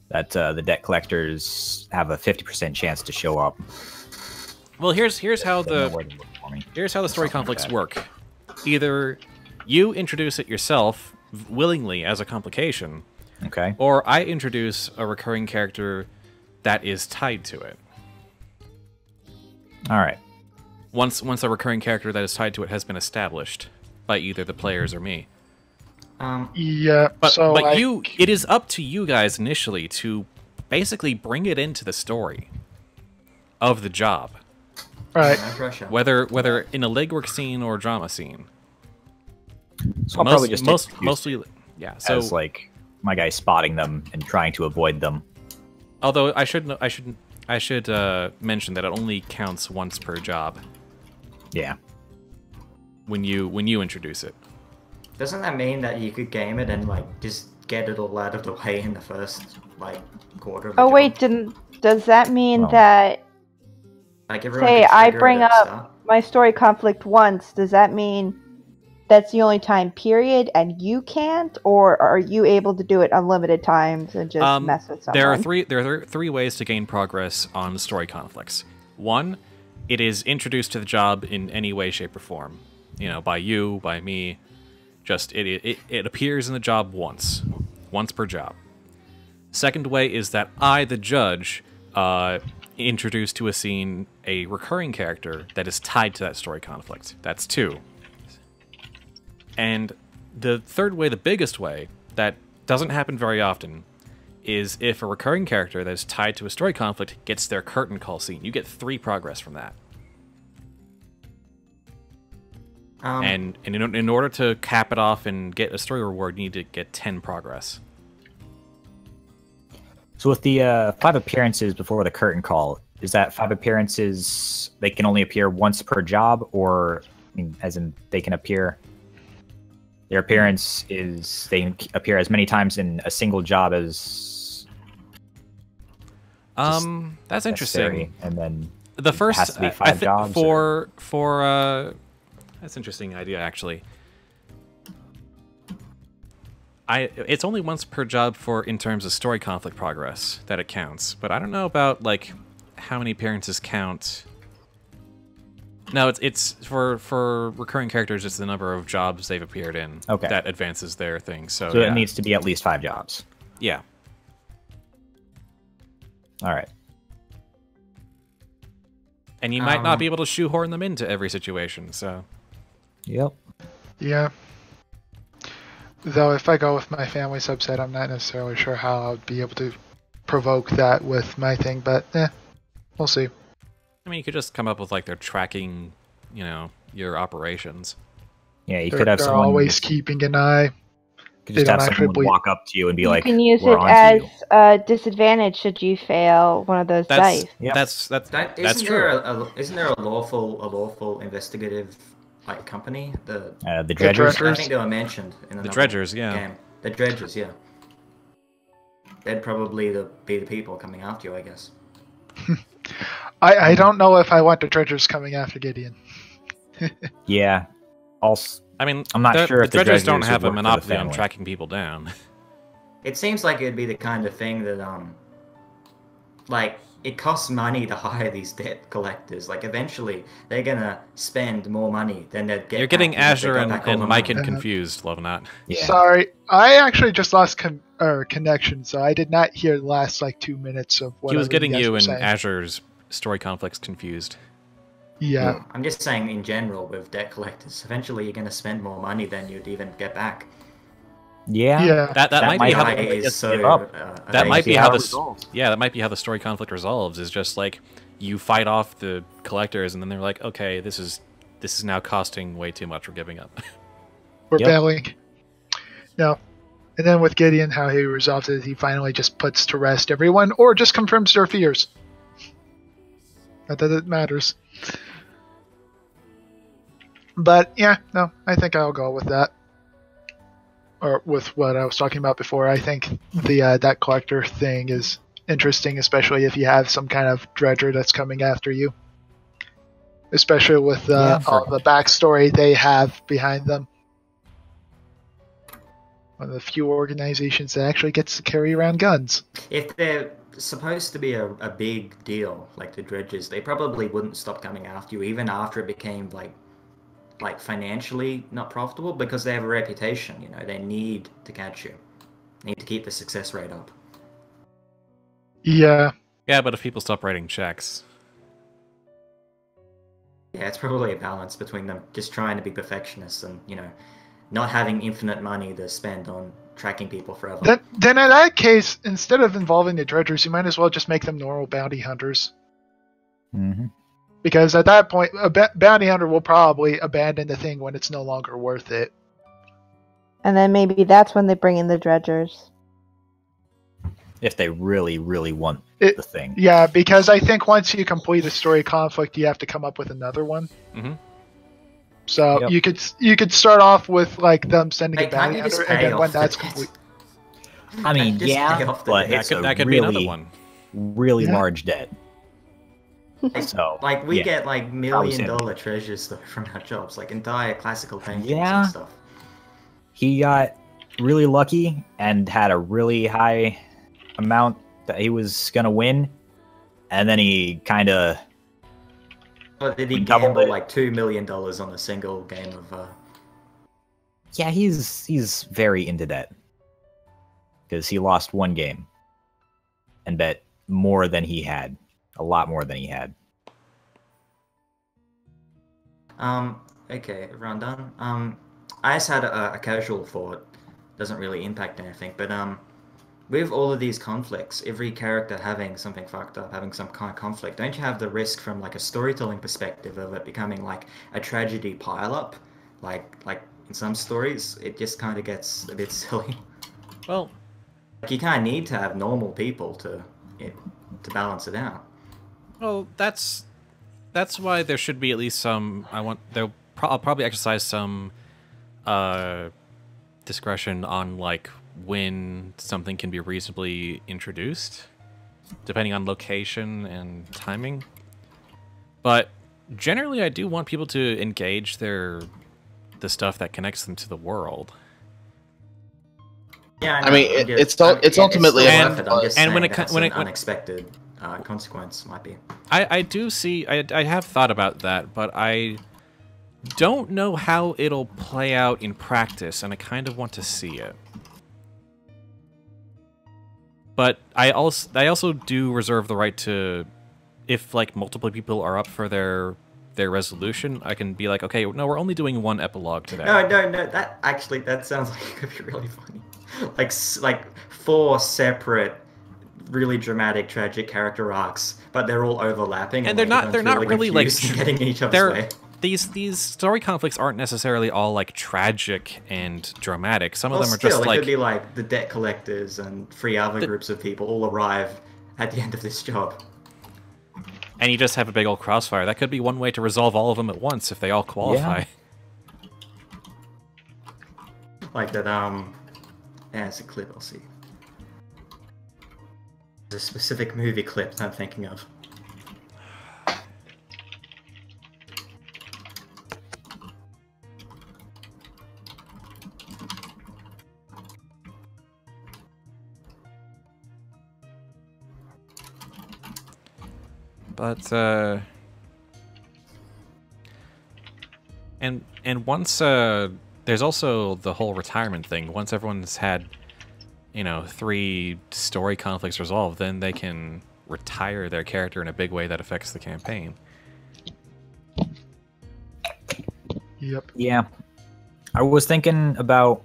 that the debt collectors have a 50% chance to show up. Well, here's how the story conflicts work. Either you introduce it yourself willingly as a complication, okay, or I introduce a recurring character that is tied to it. All right. Once a recurring character that is tied to it has been established by either the players or me. Yeah, but it is up to you guys initially to basically bring it into the story of the job. Right. Whether in a legwork scene or a drama scene. So I'll probably just mostly, yeah. So as like my guy spotting them and trying to avoid them. Although I should mention that it only counts once per job. Yeah. When you introduce it. Doesn't that mean that you could game it and like just get it all out of the way in the first quarter of the job? Wait, does that mean that like say I bring up my story conflict once, does that mean that's the only time period and you can't, or are you able to do it unlimited times and just mess with someone? There are three ways to gain progress on story conflicts. One, it is introduced to the job in any way, shape, or form. By you, by me. Just it appears in the job once per job. Second way is that I, the judge, introduce to a scene a recurring character that is tied to that story conflict. That's two. And the third way, the biggest way, that doesn't happen very often, is if a recurring character that is tied to a story conflict gets their curtain call scene. You get 3 progress from that. And in order to cap it off and get a story reward, you need to get 10 progress. So with the 5 appearances before the curtain call, is that 5 appearances, they can only appear once per job, or I mean, as in they can appear, their appearance is, they can appear as many times in a single job as... That's interesting. And then the first has to be 5 jobs? That's an interesting idea, actually. It's only once per job in terms of story conflict progress that it counts, but I don't know about like how many appearances count. No, it's for recurring characters. It's the number of jobs they've appeared in that advances their thing. So it needs to be at least 5 jobs. Yeah. All right. And you might not be able to shoehorn them into every situation. So. Yep. Yeah. Though if I go with my family subset, I'm not necessarily sure how I would be able to provoke that with my thing, but we'll see. I mean, you could just come up with like they're tracking, your operations. Yeah, you could have they're someone always keeping an eye. Could just have someone walk up to you and be like, "You can use it as a disadvantage should you fail one of those dice." Yep. That's true. Isn't there a lawful investigative company? The Dredgers. I think they were mentioned in the Dredgers. Yeah. Game. The Dredgers. Yeah. They'd probably be the people coming after you, I guess. I don't know if I want the Dredgers coming after Gideon. Yeah. Also, I mean, I'm not sure if the Dredgers don't have a monopoly on tracking people down. It seems like it'd be the kind of thing that, it costs money to hire these debt collectors. Like, eventually, they're gonna spend more money than they'd get. You're getting Azure and Mike confused, Lovenot. Yeah. Sorry, I actually just lost connection, so I did not hear the last 2 minutes of what he was getting you and saying. Azure's story conflicts confused. Yeah. I'm just saying in general with debt collectors, eventually you're going to spend more money than you'd even get back. Yeah. That might be how that might be how that might be how the story conflict resolves. Is just like you fight off the collectors, and then they're like, okay, this is now costing way too much. We're giving up. We're bailing. No. And then with Gideon, how he resolves it, he finally just puts to rest everyone, or just confirms their fears. Not that it matters. But yeah, no, I think I'll go with that. Or with what I was talking about before. I think the that collector thing is interesting, especially if you have some kind of dredger that's coming after you. Especially with all the backstory they have behind them. One of the few organizations that actually gets to carry around guns. If they're supposed to be a big deal, like the dredgers, they probably wouldn't stop coming after you, even after it became like financially not profitable, because they have a reputation. They need to catch you, need to keep the success rate up. Yeah, but if people stop writing checks, it's probably a balance between them just trying to be perfectionists and not having infinite money to spend on tracking people forever. Then in that case, instead of involving the dredgers, you might as well just make them normal bounty hunters. Mm-hmm. Because at that point, a bounty hunter will probably abandon the thing when it's no longer worth it. And then maybe that's when they bring in the dredgers. If they really, really want the thing. Yeah, because I think once you complete a story conflict, you have to come up with another one. Mm-hmm. So you could start off with them sending a bounty hunter, and then when that's complete. I mean, but it's that could be another one. Really large debt. So we get $1 million treasures though from our jobs, entire classical paintings and stuff. He got really lucky and had a really high amount that he was gonna win, and then he kind of. Did he gamble $2 million on a single game of? Yeah, he's very into debt because he lost one game and bet more than he had. A lot more than he had. Okay, round done. I just had a casual thought. Doesn't really impact anything, but with all of these conflicts, every character having something fucked up, having some kind of conflict, don't you have the risk from like a storytelling perspective of it becoming like a tragedy pile-up? Like in some stories, it just kind of gets a bit silly. Well, like you kind of need to have normal people to balance it out. Well, that's why there should be at least some. I'll probably exercise some discretion on like when something can be reasonably introduced, depending on location and timing. But generally, I do want people to engage the stuff that connects them to the world. Yeah, I mean, it's ultimately and when it unexpected consequence might be. I have thought about that, but I don't know how it'll play out in practice, and I kind of want to see it. But I also do reserve the right to, if like multiple people are up for their resolution, I can be like, okay, no, we're only doing one epilogue today. No, that sounds like it could be really funny. Like 4 separate, really dramatic, tragic character arcs, but they're all overlapping, and they're not really like getting in each other's way. These story conflicts aren't necessarily all like tragic and dramatic. Some of them are just like, it could be like the debt collectors and 3 other groups of people all arrive at the end of this job. And you just have a big old crossfire. That could be one way to resolve all of them at once if they all qualify. Yeah. Like that, yeah, it's a clip, I'll see. There's a specific movie clip that I'm thinking of. But and once there's also the whole retirement thing. Once everyone's had, 3 story conflicts resolved, then they can retire their character in a big way that affects the campaign. Yep. Yeah. I was thinking about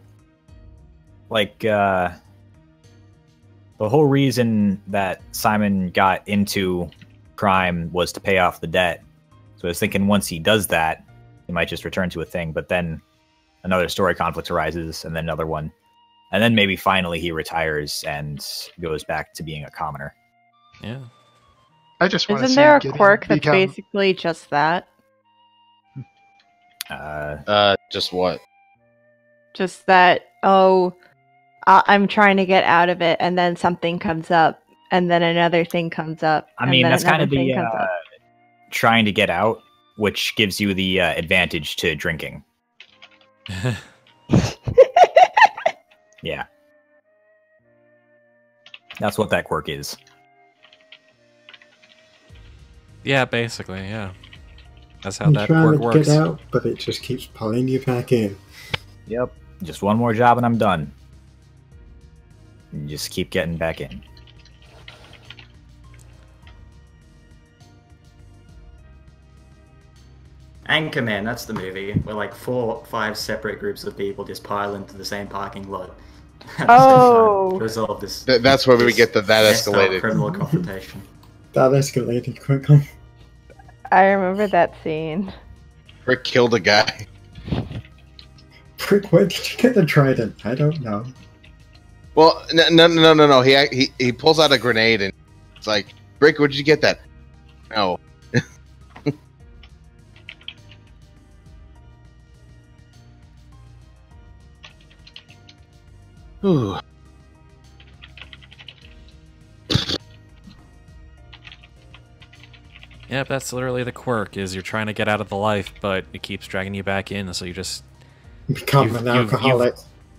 like the whole reason that Simon got into crime was to pay off the debt. So I was thinking once he does that, he might just return to a thing, but then another story conflict arises, and then another one. And then maybe finally he retires and goes back to being a commoner. Yeah. I just want to see. Isn't there a quirk that's basically just that? Just what? Just that, I'm trying to get out of it, and then something comes up, and then another thing comes up. I mean, that's kind of the trying to get out, which gives you the advantage to drinking. Yeah. That's what that quirk is. Yeah, basically, yeah. That's how that quirk works. Trying to get out, but it just keeps pulling you back in. Yep. Just one more job and I'm done. And just keep getting back in. Anchorman, that's the movie, where like 4 or 5 separate groups of people just pile into the same parking lot. Oh! Resolve this. That's where we get that escalated. Criminal confrontation. That escalated quickly. I remember that scene. Rick killed a guy. Rick, where did you get the trident? I don't know. Well, no. He pulls out a grenade and it's like, Rick, where did you get that? No. Ooh. Yep, that's literally the quirk, is you're trying to get out of the life, but it keeps dragging you back in, so you just... Become an alcoholic.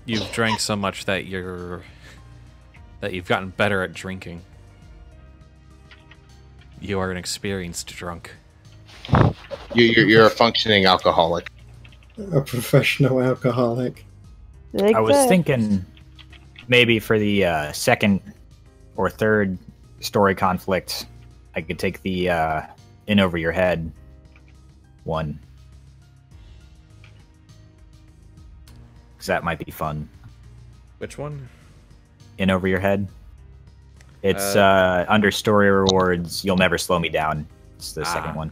You've drank so much that you've gotten better at drinking. You are an experienced drunk. You're a functioning alcoholic. A professional alcoholic. I was thinking maybe for the second or third story conflict, I could take the in over your head one. Because that might be fun. Which one? in over your head. It's under story rewards. You'll never slow me down. It's the second one.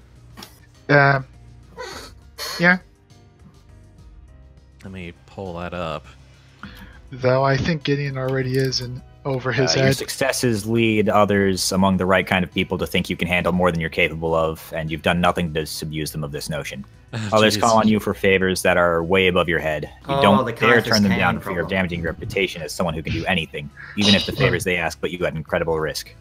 Yeah. Let me pull that up. Though I think Gideon already is in over his Your head. successes lead others among the right kind of people to think you can handle more than you're capable of, and you've done nothing to disabuse them of this notion. Others call on you for favors that are way above your head. You don't dare turn them down for fear of damaging your reputation as someone who can do anything, even if the favors they ask put you at incredible risk.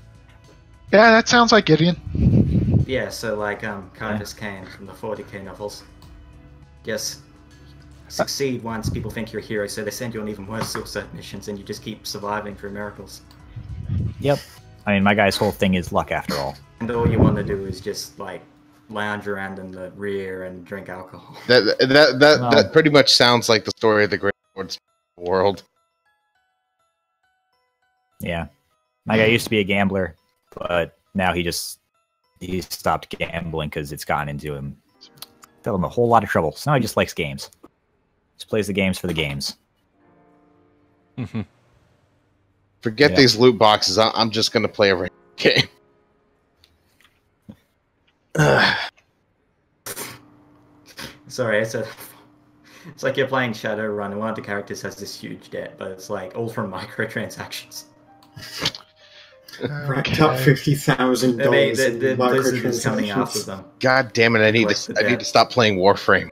Yeah, that sounds like Gideon. Yeah, so like Caiaphas Cain from the 40k novels. Yes. Succeed once people think you're a hero, so they send you on even worse suicide missions, and you just keep surviving through miracles. Yep. I mean, my guy's whole thing is luck, after all. And all you want to do is just like lounge around in the rear and drink alcohol. That pretty much sounds like the story of the great lords of the world. Yeah. My guy used to be a gambler, but now he stopped gambling because it's gotten into him. Fell in a whole lot of trouble. So now he just likes games. Just plays the games for the games. Forget these loot boxes. I'm just going to play a regular game. Sorry, it's like you're playing Shadowrun and one of the characters has this huge debt, but it's like all from microtransactions. Racked up $50,000 in Blizzard coming after them. God damn it! I need to stop playing Warframe.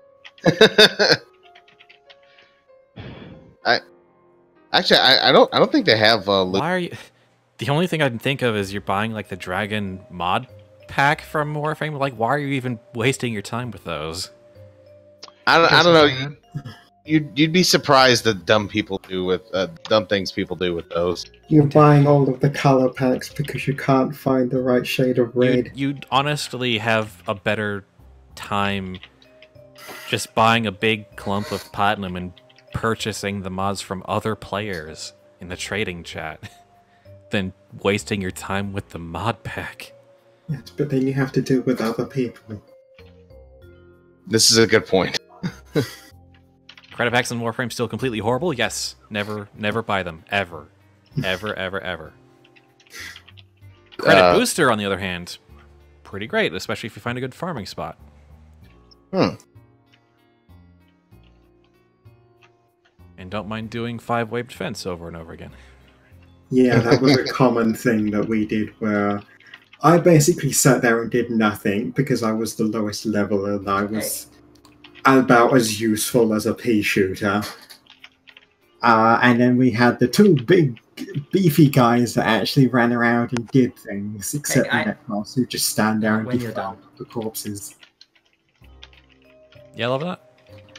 I don't think they have. Why are you? The only thing I can think of is you're buying like the Dragon mod pack from Warframe. Like, why are you even wasting your time with those? I don't know. You'd be surprised the dumb people do with dumb things people do with those. You're buying all of the color packs because you can't find the right shade of red. You'd honestly have a better time just buying a big clump of platinum and purchasing the mods from other players in the trading chat than wasting your time with the mod pack. Yes, but then you have to do it with other people. This is a good point. Credit packs in Warframe still completely horrible? Yes. Never buy them. Ever. Ever. Credit booster, on the other hand, pretty great, especially if you find a good farming spot. And don't mind doing 5-wave defense over and over again. Yeah, that was a common thing that we did where I basically sat there and did nothing because I was the lowest level and I was about as useful as a pea shooter. And then we had the two big beefy guys that actually ran around and did things, except Netcross, who just stand there and defend the corpses. Yeah, love that.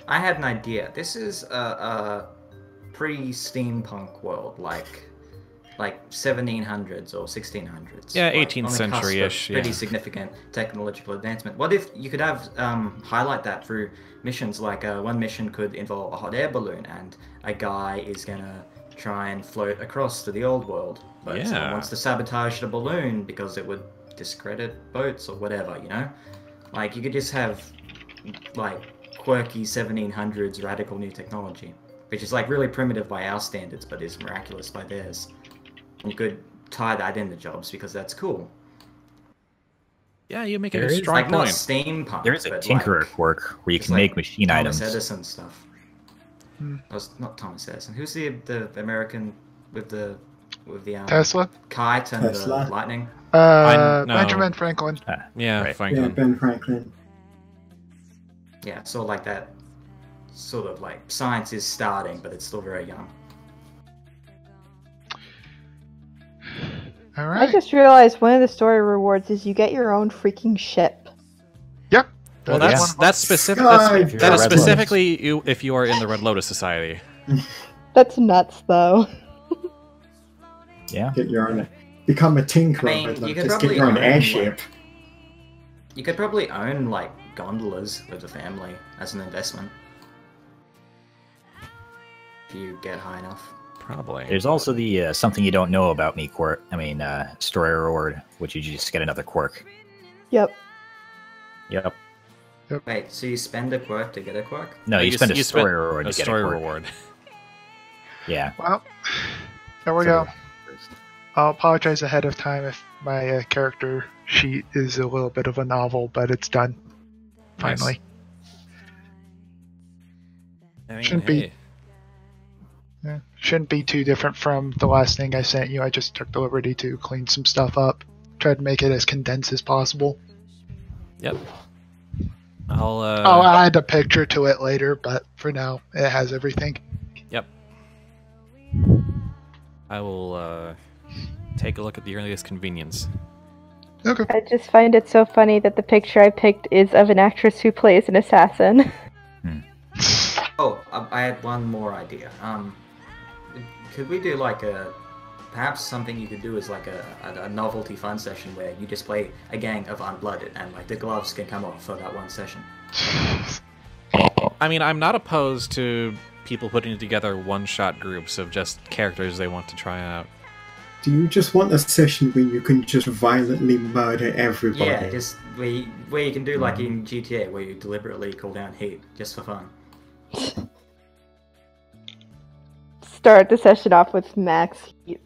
I had an idea. This is a pre-steampunk world, like 1700s or 1600s. Yeah, 18th century-ish. Pretty significant technological advancement. What if you could have highlight that through missions? Like one mission could involve a hot air balloon, and a guy is gonna try and float across to the old world, but someone wants to sabotage the balloon because it would discredit boats or whatever. You know, like you could just have like quirky 1700s radical new technology, which is like really primitive by our standards, but is miraculous by theirs. You could tie that into jobs because that's cool. Yeah, you make a strong point. Not steampunk. There is a tinkerer quirk where you can make machine items. Thomas Edison stuff. Not Thomas Edison. Who's the American with the Tesla, kite and the lightning? Benjamin Franklin. Franklin. Yeah, Ben Franklin. Yeah, sort of like that. Sort of like science is starting, but it's still very young. All right. I just realized one of the story rewards is you get your own freaking ship. Yep. Well, that's specific. That is specifically if you are in the Red Lotus Society. That's nuts, though. Yeah. Get your own. Become a tinkerer. You could just get your own airship. You could probably own like gondolas with the family as an investment if you get high enough. Probably. There's also the something you don't know about me quirk. Story reward, which you just get another quirk. Yep. Wait, so you spend a quirk to get a quirk? No, you spend a story reward to get a quirk. reward. Yeah. Well, there we go. I'll apologize ahead of time if my character sheet is a little bit of a novel, but it's done. Finally. Nice. Shouldn't be too different from the last thing I sent you. I just took the liberty to clean some stuff up. Tried to make it as condensed as possible. Yep. I'll add a picture to it later, but for now, it has everything. Yep. I will take a look at the earliest convenience. Okay. I just find it so funny that the picture I picked is of an actress who plays an assassin. Oh, I had one more idea. Could we do like perhaps something you could do is like a novelty fun session where you just play a gang of Unblooded and like the gloves can come off for that one session. I mean, I'm not opposed to people putting together one-shot groups of just characters they want to try out. Do you just want a session where you can just violently murder everybody? Yeah, just where you can do like in GTA, where you deliberately call down heat just for fun. Start the session off with max heat.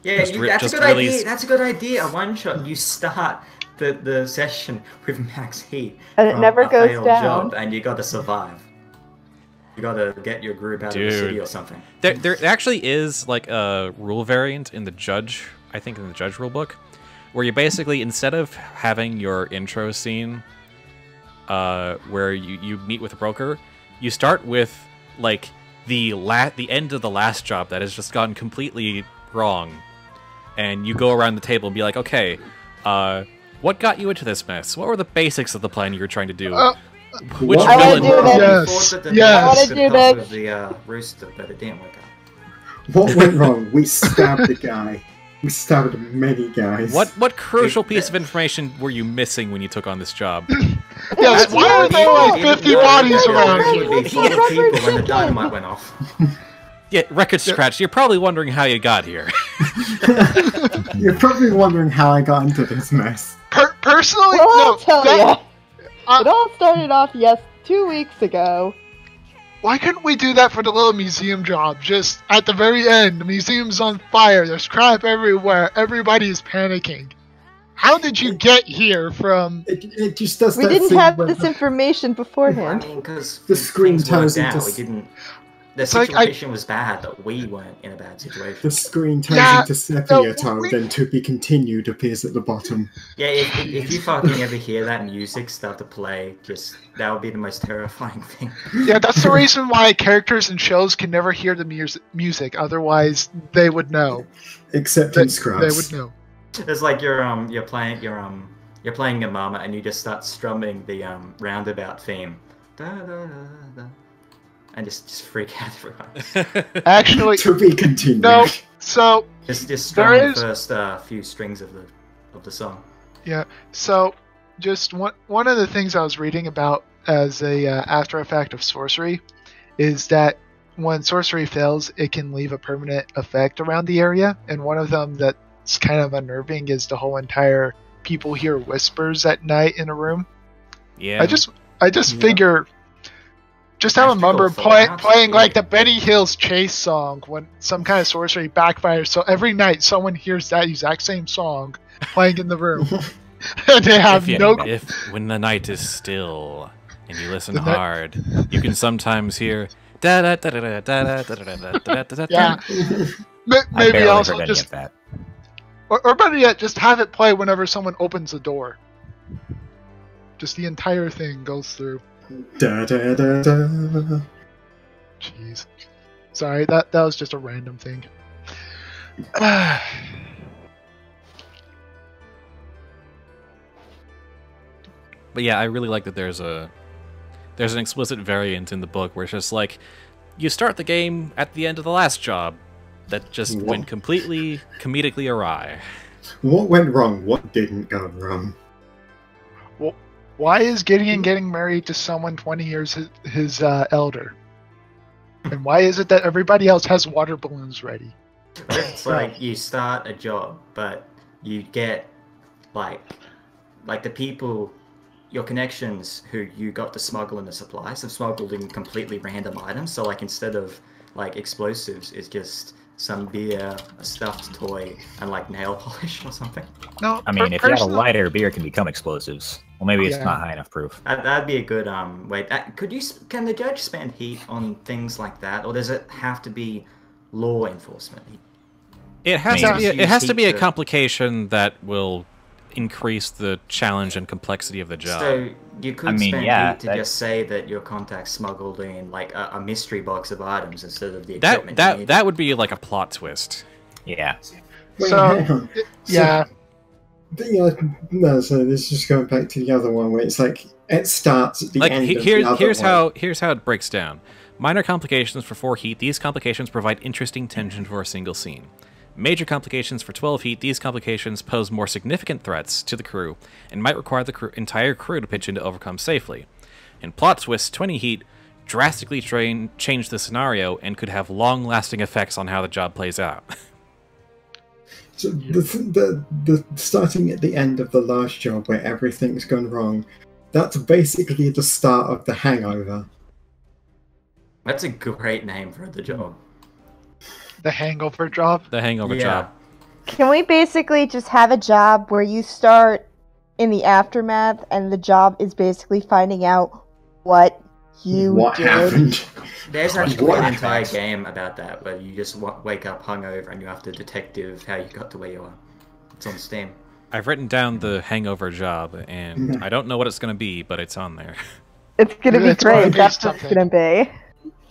Yeah, that's a good idea. That's a good idea. A one shot. You start the session with max heat, and it never goes down. Job, and you got to survive. You got to get your group out of the city or something. There actually is like a rule variant in the judge. I think in the judge rulebook, where you basically instead of having your intro scene, where you meet with a broker, you start with like the end of the last job that has just gone completely wrong, and you go around the table and be like, okay, what got you into this mess? What were the basics of the plan you were trying to do? Which villain? Yes. I want to do this. With the rooster, but it didn't work out. What went wrong? We stabbed the guy. We stabbed many guys. What crucial piece of information were you missing when you took on this job? Yes, why were there like 50 bodies around? It would be full of people when the dynamite went off. Yeah, record scratch. You're probably wondering how you got here. You're probably wondering how I got into this mess. Personally, well, I'll tell you. It all started off, 2 weeks ago. Why couldn't we do that for the little museum job? Just at the very end, the museum's on fire, there's crap everywhere, everybody is panicking. How did you get here from... It just does we didn't have this information beforehand. I mean, because the screen turns into... We didn't... The situation was bad, but we weren't in a bad situation. The screen turns into sepia tone, then to be continued appears at the bottom. Yeah, if you fucking ever hear that music start to play, that would be the most terrifying thing. Yeah, that's the reason why characters in shows can never hear the music. Otherwise, they would know. Except in Scrubs. They would know. It's like you're playing a mama and you just start strumming the roundabout theme. Da, da, da, da. And just freak out everyone. Actually, to be continued. No, so just strum the first few strings of the song. Yeah. So, just one of the things I was reading about as a after effect of sorcery is that when sorcery fails, it can leave a permanent effect around the area, and one of them that's kind of unnerving is the whole entire people hear whispers at night in a room. Yeah. I just figure. Just have a member playing like the Benny Hill's Chase song when some kind of sorcery backfires. So every night someone hears that exact same song playing in the room. And they have when the night is still and you listen hard, you can sometimes hear da da da da da da da da da da. Yeah. Maybe also just that. Or better yet, just have it play whenever someone opens the door. Just the entire thing goes through. Da, da, da, da. Jeez. Sorry, that was just a random thing. But yeah, I really like that there's an explicit variant in the book where it's just like, you start the game at the end of the last job. That just went completely comedically awry. What went wrong? What didn't go wrong? Well, why is Gideon getting married to someone 20 years his elder? And why is it that everybody else has water balloons ready? It's like you start a job, but you get like the people, your connections who you got to smuggle in the supplies have smuggled in completely random items. So like instead of like explosives, it's just some beer, a stuffed toy, and like nail polish or something. No, I mean, if you have a lighter, beer can become explosives. Well, maybe it's not high enough proof. That'd be a good wait. Can the judge spend heat on things like that, or does it have to be law enforcement? It has to be a complication that will increase the challenge and complexity of the job. So you could spend heat to just say that your contact smuggled in like a mystery box of items instead of the equipment. That would be like a plot twist. Yeah. So no. So this is just going back to the other one where it's like it starts at the end. Here's how it breaks down. Minor complications for 4 heat. These complications provide interesting tension for a single scene. Major complications for 12 heat. These complications pose more significant threats to the crew and might require the entire crew to pitch in to overcome safely. In plot twists, 20 heat drastically change the scenario and could have long-lasting effects on how the job plays out. So the starting at the end of the last job where everything's gone wrong, that's basically the start of the hangover. That's a great name for the job. The hangover job? The hangover job. Can we basically just have a job where you start in the aftermath and the job is basically finding out what did? Happened? There's actually an entire game about that where you just wake up hungover and you have to detective how you got to where you are. It's on Steam. I've written down the hangover job and I don't know what it's going to be, but it's on there. It's going to be great. That's what it's going to be.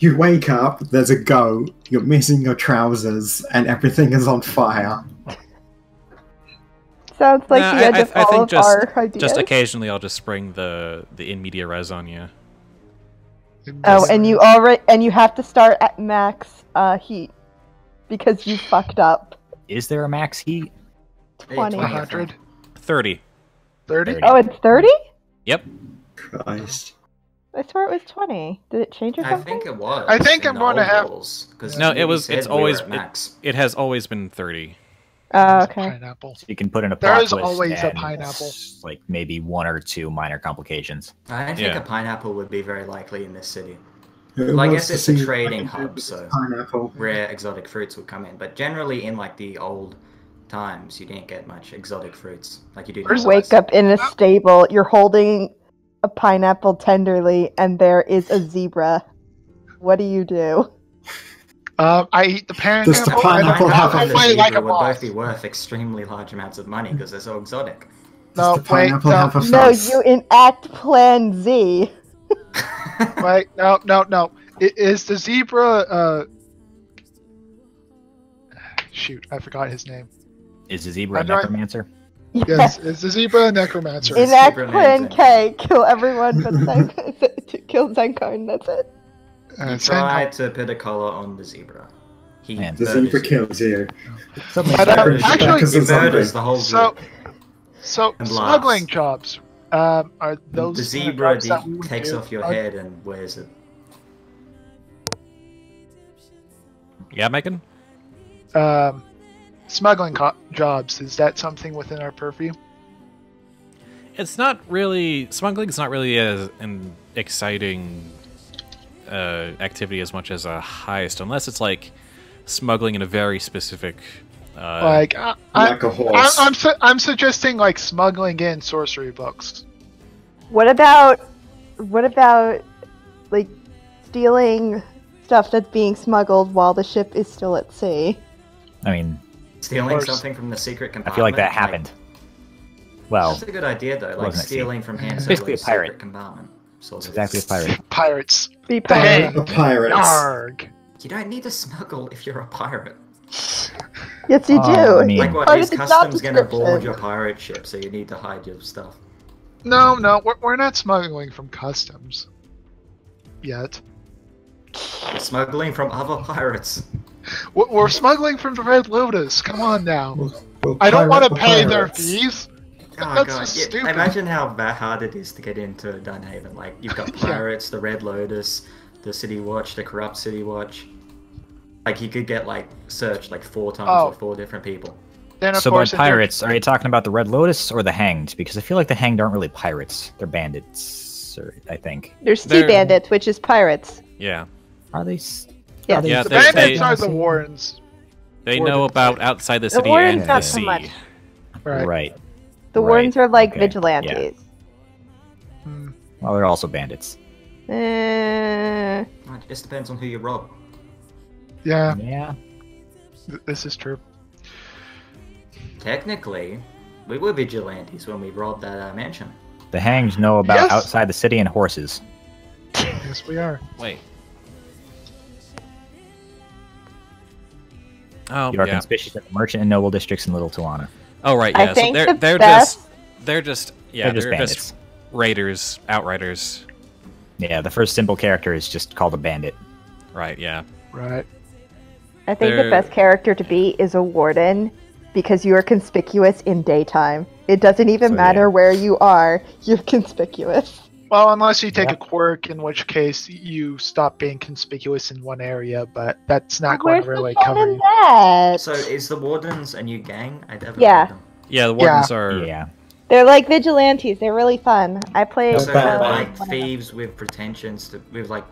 You wake up, there's a goat, you're missing your trousers, and everything is on fire. Sounds like the end of all of our ideas. Just occasionally I'll just spring the in media res on you. Oh, and you have to start at max heat because you fucked up. Is there a max heat? 20. 100. 30. 30? Oh, it's 30? Yep. Christ. I swear it was 20. Did it change or something? I think it was. I think I'm going to have... No, it has always been 30. Oh, okay. Pineapple. So you can put in a There plot is twist always a and pineapple. like maybe 1 or 2 minor complications. I don't think a pineapple would be very likely in this city. Who Well, I wants guess to it's a see trading what I can do hub, with so pineapple? rare exotic fruits would come in. But generally, in like the old times, you didn't get much exotic fruits like you do. You wake up in a stable, you're holding a pineapple tenderly, and there is a zebra. What do you do? I eat the pineapple. Does the pineapple have and a the play zebra like a would boss. both be worth extremely large amounts of money because they're so exotic. No, Does the wait, pineapple no. have a No, face? you enact Plan Z. Wait, no. Is the zebra, shoot, I forgot his name. Is the zebra a I'm not- necromancer? Yes, is the zebra a necromancer? Enact Zebra Plan names K. Kill everyone but kill Zenkar, and that's it. You try to put a collar on the zebra. He Man. The murders zebra you. kills you. Suddenly But, Murders you. actually- Because He it's zombie. murders the whole group. So And smuggling laughs. jobs, are those The kind of zebra jobs that we would takes do? off your head and wears it. Yeah, Megan? Smuggling jobs, is that something within our purview? It's not really... Smuggling's not really an exciting activity as much as a heist, unless it's like smuggling in a very specific... Like a horse. I'm suggesting like smuggling in sorcery books. What about like stealing stuff that's being smuggled while the ship is still at sea? I mean, Stealing course. something from the secret I compartment. feel like that happened. Well, That's a good idea though, like wasn't it stealing from Han It's basically Solo's a pirate. secret compartment. Sort of. exactly a pirate. Pirates. Be Hey. pirate. The pirates. Arg. You don't need to smuggle if you're a pirate. Yes, you do. I mean- Like what, Part is of the job customs gonna description. board your pirate ship, so you need to hide your stuff? No, we're not smuggling from customs. Yet. You're smuggling from other pirates. We're smuggling from the Red Lotus. Come on now. We'll I don't pirate want to the pay their pirates. fees. Oh That's god, just yeah, stupid. imagine how hard it is to get into Dunhaven. Like, you've got pirates, the Red Lotus, the City Watch, the Corrupt City Watch. Like, you could get, like, searched, like, 4 times with 4 different people. Then, of So by course, pirates, are you talking about the Red Lotus or the Hanged? Because I feel like the Hanged aren't really pirates. They're bandits, I think. There's sea They're- bandits, which is pirates. Yeah. Are they? Yeah. Are they Yeah, the they- bandits they- are the Warrens. They know about outside the city Wardens and the not so sea. much. Right. The Right. Wardens are like Okay. vigilantes. Well, they're also bandits. Eh, It just depends on who you rob. Yeah, Yeah. this is true. Technically, we were vigilantes when we robbed that mansion. The hanged know about Yes. outside the city and horses. Yes, we are. Wait. Oh, You are yeah. conspicuous in the merchant and noble districts in Little Tuana. Oh, right, I yeah. So think they're the they're best- just they're just bandits. raiders, outriders. Yeah, the first simple character is just called a bandit. Right, yeah. Right. I think They're- the best character to be is a warden because you are conspicuous in daytime. It doesn't even So, matter yeah. where you are, you're conspicuous. Well, unless you take Yeah. a quirk, in which case you stop being conspicuous in one area, but that's not going Where's to really the fun cover in you. that? So is the Wardens a new gang? I never Yeah. played them. Yeah, the wardens are Yeah. They're like vigilantes. They're really fun. I played. So bad, they're bad. like one of them. thieves with pretensions, with like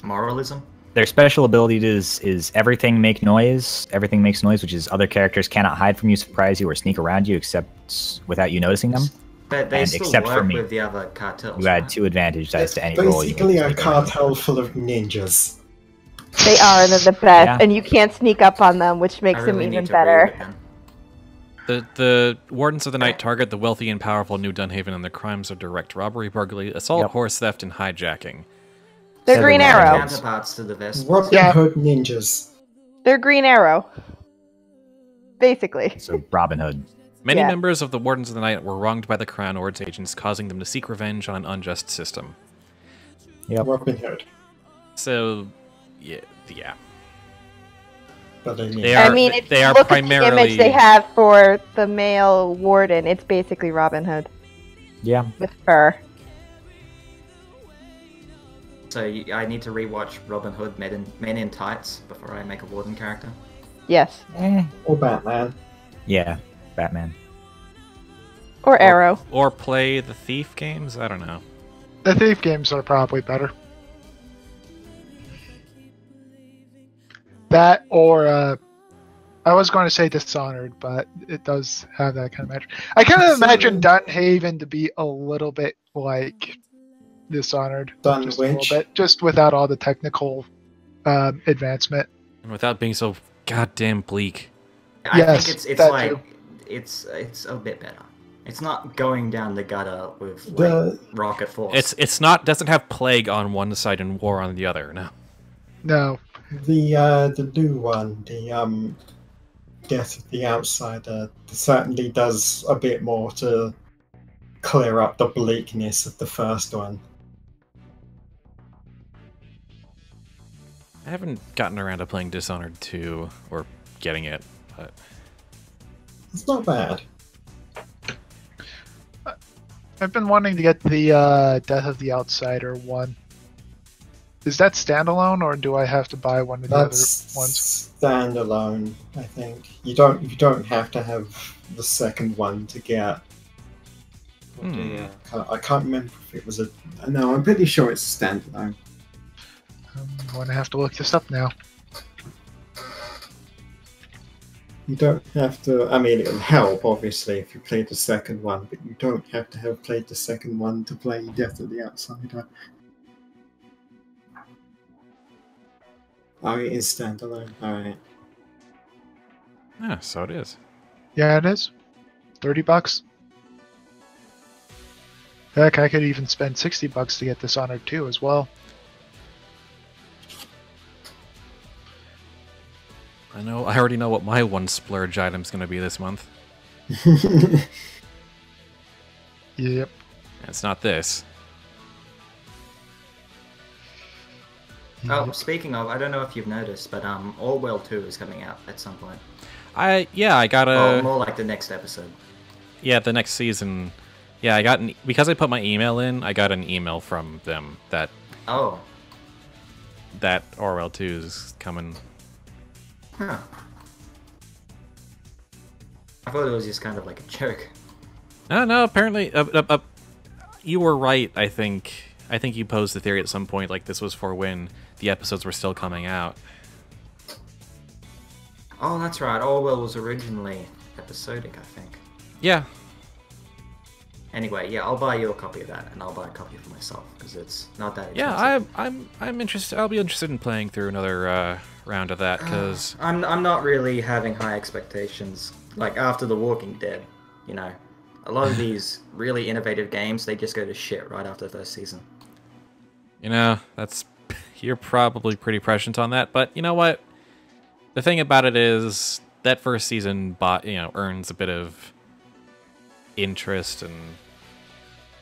moralism. Their special ability is everything make noise. Everything makes noise, which is other characters cannot hide from you, surprise you, or sneak around you except without you noticing them. But they And still except for work me. with the other cartels. You add right? 2 advantage dice to any It's roll. You basically make a to sneak around. cartel full of ninjas. They are. They're the best, Yeah. and you can't sneak up on them, which I makes really them need even to read better. it then. the wardens of the night target the wealthy and powerful New Dunhaven and their crimes of direct robbery, burglary, assault, Yep. horse theft, and hijacking. They're So Green the Arrow. Counterparts to the Vespers. Robin Yeah. Hood ninjas. They're Green Arrow. Basically. So Robin Hood. Many Yeah. members of the Wardens of the Night were wronged by the Crown or its agents, causing them to seek revenge on an unjust system. Yep. Robin Hood. So, yeah. But I mean, They I are- mean, if they you are look at the primarily- image they have for the male warden, it's basically Robin Hood Yeah. with fur. So I need to rewatch Robin Hood Men in Tights before I make a Warden character. Yes. or Batman. Yeah. Batman. Or Arrow. Or play the Thief games? I don't know. The Thief games are probably better. That or I was going to say Dishonored, but it does have that kind of magic. I kind of imagine Dunhaven to be a little bit like Dishonored, just a little Dunwich. Uh, bit, just without all the technical advancement. And without being so goddamn bleak. I Yes, think it's that like too. it's a bit better. It's not going down the gutter with like, The rocket force. It's not doesn't have plague on one side and war on the other. No. No, the new one, the Death of the Outsider, certainly does a bit more to clear up the bleakness of the first one. I haven't gotten around to playing Dishonored 2 or getting it, but It's not bad. I've been wanting to get the Death of the Outsider one. Is that standalone, or do I have to buy one of the That's other ones? standalone, I think. You don't have to have the second one to get. I can't remember if it was a. No, I'm pretty sure it's standalone. I'm going to have to look this up now. You don't have to. I mean, it'll help obviously if you play the second one, but you don't have to have played the second one to play Death of the Outsider. Oh, it is standalone. Alright. yeah, so it is. Yeah, it is. $30. Heck, I could even spend $60 to get Dishonored 2 as well. I already know what my one splurge item's going to be this month. Yep. It's not this. Oh, speaking of, I don't know if you've noticed, but Orwell 2 is coming out at some point. I got Or more like the next episode. the next season. Yeah, I got because I put my email in, I got an email from them that Oh, Orwell 2 is coming. huh. I thought it was just kind of like a joke. No, apparently you were right, I think. I think you posed the theory at some point like this was for when the episodes were still coming out. Oh, that's right. Orwell was originally episodic, I think. Yeah. Anyway, yeah, I'll buy you a copy of that, and I'll buy a copy for myself because it's not that expensive. Yeah, I'm interested. I'll be interested in playing through another round of that because I'm not really having high expectations. Like after The Walking Dead, you know, a lot of these really innovative games they just go to shit right after the first season. You know, you're probably pretty prescient on that, but you know what? The thing about it is that first season earns a bit of interest, and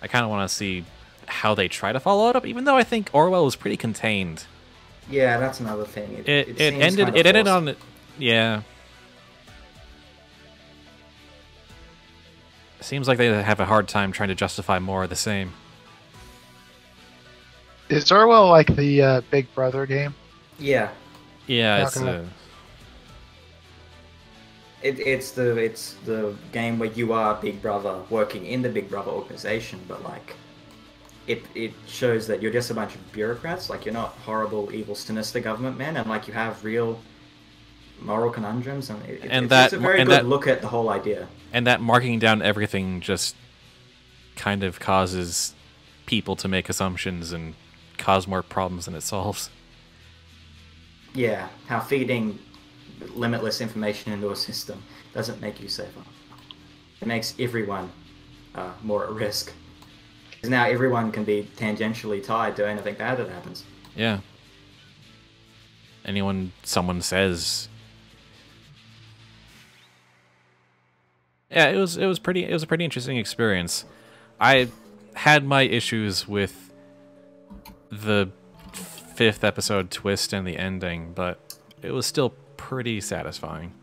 I kind of want to see how they try to follow it up, even though I think Orwell was pretty contained. Yeah, that's another thing. It ended on yeah. Seems like they have a hard time trying to justify more of the same. Is Orwell like the Big Brother game? Yeah. Yeah, it's the game where you are Big Brother working in the Big Brother organization, but like it shows that you're just a bunch of bureaucrats. Like you're not horrible, evil, sinister government men, and like you have real moral conundrums, and it's a very good look at the whole idea. And that marking down everything just kind of causes people to make assumptions and cause more problems than it solves. Yeah, how feeding limitless information into a system doesn't make you safer. It makes everyone more at risk. Because now everyone can be tangentially tied to anything bad that happens. Yeah. Someone says. Yeah, it was a pretty interesting experience. I had my issues with the 5th episode twist and the ending, but it was still pretty satisfying.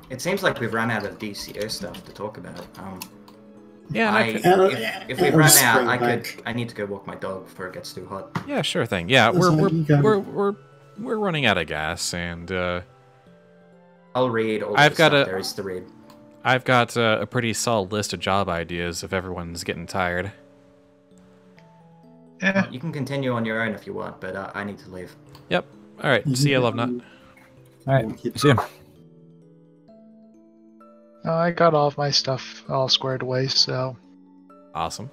It seems like we've run out of DCO stuff to talk about. Yeah, if we run out, I need to go walk my dog before it gets too hot. Yeah, sure thing. Yeah, we're running out of gas, and I'll read all the stuff there is to read. I've got a pretty solid list of job ideas if everyone's getting tired. Yeah. You can continue on your own if you want, but I need to leave. Yep. All right. See you, Love Nut. All right. See you. I got all of my stuff all squared away, so... Awesome.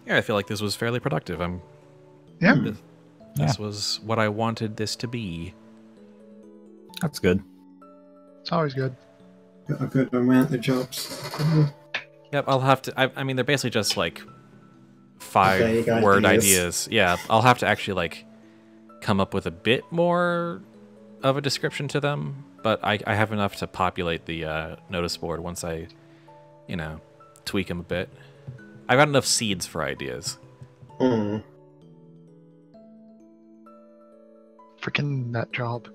Yeah, I feel like this was fairly productive. This was what I wanted this to be. That's good. It's always good. Got a good amount of jobs. Yep, I'll have to... I mean, they're basically just, like, 5-word ideas. Yeah, I'll have to actually, like, come up with a bit more of a description to them, but I have enough to populate the notice board once I, tweak them a bit. I've got enough seeds for ideas. Freaking nut job.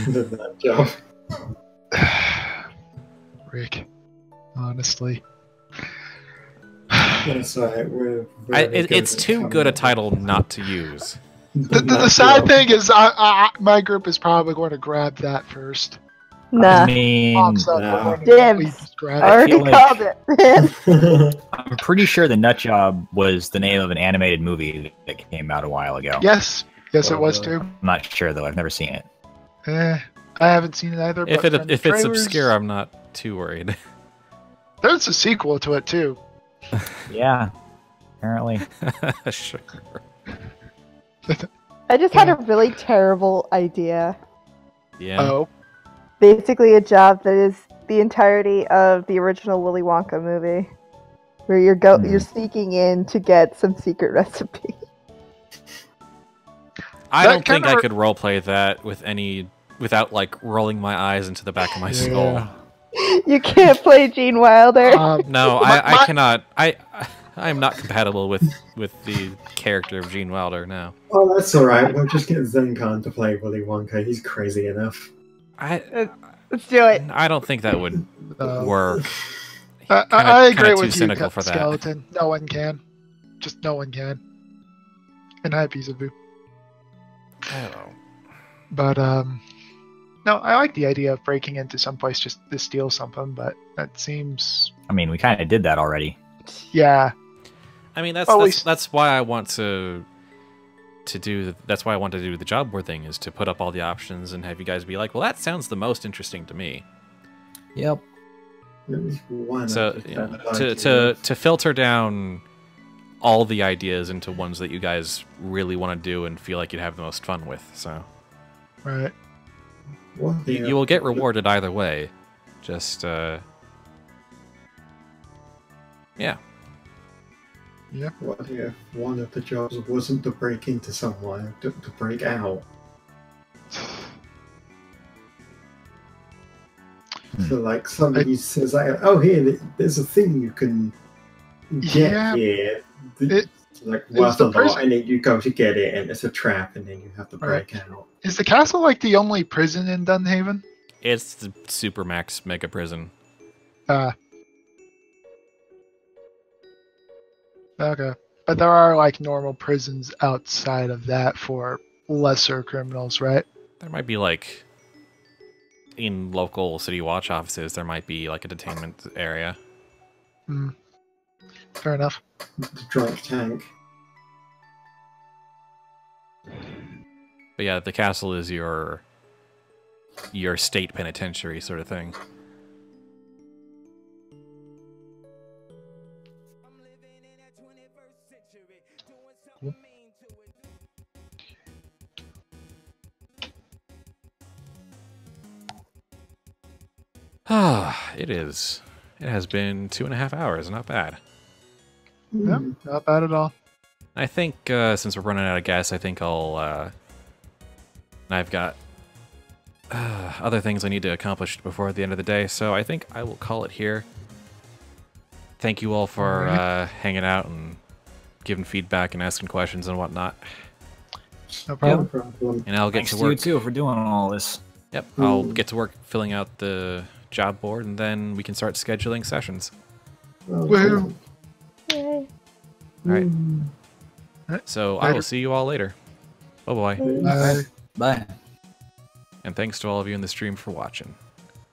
The nut job. Rick, honestly. That's right. It's too good a title not to use. The sad thing is, my group is probably going to grab that first. Nah. I mean, Dibs. Already called it. I'm pretty sure the Nut Job was the name of an animated movie that came out a while ago. Yes, it was too. I'm not sure though. I've never seen it. I haven't seen it either. If it's obscure, I'm not too worried. There's a sequel to it too. Yeah, apparently. Sure. I just had a really terrible idea. Yeah. Oh. Basically a job that is the entirety of the original Willy Wonka movie. Where you're sneaking in to get some secret recipe. I don't think I could roleplay that without like rolling my eyes into the back of my skull. You can't play Gene Wilder. No, I cannot. I am not compatible with the character of Gene Wilder now. Oh, that's alright. We'll just get Zenkan to play Willy Wonka. He's crazy enough. Let's do it. I don't think that would work. I agree with you, cynical for that. Skeleton. No one can. Just no one can. And hi, Peaceaboo. Oh. But, no, I like the idea of breaking into some place just to steal something, but that seems... I mean, we kind of did that already. Yeah. I mean, that's why I want to do. That's why I want to do the job board thing, is to put up all the options and have you guys be like, well, that sounds the most interesting to me. Yep. So to filter down all the ideas into ones that you guys really want to do and feel like you'd have the most fun with. So, right. You will get rewarded either way. Just yeah. Yeah. What if one of the jobs wasn't to break into somewhere, to break out? So, like, somebody says, like, "Oh, here, there's a thing you can get here." Like, worth a lot, and then you go to get it, and it's a trap, and then you have to break out. Is the castle like the only prison in Dunhaven? It's the Supermax mega prison. Okay. But there are like normal prisons outside of that for lesser criminals, right? There might be like in local city watch offices, there might be like a detainment area. Fair enough. The drunk tank. But yeah, the castle is your state penitentiary sort of thing. It is. It has been 2.5 hours. Not bad. Yeah, not bad at all. I think since we're running out of gas, I think I've got other things I need to accomplish before the end of the day, so I think I will call it here. Thank you all for hanging out and giving feedback and asking questions and whatnot. No problem. No problem. And I'll get Thanks to work. you too for doing all this. Yep, I'll get to work filling out the job board, and then we can start scheduling sessions. Woohoo! Yay. Alright. So I will see you all later. Bye-bye. Bye. Bye. And thanks to all of you in the stream for watching.